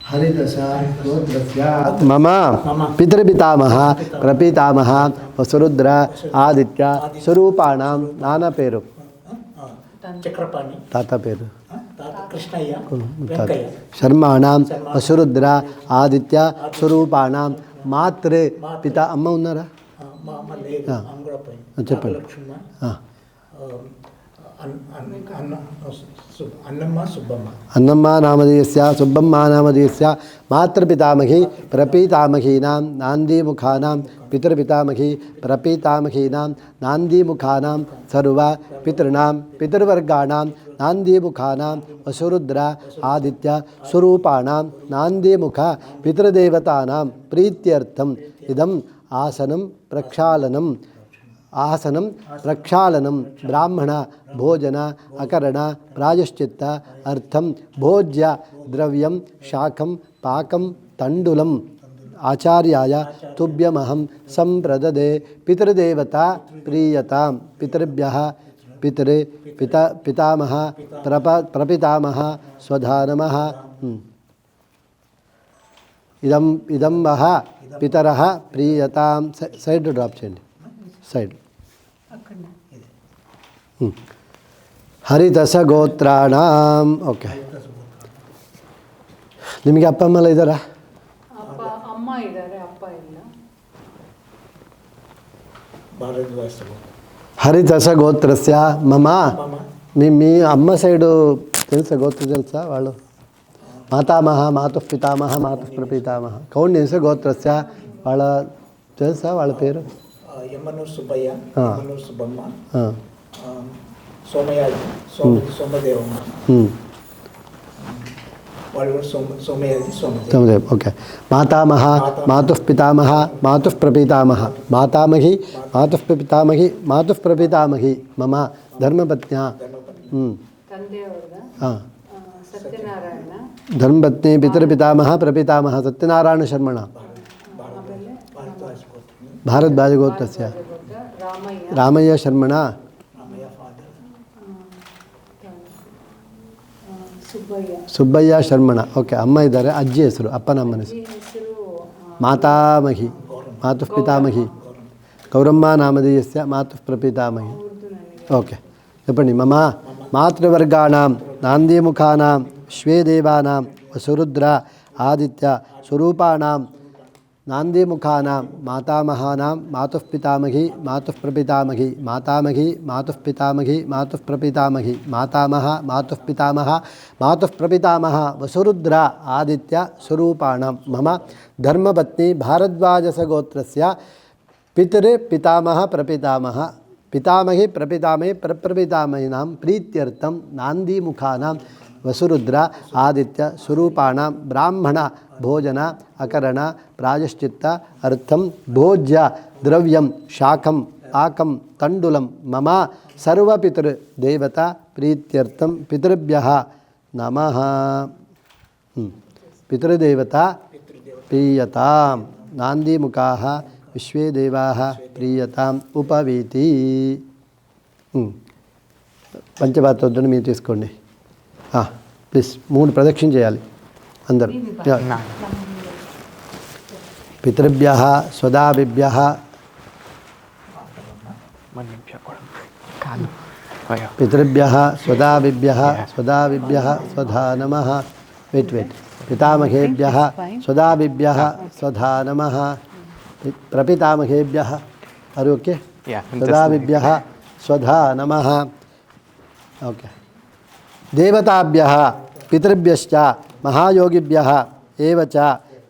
हरिदश गोत्रस्य मम पितृपितामह प्रपितामह वसुरुद्र आदित्य स्वरूपाणां नाना पेरु चक्रपाणि ताता पेरु कृष्णय्य वेंकय्य शर्माणां वसुरुद्र आदित्य स्वरूपाणां मातृ पिता अम्म उन्नारा చెప్పండి अन्नम्म नामधेयस्य सुब्बम्म नामधेयस्य मातृपितामही प्रपितामहीनां नान्दीमुखानां पितृपितामही प्रपितामहीनां नान्दीमुखानां सर्व पितॄणां पितृवर्गाणां नान्दीमुखानां वसुरुद्र आदित्य स्वरूपाणां नान्दीमुख पितृदेवतानां प्रीत्यर्थम् इदम् आसनं प्रक्षालनं ब्राह्मण भोजन अकरण प्रायश्चित्त अर्थं भोज्य द्रव्यं शाखं पाकं तण्डुलम् आचार्याय तुभ्यमहं संप्रददे पितृदेवता प्रीयतां पितृभ्यः पितामह प्रपितामह स्वधानमः इदं वह पितरः प्रीयतां सैड ड्राप चेయండి सैड हरिदश गोत्राणाम ओके निಮಗೆ ಅಪ್ಪ ಅಮ್ಮ ಎಲ್ಲ ಇದ್ದಾರಾ ಅಮ್ಮ ಇದ್ದಾರೆ ಅಪ್ಪ ಇಲ್ಲ హరిదశ గోత్రస్య మమ మీ అమ్మ సైడు తెలుసా గోత్ర తెలుసా వాళ్ళు ಮಾತಾಮಹ ಮಾತುಃ ಪಿತಾಮಹ ಮಾತುಃ ಪ್ರಪಿತಾಮಹ ಕೌಂಡಿನ್ಯ ಗೋತ್ರಸ್ಯ వాళ్ళ తెలుసా వాళ్ళ పేరు ಯಮ್ಮನೂರು ಸುಬ್ಬಯ್ಯ, ಹಾ. ಯಮ್ಮನೂರು ಸುಬ್ಬಮ್ಮ, ಹಾಂ ಸೋಮಯಾಜಿ, ಸೋಮದೇವಮ್ಮ, వాళ్ళు సోమయాజి సోమదేవ్. సోమదేవ్ ఓకే మాతామహ మాతుః పితామహ మాతుః ప్రపితామహ మాతామహి మాతుః పితామహి మాతుః ప్రపితామహి మమ ಧರ್ಮಪತ್ನ್ಯಾ ತಂದೆಯವ್ರದ ಹಾಂ ಸತ್ಯನಾರಾಯಣ, ಧರ್ಮಪತ್ನಿ ಪಿತೃಪಿತಾಮಹ ಪ್ರಪಿತಾಮಹ ಸತ್ಯನಾರಾಯಣ ಶರ್ಮಣ ಆಮೇಲೆ ಭಾರದ್ವಾಜ ಗೋತ್ರಸ್ಯ ರಾಮಯ್ಯ, ರಾಮಯ್ಯ ಶರ್ಮಣ ಸುಬ್ಬಯ್ಯ, ಸುಬ್ಬಯ್ಯ ಶರ್ಮಣ ಓಕೆ ಅಮ್ಮ ಇದ್ದಾರೆ ಅಜ್ಜಿ ಹೆಸರು ಅಪ್ಪನ ಅಮ್ಮನ ಹೆಸರು ಹೆಸರು ಮಾತಾಮಹಿ ಮಾತುಃ ಪಿತಾಮಹಿ ಗೌರಮ್ಮ ನಾಮಧೇಯಸ್ಯ ಮಾತುಃ ಪ್ರಪಿತಾಮಹಿ ಓಕೆ చెప్పండి మమ మాతృవర్గాణం నాందీముఖానాం శ్వేదేవానాం వసురుద్ర ఆదిత్య స్వరూపాణాం నాందీముఖానాం మాతామహానాం మాతుః పితామహి మాతుః ప్రపితామహి మాతామహి మాతుః పితామహి మాతుః ప్రపితామహి మాతామహ మాతుః పితామహ మాతుః ప్రపితామహ వసురుద్ర ఆదిత్య స్వరూపాణాం మమ ధర్మపత్ని భారద్వాజసగోత్రస్య పితృపితామహ ప్రపితామహ पितामही प्रपितामही प्रप्रपितामहीनां प्रीत्यर्थं नान्दीमुखानां वसुरुद्र आदित्य स्वरूपाणां ब्राह्मण भोजन अकरण प्रायश्चित्त अर्थं भोज्य द्रव्यं शाकं पाकं तण्डुलं मम सर्वपितृदेवता प्रीत्यर्थं पितृभ्यः नमः पितृदेवता प्रीयतां नान्दीमुखाः విశ్వే దేవాః ప్రీయతాం ఉపవీతి పంచపాత్రను మీరు తీసుకోండి ప్లీజ్ 3 ప్రదక్షిణ చేయాలి అందరూ పితృభ్యః స్వదాభిభ్యః పితృభ్యః స్వదాభిభ్యః స్వదాభిభ్యః స్వధా నమః వెయిట్ పితామహేభ్యः స్వదాభిభ్యः స్వధా నమః प्रपितामहेभ्यः आर ओके सदाभिभ्यः स्वधा नमः ओके देवताभ्यः पितृभ्यश्च महायोगिभ्यः एव च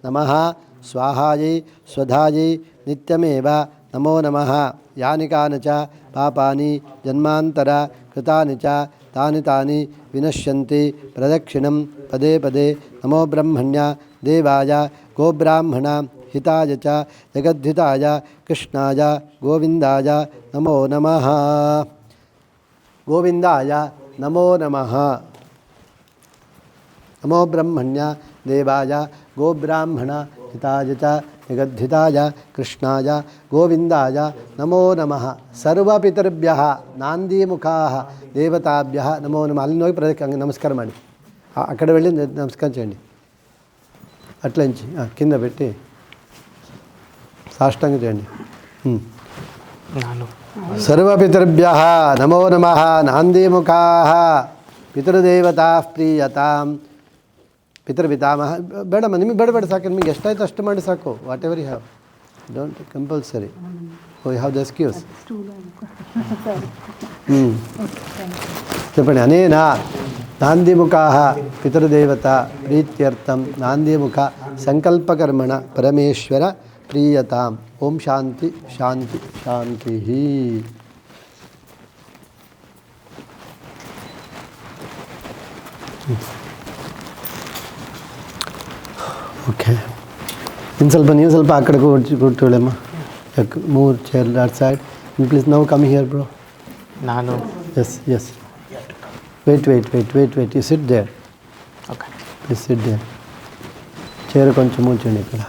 नमः स्वाहायै स्वधायै नित्यमेव नमो नमः यानि कानि च पापानि जन्मान्तर कृतानि च तानि तानि विनश्यन्ति प्रदक्षिणं पदे पदे नमो ब्रह्मण्य देवाय गोब्राह्मण हिताय च जगद्धिताय कृष्णाय गोविन्दाय नमो नमः गोविन्दाय नमो नमः नमो ब्रह्मण्य देवाय गोब्राह्मण हिताय च जगद्धिताय कृष्णाय गोविन्दाय नमो नमः सर्वपितृभ्यः नान्दीमुखाः देवताभ्यः नमो नमः ಅಲ್ಲಿ ಹೋಗಿ ಪ್ರದಕ್ಷಿಣೆ ನಮಸ್ಕಾರ ಮಾಡಿ ಆ ಕಡೆ వెళ్ళి ನಮಸ್ಕಾರ చేయండి అట్లంచి కింద పెట్టి సాష్టాంగ చేయండి सर्वपितृभ्यः नमो नमः नान्दीमुखाः पितृदेवताः प्रीयतां पितृपितामह ಬೇಡಮ್ಮ ನಿಮಗೆ ಬೇಡ ಸಾಕು ನಿಮಗೆ ಎಷ್ಟಾಯ್ತು ಅಷ್ಟು ಮಾಡಿ ಸಾಕು whatever you have don't compulsory you have the excuse చెప్పండి అనేన नान्दीमुखाः पितृदेवता प्रीत्यर्थं नान्दीमुख संकल्पकर्मण परमेश्वर प्रीयताम् ओम शांति शांति शांति ही ओके इन ಸ್ವಲ್ಪ ನೀವು ಸ್ವಲ್ಪ ಆ ಕಡೆ ಕೂತ್ಕೊಳ್ಳಮ್ಮ move chair that side please now come here bro ನಾನು yes wait you sit there okay please sit there chair కొంచెం మూర్చండి ఇక్కడ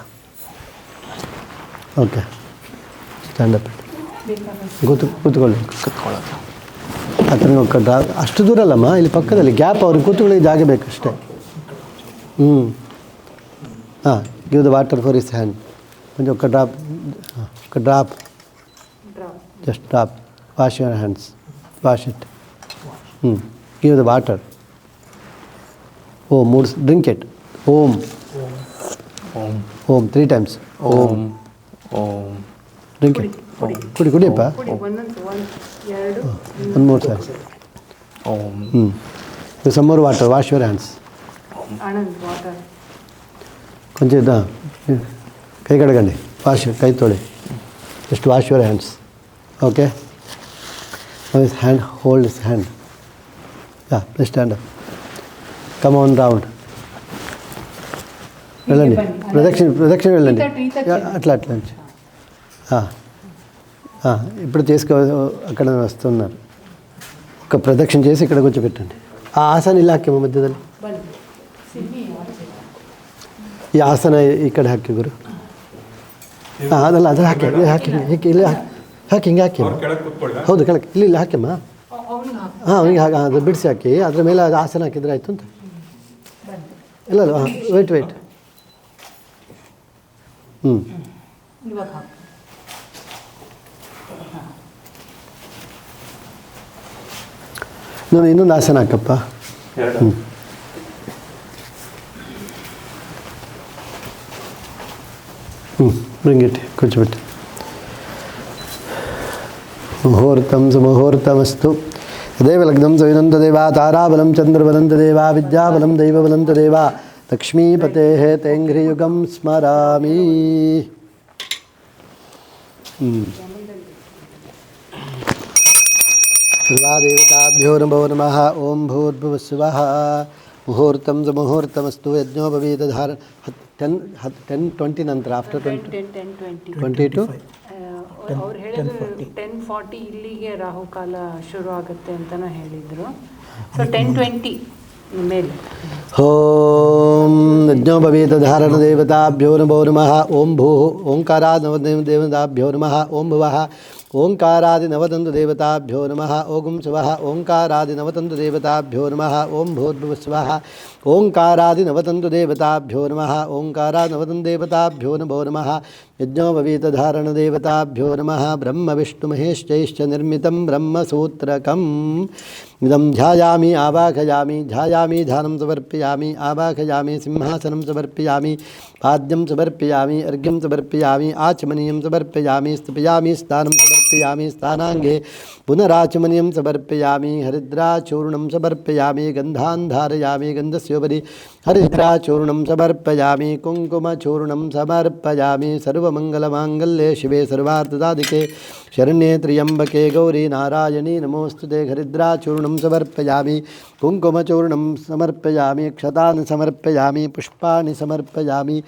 ఓకే స్టాండ్ అప్ ಕೂತ್ಕೊಳ್ಳಿ ಕೂತ್ಕೊಳ್ಳೋದು ಹತ್ರ ಒಕ್ಕಟ್ಟ ಅಷ್ಟು ದೂರ ಅಲ್ಲಮ್ಮ ಇಲ್ಲಿ ಪಕ್ಕದಲ್ಲಿ ಗ್ಯಾಪ್ ಅವ್ರಿಗೆ ಕೂತ್ಕೊಳ್ಳಿ ಜಾಗ ಬೇಕಷ್ಟೇ ಹಾಂ give the water for his hand ಕೊಂಚം ఒక drop just drop wash your hands wash it give the water ಓಂ ಡ್ರಿಂಕ್ ಇಟ್ ಓಂ ಓಂ ಓಂ 3 times ಓಂ ಓಂ ಡ್ರಿಂಕ್ ಇಟ್ ಕುಡಿಯಪ್ಪ one more time ಓಂ with some more water wash your hands Anand water. ಕೊಂಚ ಕೈ ಕಡಗಂಡಿ ವಾಶ್ ಕೈ ತೊಳಿ just wash your hands. Okay, his hand hold his hand. Please stand up. Come on round వెళ్ళండి. ప్రదక్షిణ వెళ్ళండి అట్లా నుంచి. ఇప్పుడు తీసుకో అక్కడ వస్తున్నారు. ఒక ప్రదక్షిణ చేసి ఇక్కడ కూర్చోబెట్టండి. ಆ ಆಸನ ಇಲ್ಲ ಹಾಕಿ ಮಧ್ಯದಲ್ಲಿ. ಈ ಆಸನ ಈ ಕಡೆ ಹಾಕಿ ಗುರು. ಅದಲ್ಲ ಅದು ಹಾಕಿ ಇಲ್ಲಿ ಹಾಕಿ ಹಿಂಗೆ ಹಾಕಿ. ಹೌದು ಕೆಳಕ್ಕೆ ಇಲ್ಲಿ ಹಾಕಿಮ್ಮ. ಅವನಿಗೆ ಹಾಗೆ ಅದು ಬಿಡಿಸಿ ಹಾಕಿ ಅದ್ರ ಮೇಲೆ ಅದು ಆಸನ ಹಾಕಿದ್ರೆ ಆಯಿತು ಅಂತ. ಇಲ್ಲ ಅಲ್ವಾ? ವೆಯ್ಟ್ ನಾನು ಇನ್ನೊಂದು ಆಸನ ಹಾಕಪ್ಪ. Bring it ಕೂತ್ಬಿಟ್ಟು. ಮುಹೂರ್ತಂ ಸುಮುಹೂರ್ತಮಸ್ತು. ತದೇವ ಲಗ್ನಂ ಸವಿನಂ ತದೇವ ತಾರಾಬಲಂ ಚಂದ್ರಬಲಂ ತದೇವ ವಿದ್ಯಾಬಲಂ ದೈವಬಲಂ ತದೇವ ಲಕ್ಷ್ಮೀಪತೇಃ ತೇಂಘ್ರಿಯುಗಂ ಸ್ಮರಾಮಿ. ಸರ್ವಾದೇವತಾಭ್ಯೋ ನಮೋ ನಮಃ. ಓಂ ಭೂರ್ಭುವಸ್ಸುವಃ. ಮುಹೂರ್ತಂ ಸುಮುಹೂರ್ತಮಸ್ತು. ಯಜ್ಞೋಪವೀತ ಧಾರ 10:20 ನಂತರ ಆಫ್ಟರ್ 22 ಅವ್ರು ಹೇಳಿದ್ರು 10:40 ಇಲ್ಲಿಗೆ ರಾಹುಕಾಲ ಶುರು ಆಗುತ್ತೆ ಅಂತಲೂ ಹೇಳಿದರು. ಸೊ 10:20 ಮೇಲೆ. ಓಂ ಯಜ್ಞೋಪವೀತ ಧಾರಣ ದೇವತಾಭ್ಯೋ ನಮೋ ನಮಃ. ಓಂ ಭೂ ಓಂಕಾರಾದ್ ದೇವತಾಭ್ಯೋ ನಮಃ. ಓಂ ಭುವಃ ಓಂಕಾರಾದಿ ನವದಂತು ದೇವತಾಭ್ಯೋ ನಮಃ. ಓಂ ಶಿವಃ ಓಂಕಾರಾದಿ ನವತಂತು ದೇವತಾಭ್ಯೋ ನಮಃ. ಓಂ ಭೂರ್ಭುವಸ್ವಃ ಓಂಕಾರಾದಿ ನವತಂತು ದೇವತಾಭ್ಯೋ ನಮಃ. ಓಂಕಾರಾದಿ ನವತಂತು ದೇವತಾಭ್ಯೋ ನಮೋ ನಮಃ. ಯಜ್ಞೋಪವೀತ ಧಾರಣ ದೇವತಾಭ್ಯೋ ನಮಃ. ಬ್ರಹ್ಮ ವಿಷ್ಣು ಮಹೇಶ್ಚೈಶ್ಚ ನಿರ್ಮಿತಂ ಬ್ರಹ್ಮಸೂತ್ರಕಂ ಇದಂ ಧ್ಯಾಯಾಮಿ ಆವಾಹಯಾಮಿ. ಧ್ಯಾಯಾಮಿ ಧ್ಯಾನಂ ಸಮರ್ಪಯಾಮಿ. ಆವಾಹಯಾಮಿ ಸಿಂಹಾಸನಂ ಸಮರ್ಪಯಾಮಿ. ಪಾದ್ಯಂ ಸಮರ್ಪಯಾಮಿ. ಅರ್ಘ್ಯಂ ಸಮರ್ಪಯಾಮಿ. ಆಚಮನೀಯಂ ಸಮರ್ಪಯಾಮಿ. ಸ್ತುಪಯಾಮಿ. ಸ್ನಾನಂ ಸಮರ್ಪಯಾಮಿ. ಸ್ನಾನಾಂಗೆ ಪುನರಾಚಮನೀಯಂ ಸಮರ್ಪಯಾಮಿ. ಹರಿದ್ರಾಚೂರ್ಣಂ ಸಮರ್ಪಯಾಮಿ. ಗಂಧಾನ್ ಧಾರಯಾಮಿ. ಗಂಧಸ್ಯೋಪರಿ ಹರಿದ್ರಾಚೂರ್ಣಂ ಸಮರ್ಪಯಾಮಿ. ಕುಂಕುಮಚೂರ್ಣಂ ಸಮರ್ಪಯಾಮಿ. ಸರ್ವಮಂಗಲಮಾಂಗಲ್ಯೆ ಶಿವೆ ಸರ್ವಾರ್ಥಸಾಧಿಕೆ ಶರಣ್ಯೇ ತ್ರ್ಯಂಬಕೆ ಗೌರಿ ನಾರಾಯಣಿ ನಮೋಸ್ತುತೆ. ಹರಿದ್ರಾಚೂರ್ಣಂ ಸಮರ್ಪಯಾಮಿ. ಕುಂಕುಮಚೂರ್ಣಂ ಸಮರ್ಪಯಾಮಿ. ಕ್ಷತಾನ್ ಸಮರ್ಪಯಾಮಿ. ಪುಷ್ಪಾಣಿ ಸಮರ್ಪಯಾಮಿ.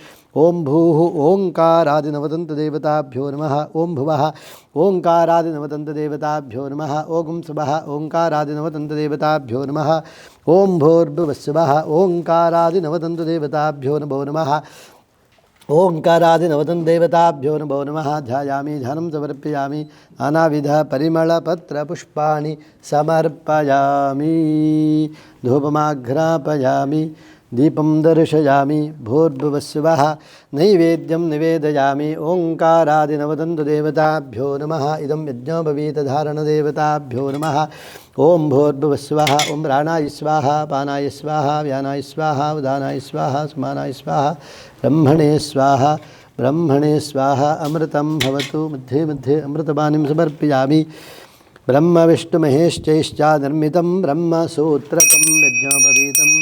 ಓಂ ಭೂಃ ಓಂಕಾರಾದಿ ನವದಂತು ದೇವತಾಭ್ಯೋ ನಮಃ. ಓಂ ಭುವಃ ಓಂಕಾರಾದಿ ನವದಂತು ದೇವತಾಭ್ಯೋ ನಮಃ. ಓಂ ಸುಭಃ ಓಂಕಾರಾದಿ ನವದಂತು ದೇವತಾಭ್ಯೋ ನಮಃ. ಓಂ ಭೂರ್ಭುವಸ್ಸುವಃ ಓಂಕಾರಾದಿ ನವದಂತು ದೇವತಾಭ್ಯೋ ನಮೋ ನಮಃ. ಓಂಕಾರಾದಿ ನವದಂತು ದೇವತಾಭ್ಯೋ ನಮೋ ನಮಃ. ಧ್ಯಾಯಾಮಿ ಧ್ಯಾನಂ ಸಮರ್ಪಯಾಮಿ. ನಾನಾವಿಧ ಪರಿಮಳಪತ್ರ ಪುಷ್ಪಾಣಿ ಸಮರ್ಪಯಾಮಿ. ಧೂಪಮಾಘ್ರಾಪಯಾಮಿ. ದೀಪಂ ದರ್ಶಯಾಮಿ. ಭೂರ್ಭುವಸ್ಸುವಃ ನೈವೇದ್ಯಂ ನಿವೇದಯಾಮಿ. ಓಂಕಾರಾದಿ ನವದಂತು ದೇವತಾಭ್ಯೋ ನಮಃ. ಇದಂ ಯಜ್ಞೋಪವೀತ ಧಾರಣ ದೇವತಾಭ್ಯೋ ನಮಃ. ಓಂ ಭೂರ್ಭುವಸ್ಸುವಃ. ಓಂ ಪ್ರಾಣಾಯ ಸ್ವಾಹ. ಪಾನಾಯ ಸ್ವಾಹ. ವ್ಯಾನಾಯ ಸ್ವಾಹ. ಉದಾನಾಯ ಸ್ವಾಹ. ಸ್ಮಾನಾಯ ಸ್ವಾಹ. ಬ್ರಹ್ಮಣೇ ಸ್ವಾಹ. ಬ್ರಹ್ಮಣೇ ಸ್ವಾಹ. ಅಮೃತಂ ಭವತು. ಮಧ್ಯೆ ಮಧ್ಯೆ ಅಮೃತಪಾನಿಂ ಸಮರ್ಪಯಾಮಿ. ಬ್ರಹ್ಮ ವಿಷ್ಣು ಮಹೇಶ್ಚೈಶ್ಚ ನಿರ್ಮಿತಂ ಬ್ರಹ್ಮಸೂತ್ರಕಂ ಯಜ್ಞೋಪವೀತಂ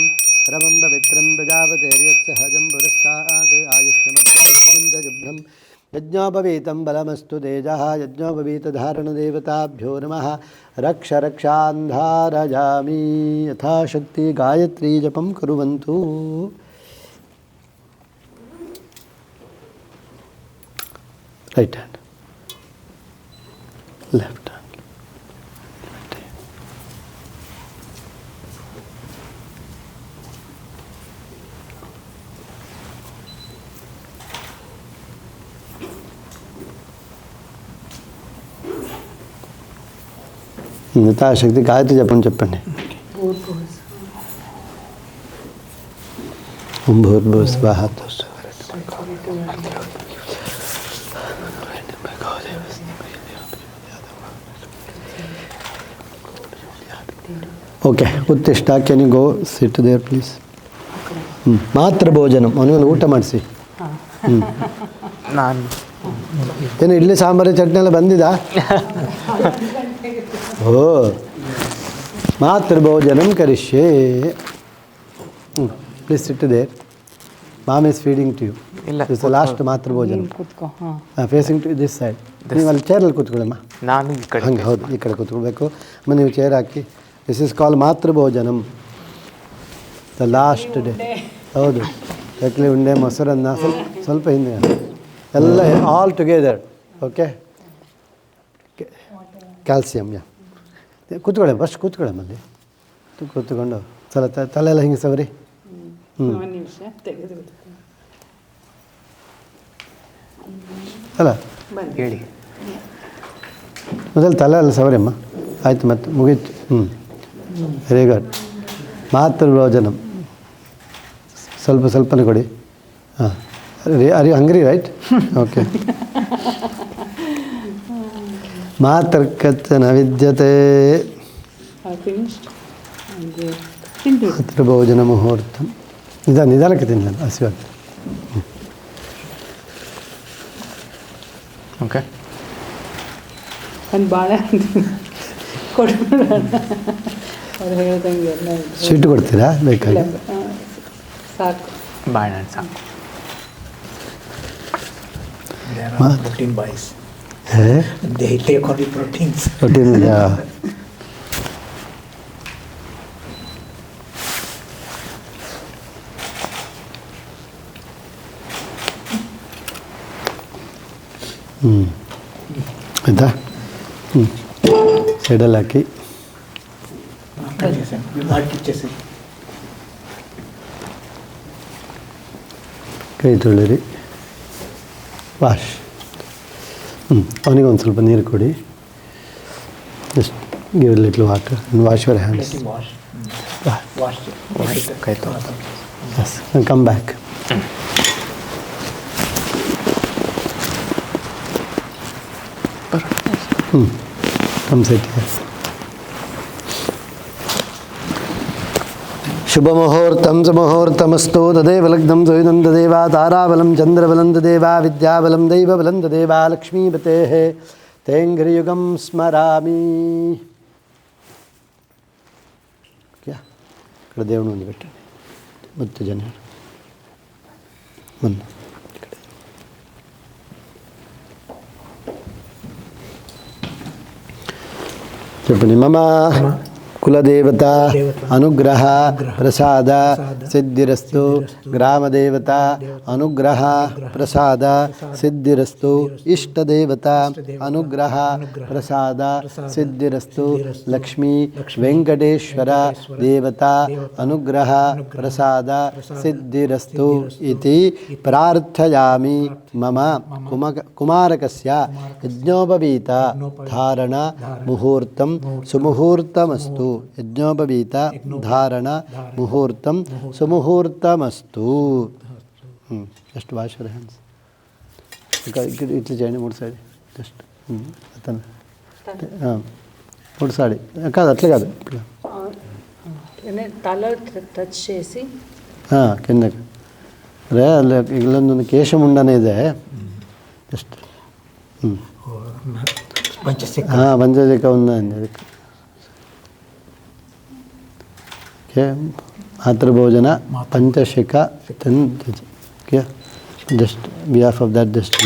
ಪರಮಂ ಪವಿತ್ರಂ ಪ್ರಜಾಪತೇರ್ಯತ್ಸಹಜಂ ಪುರಸ್ತಾತ್ ಆಯುಷ್ಯಮಗ್ರಂ ಯಜ್ಞೋಪವೀತಂ ಬಲಮಸ್ತು ತೇಜಃ. ಯಜ್ಞೋಪವೀತಧಾರಣದೇವತಾಭ್ಯೋ ನಮಃ. ರಕ್ಷ ರಕ್ಷಾಂಧಾರಯಾಮಿ. ಯಥಾಶಕ್ತಿ ಗಾಯತ್ರಿ ಜಪಂ ಕುರ್ವಂತು. Right hand left hand. యథాశక్తి గాయత్రి జపం చెప్పండి. ఓం భూర్భువస్వః. ಓಕೆ, ಉತ್ತಿಷ್ಟ. Can you go sit there please. ಮಾತ್ರ ಭೋಜನಂ. ಅವನಿಗೊಂದು ಊಟ ಮಾಡಿಸಿ. ನಾನು ಏನು ಇಡ್ಲಿ ಸಾಂಬಾರು ಚಟ್ನಿ ಎಲ್ಲ ಬಂದಿದಾ? ಓ, ಮಾತೃಭೋಜನಂ ಕರಿಷ್ಯೆ. Please sit there. Mom is feeding to you. ಇಲ್ಲ, ಇಟ್ಸ್ ಲಾಸ್ಟ್ ಮಾತೃ ಭೋಜನ. ಕೂತ್ಕೋ. ಹಾಂ, ಫೇಸಿಂಗ್ ಟು ದಿಸ್ ಸೈಡ್. ನೀವು ಅಲ್ಲಿ ಚೇರಲ್ಲಿ ಕೂತ್ಕೊಳ್ಳಮ್ಮ. ನಾನು ಈ ಕಡೆ. ಹಂಗೆ ಹೌದು, ಈ ಕಡೆ ಕೂತ್ಕೊಳ್ಬೇಕು. ಅಮ್ಮ ನೀವು chair hockey. This is call ಮಾತೃ ಭೋಜನಂ, ದ ಲಾಸ್ಟ್ ಡೇ. ಹೌದು, ಚಕ್ಲಿ ಉಂಡೆ, ಮೊಸರನ್ನ, ಸ್ವಲ್ಪ ಹಿಂದೆ ಎಲ್ಲ ಆಲ್ ಟುಗೆದರ್. Okay, calcium. ಕೂತ್ಕೊಳ್ಳಿ, ಫಸ್ಟ್ ಕೂತ್ಕೊಳ್ಳಮ್ಮಲ್ಲಿ. ಕೂತ್ಕೊಂಡು ಸಲ ತಲೆ ಎಲ್ಲ ಹಿಂಗೆ ಸವರಿ. ಒಂದು ನಿಮಿಷ ತೆಗೆದು ಅಲ್ಲ ಹೇಳಿ. ಮೊದಲು ತಲೆ ಎಲ್ಲ ಸವರಿ ಅಮ್ಮ. ಆಯಿತು, ಮತ್ತೆ ಮುಗೀತು. Very good. ಮಾತೃ ಭೋಜನಂ ಸ್ವಲ್ಪ ಸ್ವಲ್ಪನೇ ಕೊಡಿ. ಹಾಂ, are you hungry right? Okay. ಮಾತರ್ಕತ್ತ ನ ವಿದ್ಯತೆ ಮಾತೃ ಭೋಜನ ಮುಹೂರ್ತ. ನಿಧಾನಕ್ಕೆ ತಿನ್ನ, ಹಸಿವಾಗ್ತದೆ. ಓಕೆ, ಒಂದು ಬಾಳೆ ಕೊಡ್ಬಿಡೋಣ. ಅವ್ರು ಹೇಳ್ದಂಗೆ ಎಲ್ಲ ಸ್ವೀಟ್ ಕೊಡ್ತೀರಾ? ಬೇಕಾಗಿ ಸಾಕು. ಬಾಳೆಹಣ್ಣು ಸಾಕು. They are protein buys. They take only proteins. Protein. ಆಯಿತಾ? ಸೈಡಲ್ಲಿ ಹಾಕಿ ಕೈ ತೊಳಿರಿ. ವಾಶ್. ಅವನಿಗೊಂದು ಸ್ವಲ್ಪ ನೀರು ಕೊಡಿ. Just give little water and wash your hands. ಕೈ ತೊಳೆದು. Yes, come back. Come sit. ಶುಭಮುಹೂರ್ತಂ ಸುಮುಹೂರ್ತಮಸ್ತು. ತದೇವ ಲಗ್ನಂ ಸುವಿದಂ ತದೇವ ತಾರಾಬಲಂ ಚಂದ್ರಬಲಂ ತದೇವ ವಿದ್ಯಾಬಲಂ ದೈವಬಲಂ ತದೇವ ಲಕ್ಷ್ಮೀಪತೇಃ ತೇಂಘ್ರಿಯುಗಂ ಸ್ಮರಾಮಿ. ఇక్కడ దేవుని ముందు పెట్టండి. మొత్తం జనాలు ముందు చెప్పండి. మమ కులదేవత అనుగ్రహ ప్రసాద సిద్ధిరస్తు. గ్రామదేవత అనుగ్రహ ప్రసాద సిద్ధిరస్తు. ఇష్టదేవత అనుగ్రహ ప్రసాద సిద్ధిరస్తు. లక్ష్మీ వెంకటేశ్వర దేవత అనుగ్రహ ప్రసాద సిద్ధిరస్తు इति ప్రార్థయామి. మమ కుమారకస్య యజ్ఞోపవీత ధారణ ముహూర్తం సుముహూర్తమస్తు. ಯಜ್ಞೋಪವೀತ ಧಾರಣ ಮುಹೂರ್ತಂ ಸುಮುಹೂರ್ತಮಸ್ತು. Just wash your hands. ఇట్లా చేయండి, 3 సైడ్ జస్ట్. అతను మూడు సాడి కాదు, అట్లే కాదు, ఇట్లా తల టచ్ చేసి కిందకి. ಅದೇ ಅಲ್ಲಿ ಇಲ್ಲೊಂದೊಂದು ಕೇಶಮುಂಡನೇ ಜಸ್ಟ್. ಪಂಚಸಿಕ ఉందండి ಅದಕ್ಕೆ. ఓకే, మాతృభోజన పంచశిఖ okay. Just behalf of that just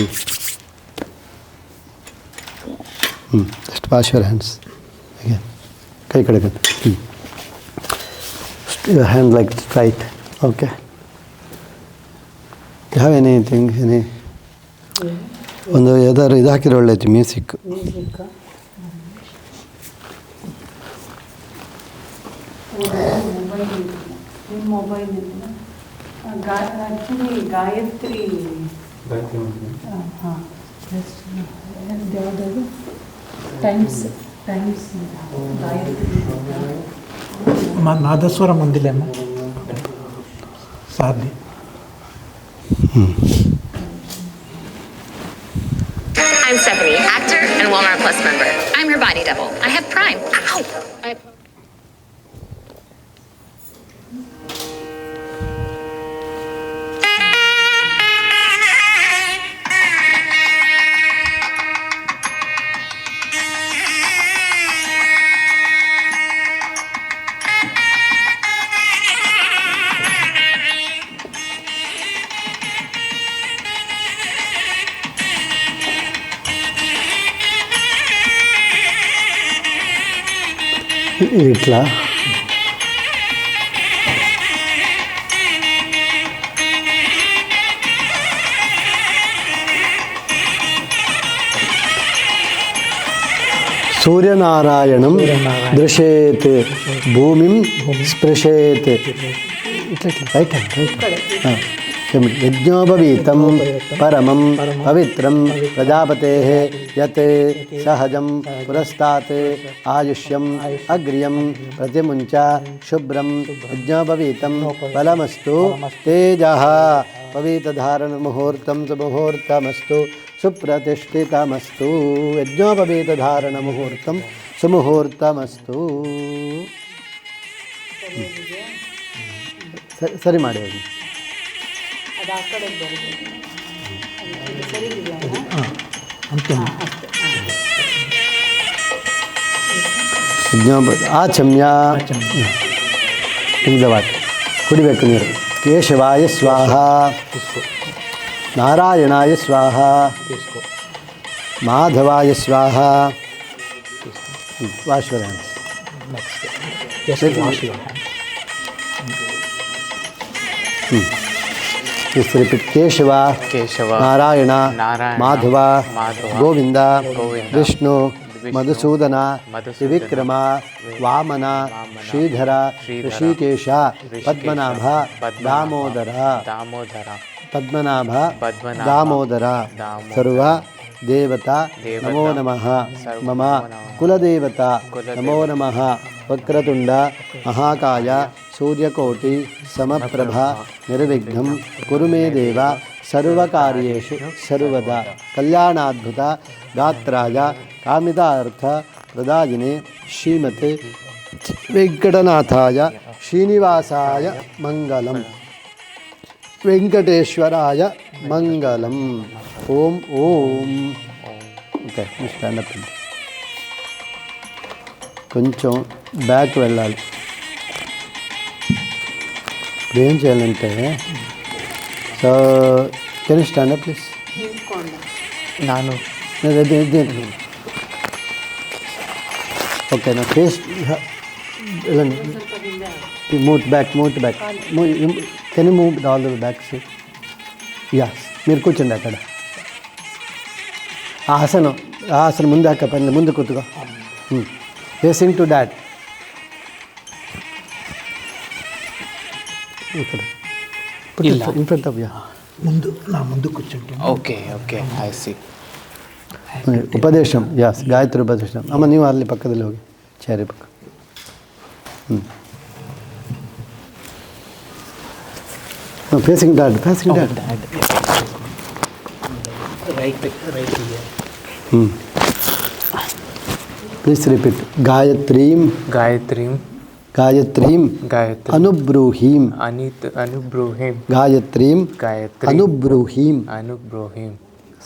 just wash your hands again. కై కడగ your hand like right. Okay, you have anything any ಒಂದು ಯಾವ್ದಾದ್ರು ಇದು ಹಾಕಿರೋ ಒಳ್ಳೆಯದು ಮ್ಯೂಸಿಕ್. ಮೊಬೈಲ್ ಆ್ಯಕ್ಚುಲಿ ಗಾಯತ್ರಿ ಹಾಂ ಯಾವುದಾದ್ರು ಟೈಮ್ಸ್ ಗಾಯತ್ರಿ ನಾದಸ್ವರ ಮಂದಿಲೇಮ್ಮ ಸಾಧ್ಯ. I'm Stephanie, actor and Walmart Plus member. I'm your body double. I have Prime. Ow! ಇಟ್ಲಾ ಸೂರ್ಯನಾರಾಯಣಂ ದೃಶೇತ್ ಭೂಮಿಂ ಸ್ಪೃಶೇತ್ ರೈಟ್ ಹಾಂ ಯಜ್ಞೋಪವೀತಂ ಪರಮಂ ಪವಿತ್ರಂ ಪ್ರಜಾಪತೇಃ ಯತ್ ಸಹಜಂ ಪುರಸ್ತಾತ್ ಆಯುಷ್ಯಂ ಅಗ್ರ್ಯಂ ಪ್ರತಿಮುಂಚ ಶುಭ್ರಂ ಯಜ್ಞೋಪವೀತಂ ಫಲಮಸ್ತು ತೇಜಃ ಪವಿತ್ರಧಾರಣ ಮುಹೂರ್ತಂ ಸುಮುಹೂರ್ತಮಸ್ತು ಸುಪ್ರತಿಷ್ಠಿತಮಸ್ತು ಯಜ್ಞೋಪವೀತಧಾರಣ ಮುಹೂರ್ತಂ ಸುಮುಹೂರ್ತಮಸ್ತು. ಸರಿ ಮಾಡಿ ಅದು. ಅದು ಆ ಕಡೆ ಬರಬೇಕು. ಅದು ಸರಿ ಇದೆಯಾ? ಆಚಮ್ಯ ಇಂದವಾಟ್ ಕುಡಿಬೇಕು ನೀರು. ಕೇಶವಾಯ ಸ್ವಾಹ, ನಾರಾಯಣಾಯ ಸ್ವಾಹ, ಮಾಧವಾಯ ಸ್ವಾಹ. Wash your hands. Keshava Keshava Narayana Narayana Madhava Madhava Govinda Govinda Vishnu Madhusudana Madhusudana Trivikrama Vamana Shridhara Hrishikesha Padmanabha Damodara Damodara Padmanabha Padmanabha Damodara Damodara ಸರ್ವ ದೇವತಾ ದೇವತಾ ನಮೋ ನಮಃ ಸರ್ವ ಮಮ ನಮೋ ನಮಃ ಕುಲದೇವತಾ ಕುಲದೇವತಾ ನಮೋ ನಮಃ ವಕ್ರತುಂಡ ಮಹಾಕಾಯ ಸೂರ್ಯಕೋಟಿ ಸಮಪ್ರಭ ನಿರ್ವಿಘ್ನಂ ಕುರು ಮೇ ದೇವ ಸರ್ವಕಾರ್ಯೇಷು ಸರ್ವದಾ ಕಲ್ಯಾಣಾದ್ಭುತ ಗಾತ್ರಾಯ ಕಾಮಿತಾರ್ಥ ಪ್ರದಾಯಿನೇ ಶ್ರೀಮತೆ ವೆಂಕಟನಾಥಾಯ ಶ್ರೀನಿವಾಸಾಯ ಮಂಗಲಂ వెంకటేశ్వరాయ మంగళం. ఓం ఓం. Okay stand up. కొంచెం బ్యాక్ వెళ్ళాలి. ఇప్పుడు ఏం చేయాలంటే so can you stand up please. ನಾನು ఓకే నా ఫేస్ వెళ్ళండి. Move back can you move all the back side. Yeah మీరు కూర్చోండి అక్కడ. ఆ ఆసనం ముందు అక్క పని ముందు కూతుగా ఫేసింగ్ టు డాడ్. ఇక్కడ ఇన్ ఫ్రంట్ ఆఫ్ యా ముందు కూర్చుంటాను. Okay okay I see. ಉಪದೇಶಂ ಯಾಸ್ ಗಾಯತ್ರಿ ಉಪದೇಶಂ. ಅಮ್ಮ ನೀವು ಅಲ್ಲಿ ಪಕ್ಕದಲ್ಲಿ ಹೋಗಿ ಚಾರಿ ಪಕ್ಕ. Facing dad right please repeat. ಗಾಯತ್ರೀಂ ಗಾಯತ್ರೀಂ ಗಾಯತ್ರೀಂ ಗಾಯತ್ರಿ ಅನುಬ್ರೂಹೀಂ ಅನುಬ್ರೂಹಿಂ ಗಾಯತ್ರೀಂ ಗಾಯತ್ರಿ ಅನುಬ್ರೂಹೀಂ ಅನುಬ್ರೂಹಿಂ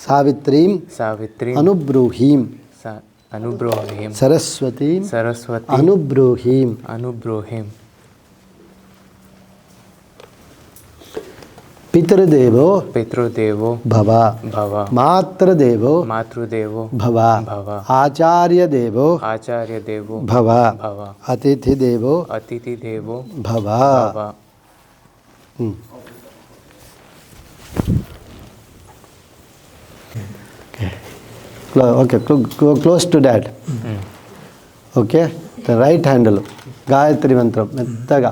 ಸಾವಿತ್ರೀಂ ಸಾವಿತ್ರಿ ಅನುಬ್ರೂಹೀಂ ಅನುಬ್ರೂಹಿಂ ಸರಸ್ವತೀಂ ಸರಸ್ವತಿ ಅನುಬ್ರೂಹೀಂ ಅನುಬ್ರೂಹಿಂ ಪಿತೃದೇವೋ ಪಿತೃದೇವೋ ಭವ ಭವ ಮಾತೃದೇವೋ ಮಾತೃದೇವೋ ಭವ ಭವ ಆಚಾರ್ಯದೇವೋ ಆಚಾರ್ಯದೇವೋ ಭವ ಭವ ಅತಿಥಿದೇವೋ ಅತಿಥಿದೇವೋ ಭವ. ಭವ. Okay close to dad. Okay right ಹ್ಯಾಂಡಲು ಗಾಯತ್ರಿ ಮಂತ್ರ ಮೆತ್ತಗ.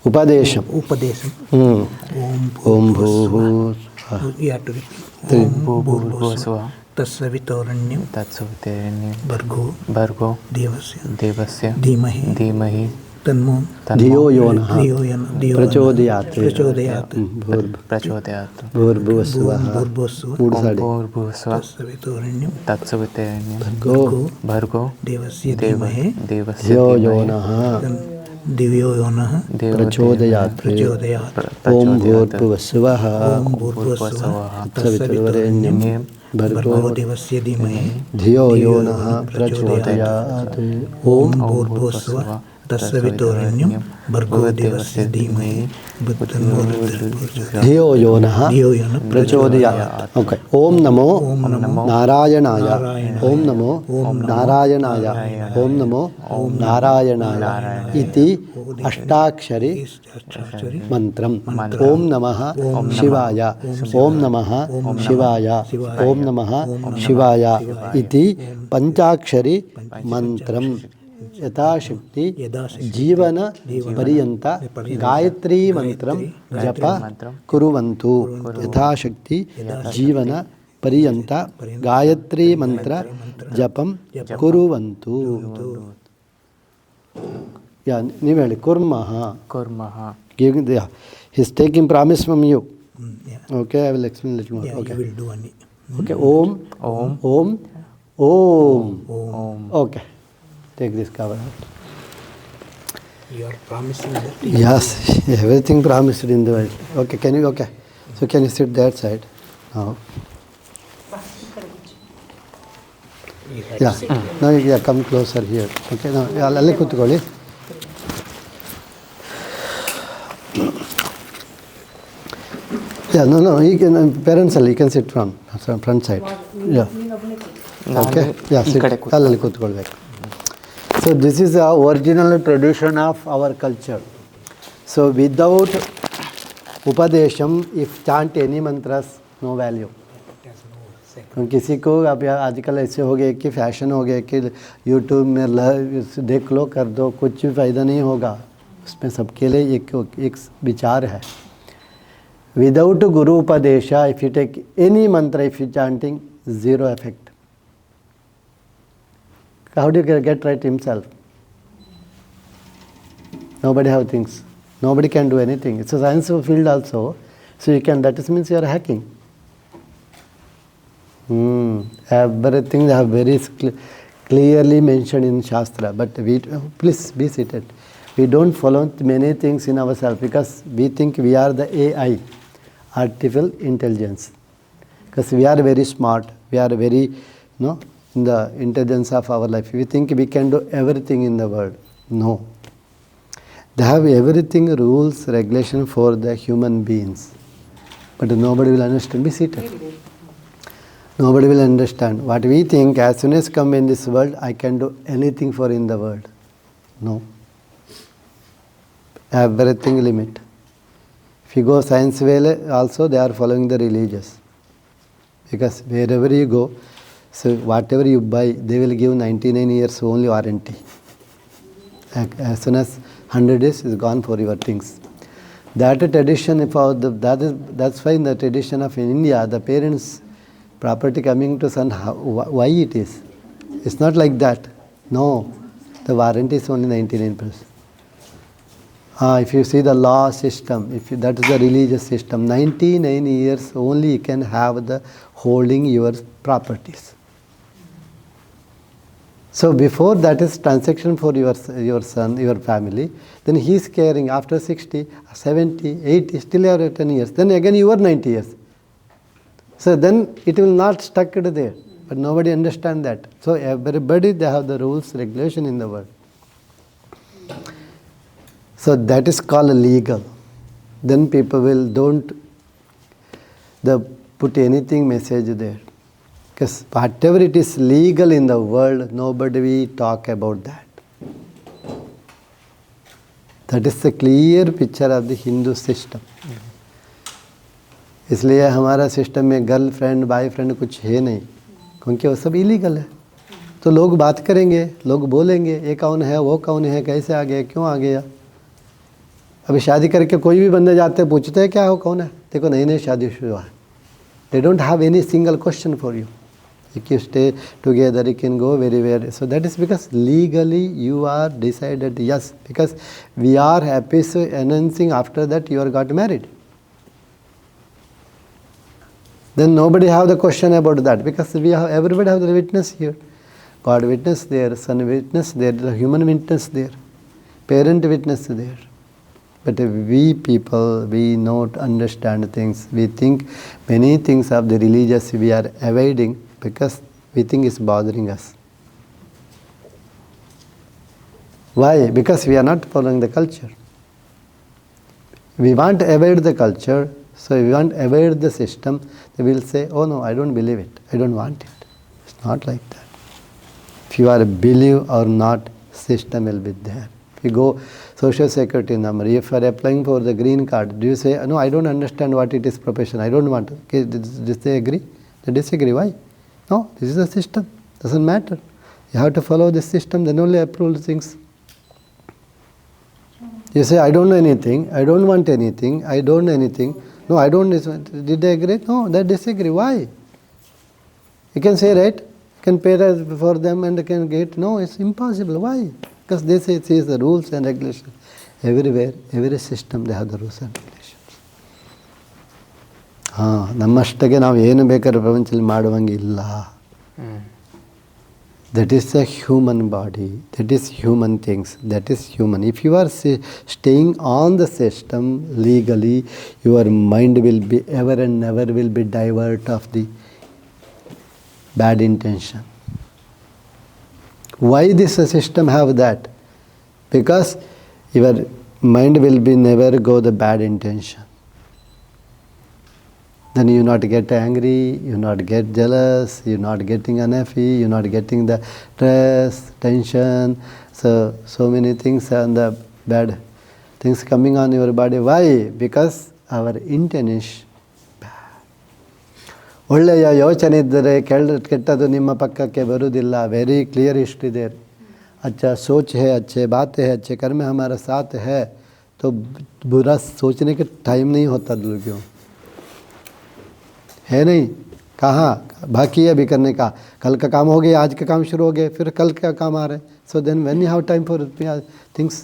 ఉపదేశం ఓం ಭೂರ್ಭುವಸ್ಸುಃ తత్సవితుర్వరేణ్యం తత్సవితుర్వరేణ్యం భర్గో దేవస్య ధీమహి తన్నో ధియో యో నః ప్రచోదయాత్. భూర్భువస్సుః తత్సవితుర్వరేణ్యం భర్గో దేవస్య ధియో యో నః దివ్యో యోనః ప్రచోదయాత్. ఓం భూర్భువస్సుః తత్సవితుర్వరేణ్యం భర్గో దేవస్య ధీమహి ధియో యో నః ప్రచోదయాత్. ఓం భూర్భువస్సుః तत्सवितुर्वरेण्यं भर्गो देवस्य धीमहि धियो यो नः प्रचोदयात्. ओके. ओम नमो नारायणाय. ओम नमो नारायणाय. ओम नमो नारायणाय इति अष्टाक्षरी मंत्रम. ओम नमः शिवाय. ओम नमः शिवाय. ओम नमः शिवाय इति पंचाक्षरी मंत्रम यथाशक्ति जीवन पर्यंत गायत्री मंत्रम जप कुर्वन्तु. यथाशक्ति जीवन पर्यंत गायत्री मंत्र जपम कुर्वन्तु. या ನೀವು ಹೇಳಿ ಕುರ್ಮಃ. कुर्मः. He is taking promise from you. Okay, I will explain little more. Okay. Okay. Om. Om. Om. Om. Okay. Take this cover out. You are promising that. Yes, everything promised in the world. Okay, can you? Okay. So can you sit that side now? Yeah. Now yeah, come closer here. Okay. Now ಅಲ್ಲಿ ಕೂತ್ಕೊಳ್ಳಿ. Yeah, no, you can, parents ಅಲ್ಲಿ, you can sit from front side. Yeah. Okay. Yeah, sit. ಅಲ್ಲಿ ಕೂತ್ಕೊಳ್ಬೇಕು. So this is the original tradition of our culture. So without upadesham, if chant any mantras, no value. किसी को अब आजकल ऐसे हो गए कि फैशन हो गया कि यूट्यूब में देख लो कर दो, कुछ भी फ़ायदा नहीं होगा. उसमें सबके लिए एक विचार है. विदाउट गुरु उपदेश, इफ यू टेक एनी मंत्र, if you chanting, zero effect. How do you get right himself? Nobody have things. Nobody can do anything. It's a science field also. So you can, that means you are hacking. Everything they have very clearly mentioned in Shastra. But we, please be seated. We don't follow many things in ourselves because we think we are the AI, artificial intelligence. Because we are very smart. We are very, in the intelligence of our life. We think we can do everything in the world. No. They have everything, rules, regulation for the human beings. But nobody will understand. Be seated. Nobody will understand. What we think, as soon as come in this world, I can do anything for in the world. No. Everything limit. If you go science way also, they are following the religious. Because wherever you go, so whatever you buy, they will give 99 years only warranty. As soon as 100 days is gone for your things. That tradition, that's why in the tradition of India, the parents' property coming to son, why it is? It's not like that. No, the warranty is only 99%. If you see the law system, that is the religious system, 99 years only you can have the holding your properties. So before that is transaction for your son, your family, then he is caring after 60, 70, 80, still you are 10 years. Then again you are 90 years. So then it will not stuck there. But nobody understand that. So everybody, they have the rules, regulation in the world. So that is called legal. Then people don't put anything message there. Because whatever it is legal in the world, nobody will talk about that. That is the clear picture of the Hindu system. इसलिए हमारा system में girlfriend boyfriend कुछ है नहीं, क्योंकि वो सब illegal है. तो लोग बात करेंगे, लोग बोलेंगे ये कौन है, वो कौन है, कैसे आ गया, क्यों आ गया. अभी शादी करके कोई भी बंदे जाते हैं, पूछते हैं क्या हो, कौन है, देखो नई नई शादी शुरू है. They don't have any single question for you. If you stay together, you can go everywhere. So that is because legally you are decided yes, because we are happy announcing after that you are got married. Then nobody have the question about that, because everybody have the witness here. God witness there, son witness there, the human witness there, parent witness there. But we people, we not understand things. We think many things of the religious we are avoiding because we think it's bothering us. Why? Because we are not following the culture. We want to avoid the culture, so we want to avoid the system. They will say, oh no, I don't believe it. I don't want it. It's not like that. If you are a believe or not, system will be there. If you go social security number, if you are applying for the green card, do you say, no, I don't understand what it is profession. I don't want to. Okay, did they agree? They disagree. Why? No, this is the system. Doesn't matter. You have to follow the system, then only approve things. You say, I don't know anything, I don't want anything, I don't know anything. No, I don't. Did they agree? No, they disagree. Why? You can say, right? You can pay for them and they can get. No, it's impossible. Why? Because they say it is the rules and regulations. Everywhere, every system, they have the rules and regulations. ನಮ್ಮಷ್ಟಕ್ಕೆ ನಾವು ಏನು ಬೇಕಾದ್ರೂ ಪ್ರಪಂಚದಲ್ಲಿ ಮಾಡುವಂಗಿಲ್ಲ. That is a human body. That is human things. That is human. If you are staying on the system legally, your mind will be ever and never will be divert of the bad intention. Why this system have that? Because your mind will be never go the bad intention. Then you not get angry, you not get jealous, you not getting unhappy, you not getting the stress, tension, so many things and the bad things coming on your body. Why? Because our intent is bad. ಒಳ್ಳೆಯ ಯೋಚನೆ ಇದ್ದರೆ ಕೆಟ್ಟದು ನಿಮ್ಮ ಪಕ್ಕಕ್ಕೆ ಬರುವುದಿಲ್ಲ. Very clear history there. अच्छा सोच है, अच्छे बातें है, अच्छे कर्म हमारा साथ है, तो बुरा सोचने के टाइम नहीं होता लोगों. है नहीं? कहाँ बाकी है अभी करने का. कल का काम हो गया, आज का काम शुरू हो गया, फिर कल का काम आ रहा है. So then when you have time for things,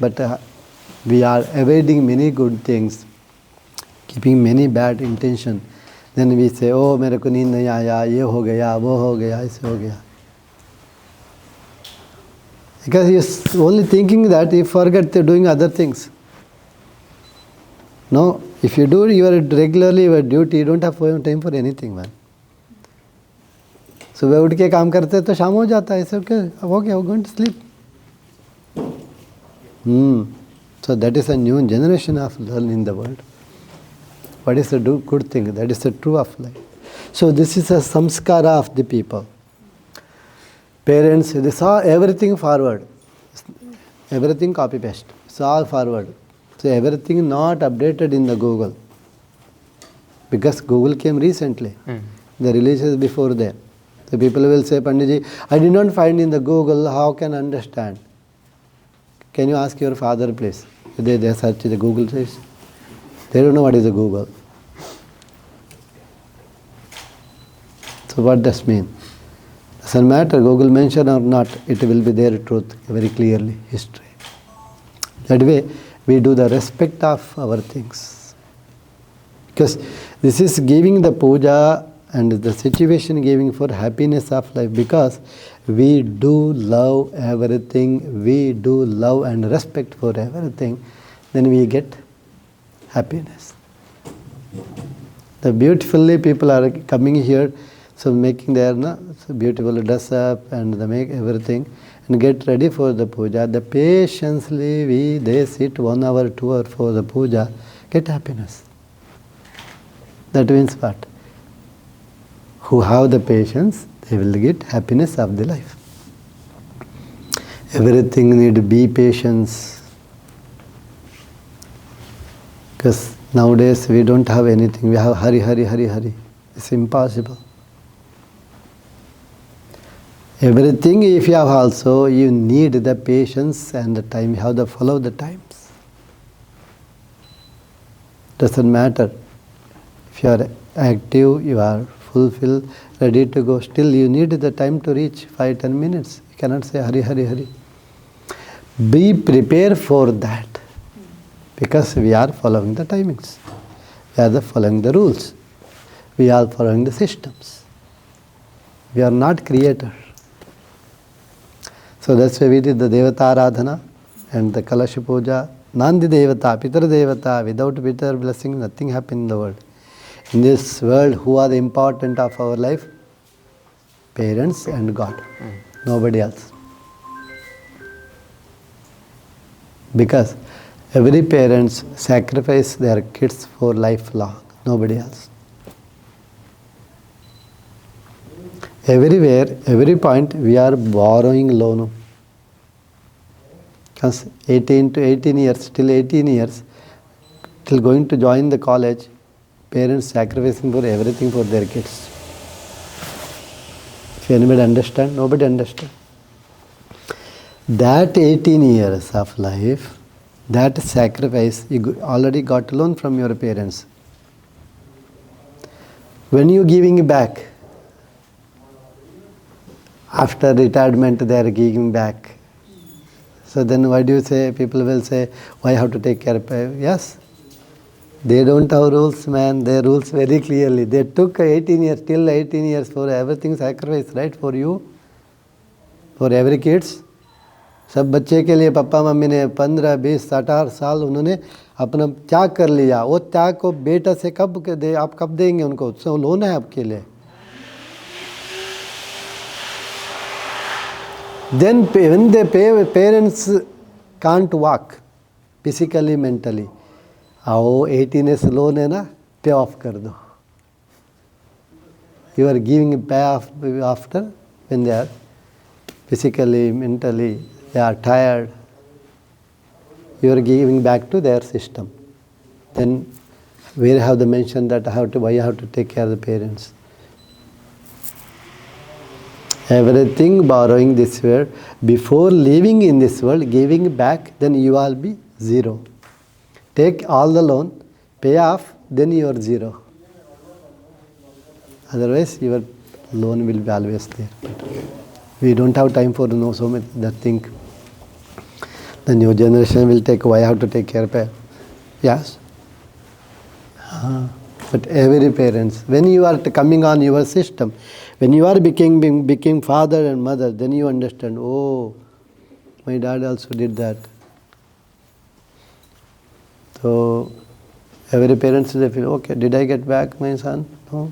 but we are avoiding many good things, keeping many bad intention. Then we say ओ मेरे को नींद नहीं आया, ये हो गया, वो हो गया, ऐसे हो गया. Because he is only thinking that he forget doing other things. No, if you do your regularly your duty, you don't have time for anything, man. सुबह उठ के काम करते तो शाम हो जाता है. ऐसे हो गया, going to sleep. So that is a new generation of learning in the world. What is the good thing? That is the true of life. So this is a samskara of the people. Parents, they saw everything forward, everything copy paste, it's all forward. So everything not updated in the Google, because Google came recently. The releases before them. So people will say, Panditji, I did not find in the Google, how can I understand? Can you ask your father, please? They search the Google says. They don't know what is a Google. So what does mean? Doesn't matter, Google mention or not, it will be their truth very clearly, history. That way, we do the respect of our things. Because this is giving the puja and the situation giving for happiness of life, because we do love everything, we do love and respect for everything, then we get happiness. The beautifully people are coming here, so making their so beautiful dress up and they make everything and get ready for the puja. The patiently they sit 1 hour, 2 hours for the puja, get happiness. That means what? Who have the patience, they will get happiness of the life. Everything need to be patience. Because nowadays we don't have anything. We have hurry, hurry, hurry, hurry. It's impossible. Everything if you have also, you need the patience and the time. You have to follow the times. Doesn't matter. If you are active, you are fulfilled, ready to go. Still you need the time to reach 5-10 minutes. You cannot say hurry, hurry, hurry. Be prepared for that. Because we are following the timings. We are following the rules. We are following the systems. We are not creators. So that's why we did the Devata Aradhana and the Kalasha Puja. Nandi Devata, Pitar Devata, without Pitar blessing, nothing happens in the world. In this world, who are the important of our life? Parents and God. Nobody else. Because every parents sacrifice their kids for lifelong, nobody else. Everywhere, every point, we are borrowing loan. Because 18 to 18 years, till 18 years, till going to join the college, parents sacrificing for everything for their kids. If anybody understand, nobody understand. That 18 years of life, that sacrifice, you already got loan from your parents. When you giving back, after retirement they are giving back. So then why do you say, people will say, why have to take care of it? Yes, they don't have rules, man. Their rules very clearly. They took 18 years, till 18 years for everything sacrifice, right? For you, for every kids. सब बच्चे के लिए papa mummy ने 15, 20, 18 साल उन्होंने अपना त्याग कर लिया. वो त्याग को बेटा से कब दे, आप कब देंगे उनको? तो लोन है आपके लिए. Then when the parents can't walk physically, mentally, आओ 18 years loan है ना, pay off कर दो. You are giving pay off after when they are physically, mentally, they are tired. You are giving back to their system. Then where have they mentioned that why you have to take care of the parents? Everything borrowing this world, before living in this world, giving back, then you will be zero. Take all the loan, pay off, then you are zero. Otherwise, your loan will be always there. We don't have time for know so much that thing. The new generation will take, why have to take care of it? Yes. But every parents, when you are coming on your system, when you are became father and mother, then you understand, oh, my dad also did that. So every parents, they feel, okay, did I get back my son? No.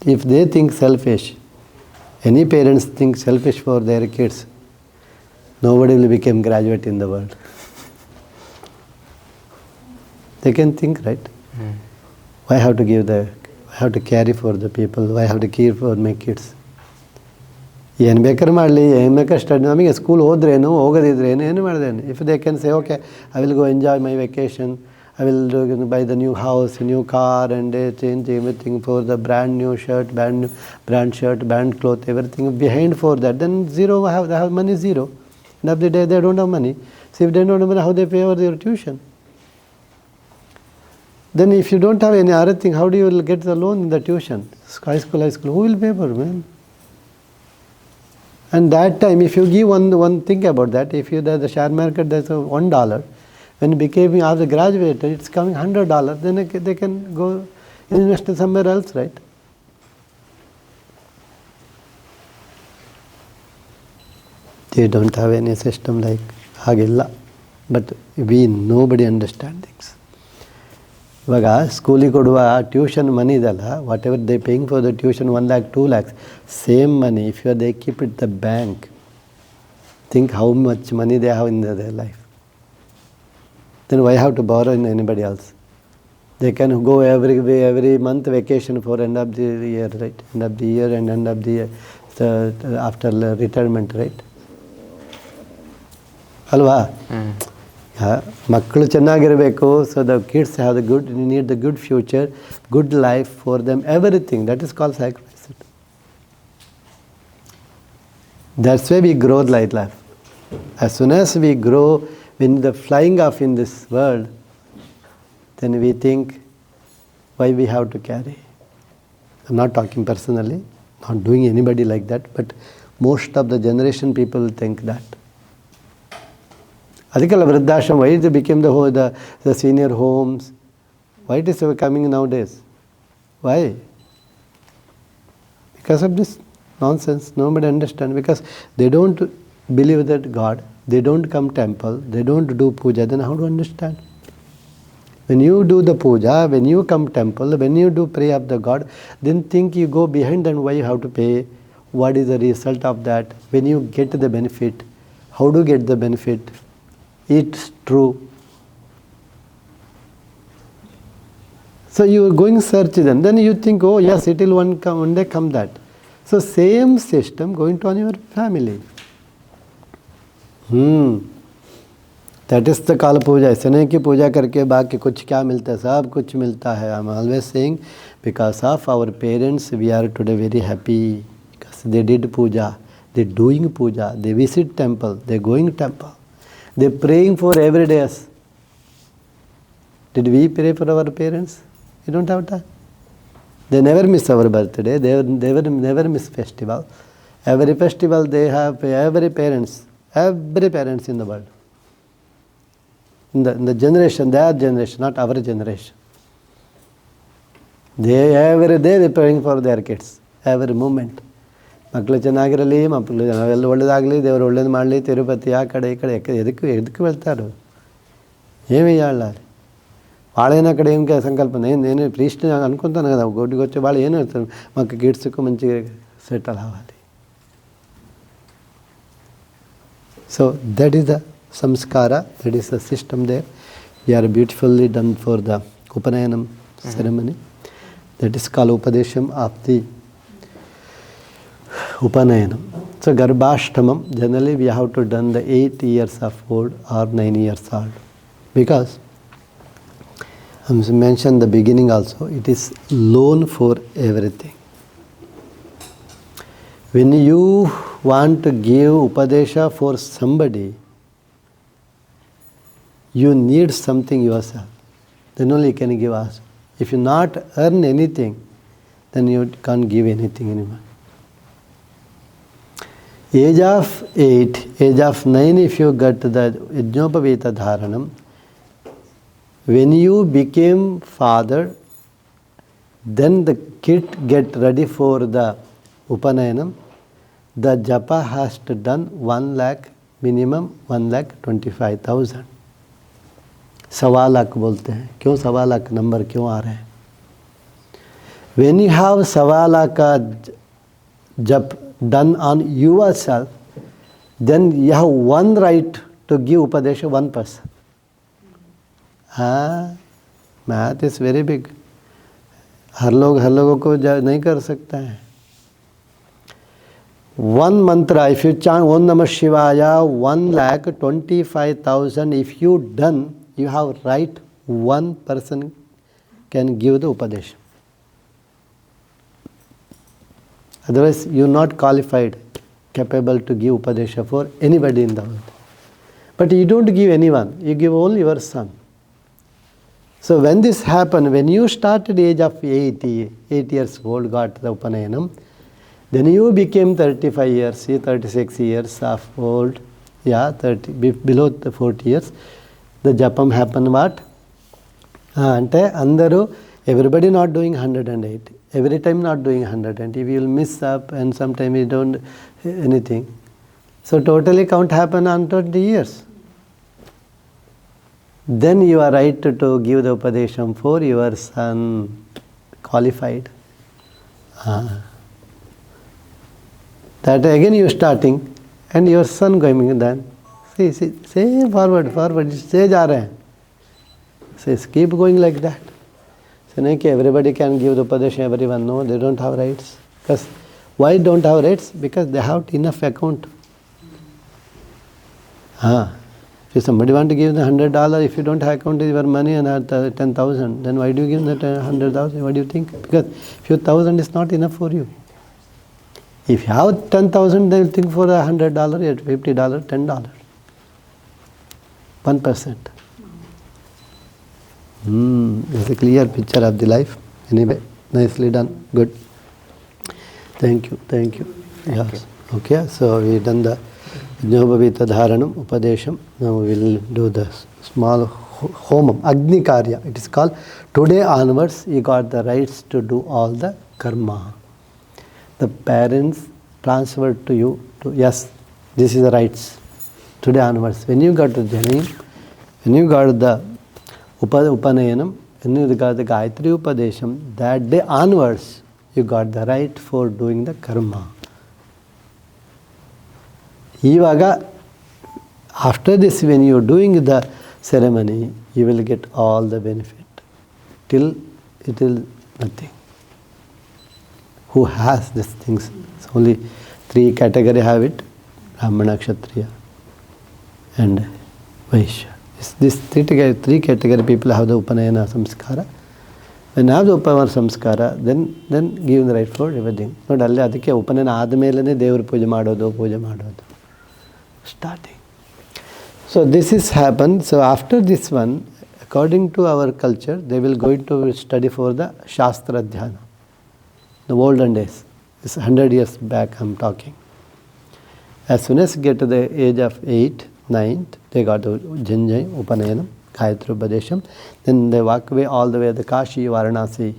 If they think selfish, any parents think selfish for their kids, nobody will become graduate in the world. They can think, right? Why have to give why have to carry for the people? Why have to care for my kids? ಏನು ಬೇಕಾದ್ರೆ ಮಾಡಲಿ, ಏನು ಬೇಕಾದ್ರೆ study, ನಮಗೆ school ಹೋದ್ರೇನು ಹೋಗೋದಿದ್ರೇನು ಏನು ಮಾಡಿದೇನು. If they can say, okay, I will go enjoy my vacation, I will buy the new house, new car, and change everything for the brand new shirt, brand shirt, brand cloth, everything behind for that, then zero, they have money zero. End of the day, they don't have money. So if they don't have money, how they pay for their tuition? Then if you don't have any other thing, how do you get the loan in the tuition? High school, who will pay for, man? And that time, if you give one think about that, if you the share market, there's $1, when becoming after graduated, it's coming $100, then they can go invest somewhere else, right? They don't have any system like Hagilla, but nobody understands things. ಇವಾಗ ಸ್ಕೂಲಿಗೆ ಕೊಡುವ tuition money ಇದಲ್ಲ, whatever they paying for the tuition 1 lakh, 2 lakhs, same money if you they keep it the bank, think how much money they have in their life. Then why have to borrow in anybody else? They can go every month vacation for end of the year, right? End of the year and end of the year after retirement, right? ಅಲ್ವಾ? ಮಕ್ಕಳು ಚೆನ್ನಾಗಿರಬೇಕು. So the kids have the good, need the good future, good life for them, everything. That is called sacrifice. That's why we grow like life. As soon as we grow, when the flying off in this world, then we think, why we have to carry? I'm not talking personally, not doing anybody like that, but most of the generation people think that. ಅದಕ್ಕೆಲ್ಲ ವೃದ್ಧಾಶ್ರಮ, why it became the senior homes, why it is coming nowadays? Why? Because of this nonsense. Nobody understands, because they don't believe that God, they don't come temple, they don't do puja. Then how to understand? When you do the puja, when you come temple, when you do pray of the God, then think you go behind and why you have to pay, what is the result of that, when you get the benefit, how to get the benefit? It's true. So you are going search then you think, oh yes, it will one day come that. So same system going to on your family. That is the Kala Puja. ऐसे नहीं कि पूजा करके बाकी कुछ क्या मिलता है, सब कुछ मिलता है. I'm always saying, because of our parents, we are today very happy because they did puja, they doing puja, they visit temple, they going temple, they praying for every day. Did we pray for our parents? We don't have time. They never miss our birthday. They never miss festival. Every festival they have every parents in the world. In the generation, their generation, not our generation. They every day they praying for their kids. Every moment. ಮಕ್ಕಳು ಚೆನ್ನಾಗಿರಲಿ, ಮಕ್ಕಳು ಎಲ್ಲ ಒಳ್ಳೇದಾಗಲಿ, ದೇವರು ಒಳ್ಳೇದು ಮಾಡಲಿ, ತಿರುಪತಿ ಆ ಕಡೆ ಈ ಕಡೆ ಎದಕ್ಕೆ వెళ్తారు? ఏమి చేయాలి? వాళ్ళైనా అక్కడ ఏం సంకల్పం, నేను ప్రీస్ట్ అనుకుంటాను కదా, గొడ్డుకి వచ్చే వాళ్ళు ఏం వెళ్తారు, మాకు కిడ్స్కు మంచిగా సెటిల్ అవ్వాలి. So that is the samskara, that is the system there. We are beautifully done for the Upanayanam ceremony. That is called Upadesham of the Upanayanam. So Garbhashtamam, generally we have to done the 8 years of old or 9 years old. Because, I mentioned the beginning also, it is loan for everything. When you want to give Upadesha for somebody, you need something yourself. Then only you can give us. If you not earn anything, then you can't give anything anymore. Age of 8, age of 9, if you got the Yajnopavita Dharanam, when you became father, then the kid get ready for the Upanayanam. The japa has to done 1 lakh, minimum 1,25,000. 1.25 lakh बोलते हैं. क्यों 1.25 lakh number क्यों आ रहे हैं? When you have 1.25 lakh का jap done on yourself, then you have one right to give Upadesha one person. Math is very big. हर लोगों को नहीं कर सकता है. One mantra, if you chant Om Namah Shivaya, 1,25,000, if you done, you have right, one person can give the Upadesha. Otherwise, you are not qualified, capable to give Upadesha for anybody in the world. But you don't give anyone, you give only your son. So when this happened, when you started age of 8 years old, got the Upanayanam, then you became 35 years, 36 years of old, 30, below the 40 years. The japam happened what? Ante andaru, everybody not doing 108. Every time not doing 100. If you will miss up and sometime you don't anything. So totally count happen on 20 years. Then you are right to give the Upadesham for your son, qualified. That again you starting and your son going then. See, say forward, say जा रहे हैं. Say keep going like that. Say नहीं कि everybody can give the Upadesha, everyone. No, they don't have rights. Because why don't have rights? Because they have enough account. If somebody want to give the $100, if you don't have account your money and have 10,000, then why do you give that 100,000? What do you think? Because few thousand is not enough for you. If you have 10,000, they will think for $100, $50, $10. 1%. It's a clear picture of the life. Anyway, nicely done. Good. Thank you. Yes. Okay, so we done the Yajnopavita Dharanam, Upadesham. Now we will do the small homam, Agni Karya. It is called. Today onwards, you got the rights to do all the karma. The parents transferred to you, yes, this is the rights. Today onwards, when you got the Janayam, when you got the Upanayanam, when you got the Gayatri Upadesham, that day onwards, you got the right for doing the karma. Ivaga After this, when you are doing the ceremony, you will get all the benefit. Till it is nothing. Who has these things? It's only 3 categories have it: Brahmana, Kshatriya, and Vaishya. These 3 category people have the Upanayana samskara. When you have the Upanayana samskara, then give the right for everything. Not only adike Upanayana ಆದಮೇಲೆನೇ ದೇವರು ಪೂಜೆ ಮಾಡೋದು. Starting. So this is happened. So after this one, according to our culture, they will go into study for the Shastra Dhyana. The olden days. It's 100 years back I'm talking. As soon as get to the age of 8, 9, they got the Janjai, Upanayanam, Gayatri Upadesham. Then they walk away all the way to the Kashi, Varanasi,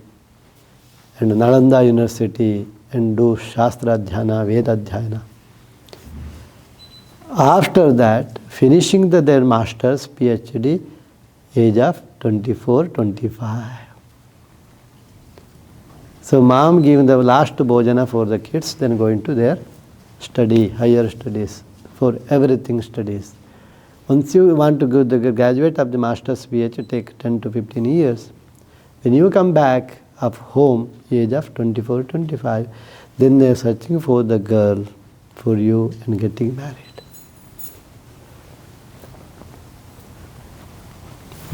and Nalanda University, and do Shastra Dhyana, Veda Dhyana. After that, finishing their master's PhD, age of 24, 25. So mom giving the last bhojana for the kids, then going to their study, higher studies, for everything studies. Once you want to go the graduate of the master's PhD, take 10 to 15 years. When you come back of home, age of 24, 25, then they are searching for the girl for you and getting married.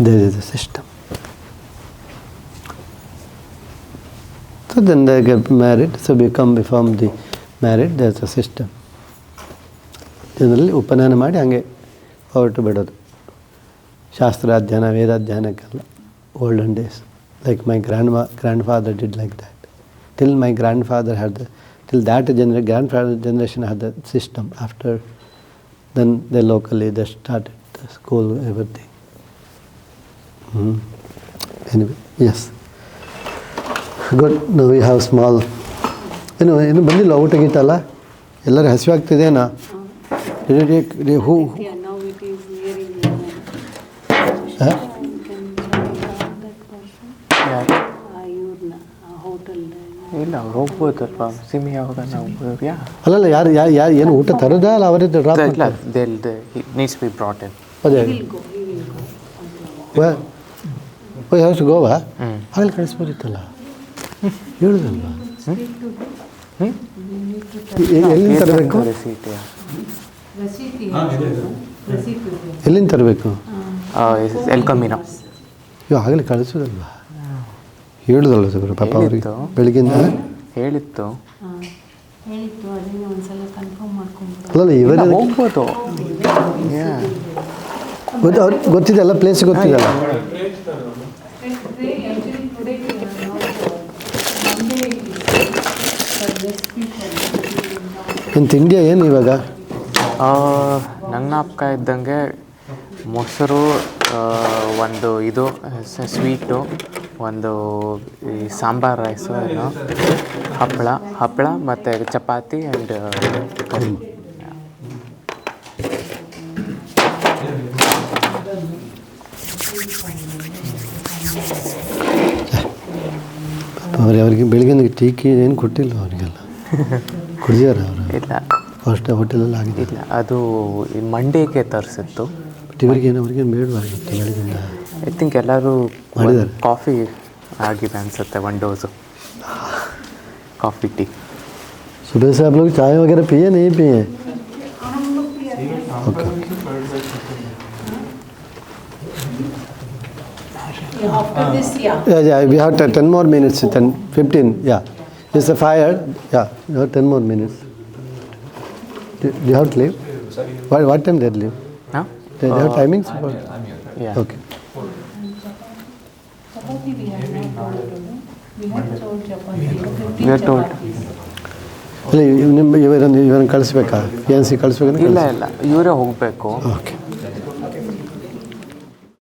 There is a system. So then they get married, so become the married, there is a system. Generally, Upanayana ಮಾಡಿ ಹಂಗೆ ಹೊರಟು ಬಿಡೋದು. ಶಾಸ್ತ್ರಾಧ್ಯಯನ, ವೇದಾಧ್ಯಯನಕ್ಕೆಲ್ಲ olden days. Like my grandfather did like that. Till my grandfather had till that grandfather generation had the system. After then they locally they started the school, everything. Anyway, yes. Good. Now we have small. ಏನು ಬಂದಿಲ್ಲ ಊಟಗೀಟಲ್ಲ? ಎಲ್ಲರೂ ಹಸಿವಾಗ್ತಿದೆನಾ? Yeah, now it is nearing 11. Huh? You can join that person. ಇವ್ರನ್ನ hotel ಇಲ್ಲ ಅವ್ರು ಹೋಗ್ಬೋದಲ್ವಾ ಸಿಮಿ ಯಾವಾಗ ನಾವು ಅಲ್ಲಲ್ಲ ಯಾರು ಏನು ಊಟ ತರೋದಾ ಅಲ್ಲ ಅವರೇ ಡ್ರಾಪ್ ಇಲ್ಲ ನೀಡ್ಸ್ ಬಿ ಬ್ರಾಟ್ ಇನ್ ಅದೇ he will go. ಹೌದು ಗೋವಾ ಅಲ್ಲಿ ಕಳಿಸ್ಬೋದಿತ್ತಲ್ಲ ಹೇಳುದಲ್ವಾ ಎಲ್ಲಿಂದ ತರಬೇಕು ಎಲ್ಲಿಂದ ತರಬೇಕು ಎಲ್ ಕಮ್ಮಿನ ಇವಾಗ ಆಗಲೇ ಕಳಿಸೋದಲ್ವಾ ಹೇಳುದಲ್ಲ ಸರ್ ಪಾಪ ಅವ್ರಿಗೆ ಬೆಳಗ್ಗಿಂದ ಹೇಳಿತ್ತು ಅದನ್ನ ಒಂದ್ಸಲ ಕನ್ಫರ್ಮ್ ಮಾಡ್ಕೊಂಡು ಅಲ್ಲಲ್ಲ ಇವರೇ ಹೋಗ್ಬೋದು ಗೊತ್ತಿದೆಲ್ಲ ಪ್ಲೇಸ್ ಗೊತ್ತಿದೆಲ್ಲ ಇನ್ನು ತಿಂಡಿ ಏನು ಇವಾಗ ನಂಗೆ ನಾಪಕ ಇದ್ದಂಗೆ ಮೊಸರು ಒಂದು ಇದು ಸ್ವೀಟು ಒಂದು ಈ ಸಾಂಬಾರ್ ರೈಸು ಏನೋ ಹಪ್ಪಳ ಮತ್ತು ಚಪಾತಿ ಆ್ಯಂಡ್ ಕರಿ ಅವ್ರಿಗೆ ಬೆಳಗ್ಗೆ ಟೀಕಿ ಏನು ಕೊಟ್ಟಿಲ್ಲ ಅವರಿಗೆಲ್ಲ ಕುಡಿದಾರ ಅವರು ಇಲ್ಲ ಫಸ್ಟ್ ಹೋಟೆಲಲ್ಲಿ ಆಗಿದೆ ಇಲ್ಲ ಅದು ಮಂಡೇಗೆ ತರಿಸಿತ್ತು ಬಟ್ ಅವ್ರಿಗೇನು ಬೇಡವಾಗಿತ್ತು ಬೆಳಗ್ಗಿಂದ ಐ ಥಿಂಕ್ ಎಲ್ಲರೂ ಮಾಡಿದ್ದಾರೆ ಕಾಫಿ ಆಗಿದೆ ಅನಿಸುತ್ತೆ 1 ಡೋಸು ಕಾಫಿ ಟೀ सुबह से आप लोग चाय वगैरह पिए नहीं पिए okay after this yeah we have 10 more minutes 15 yeah it's a fire yeah you have 10 more minutes do you have to leave what time they leave huh? they have timings yeah okay chapati we have told chapati we are told ಇವರನ್ನು ಕಳಿಸ್ಬೇಕಾ fiancée ಕಳಿಸ್ಬೇಕು ಇಲ್ಲ ಇವರೇ ಹೋಗಬೇಕು okay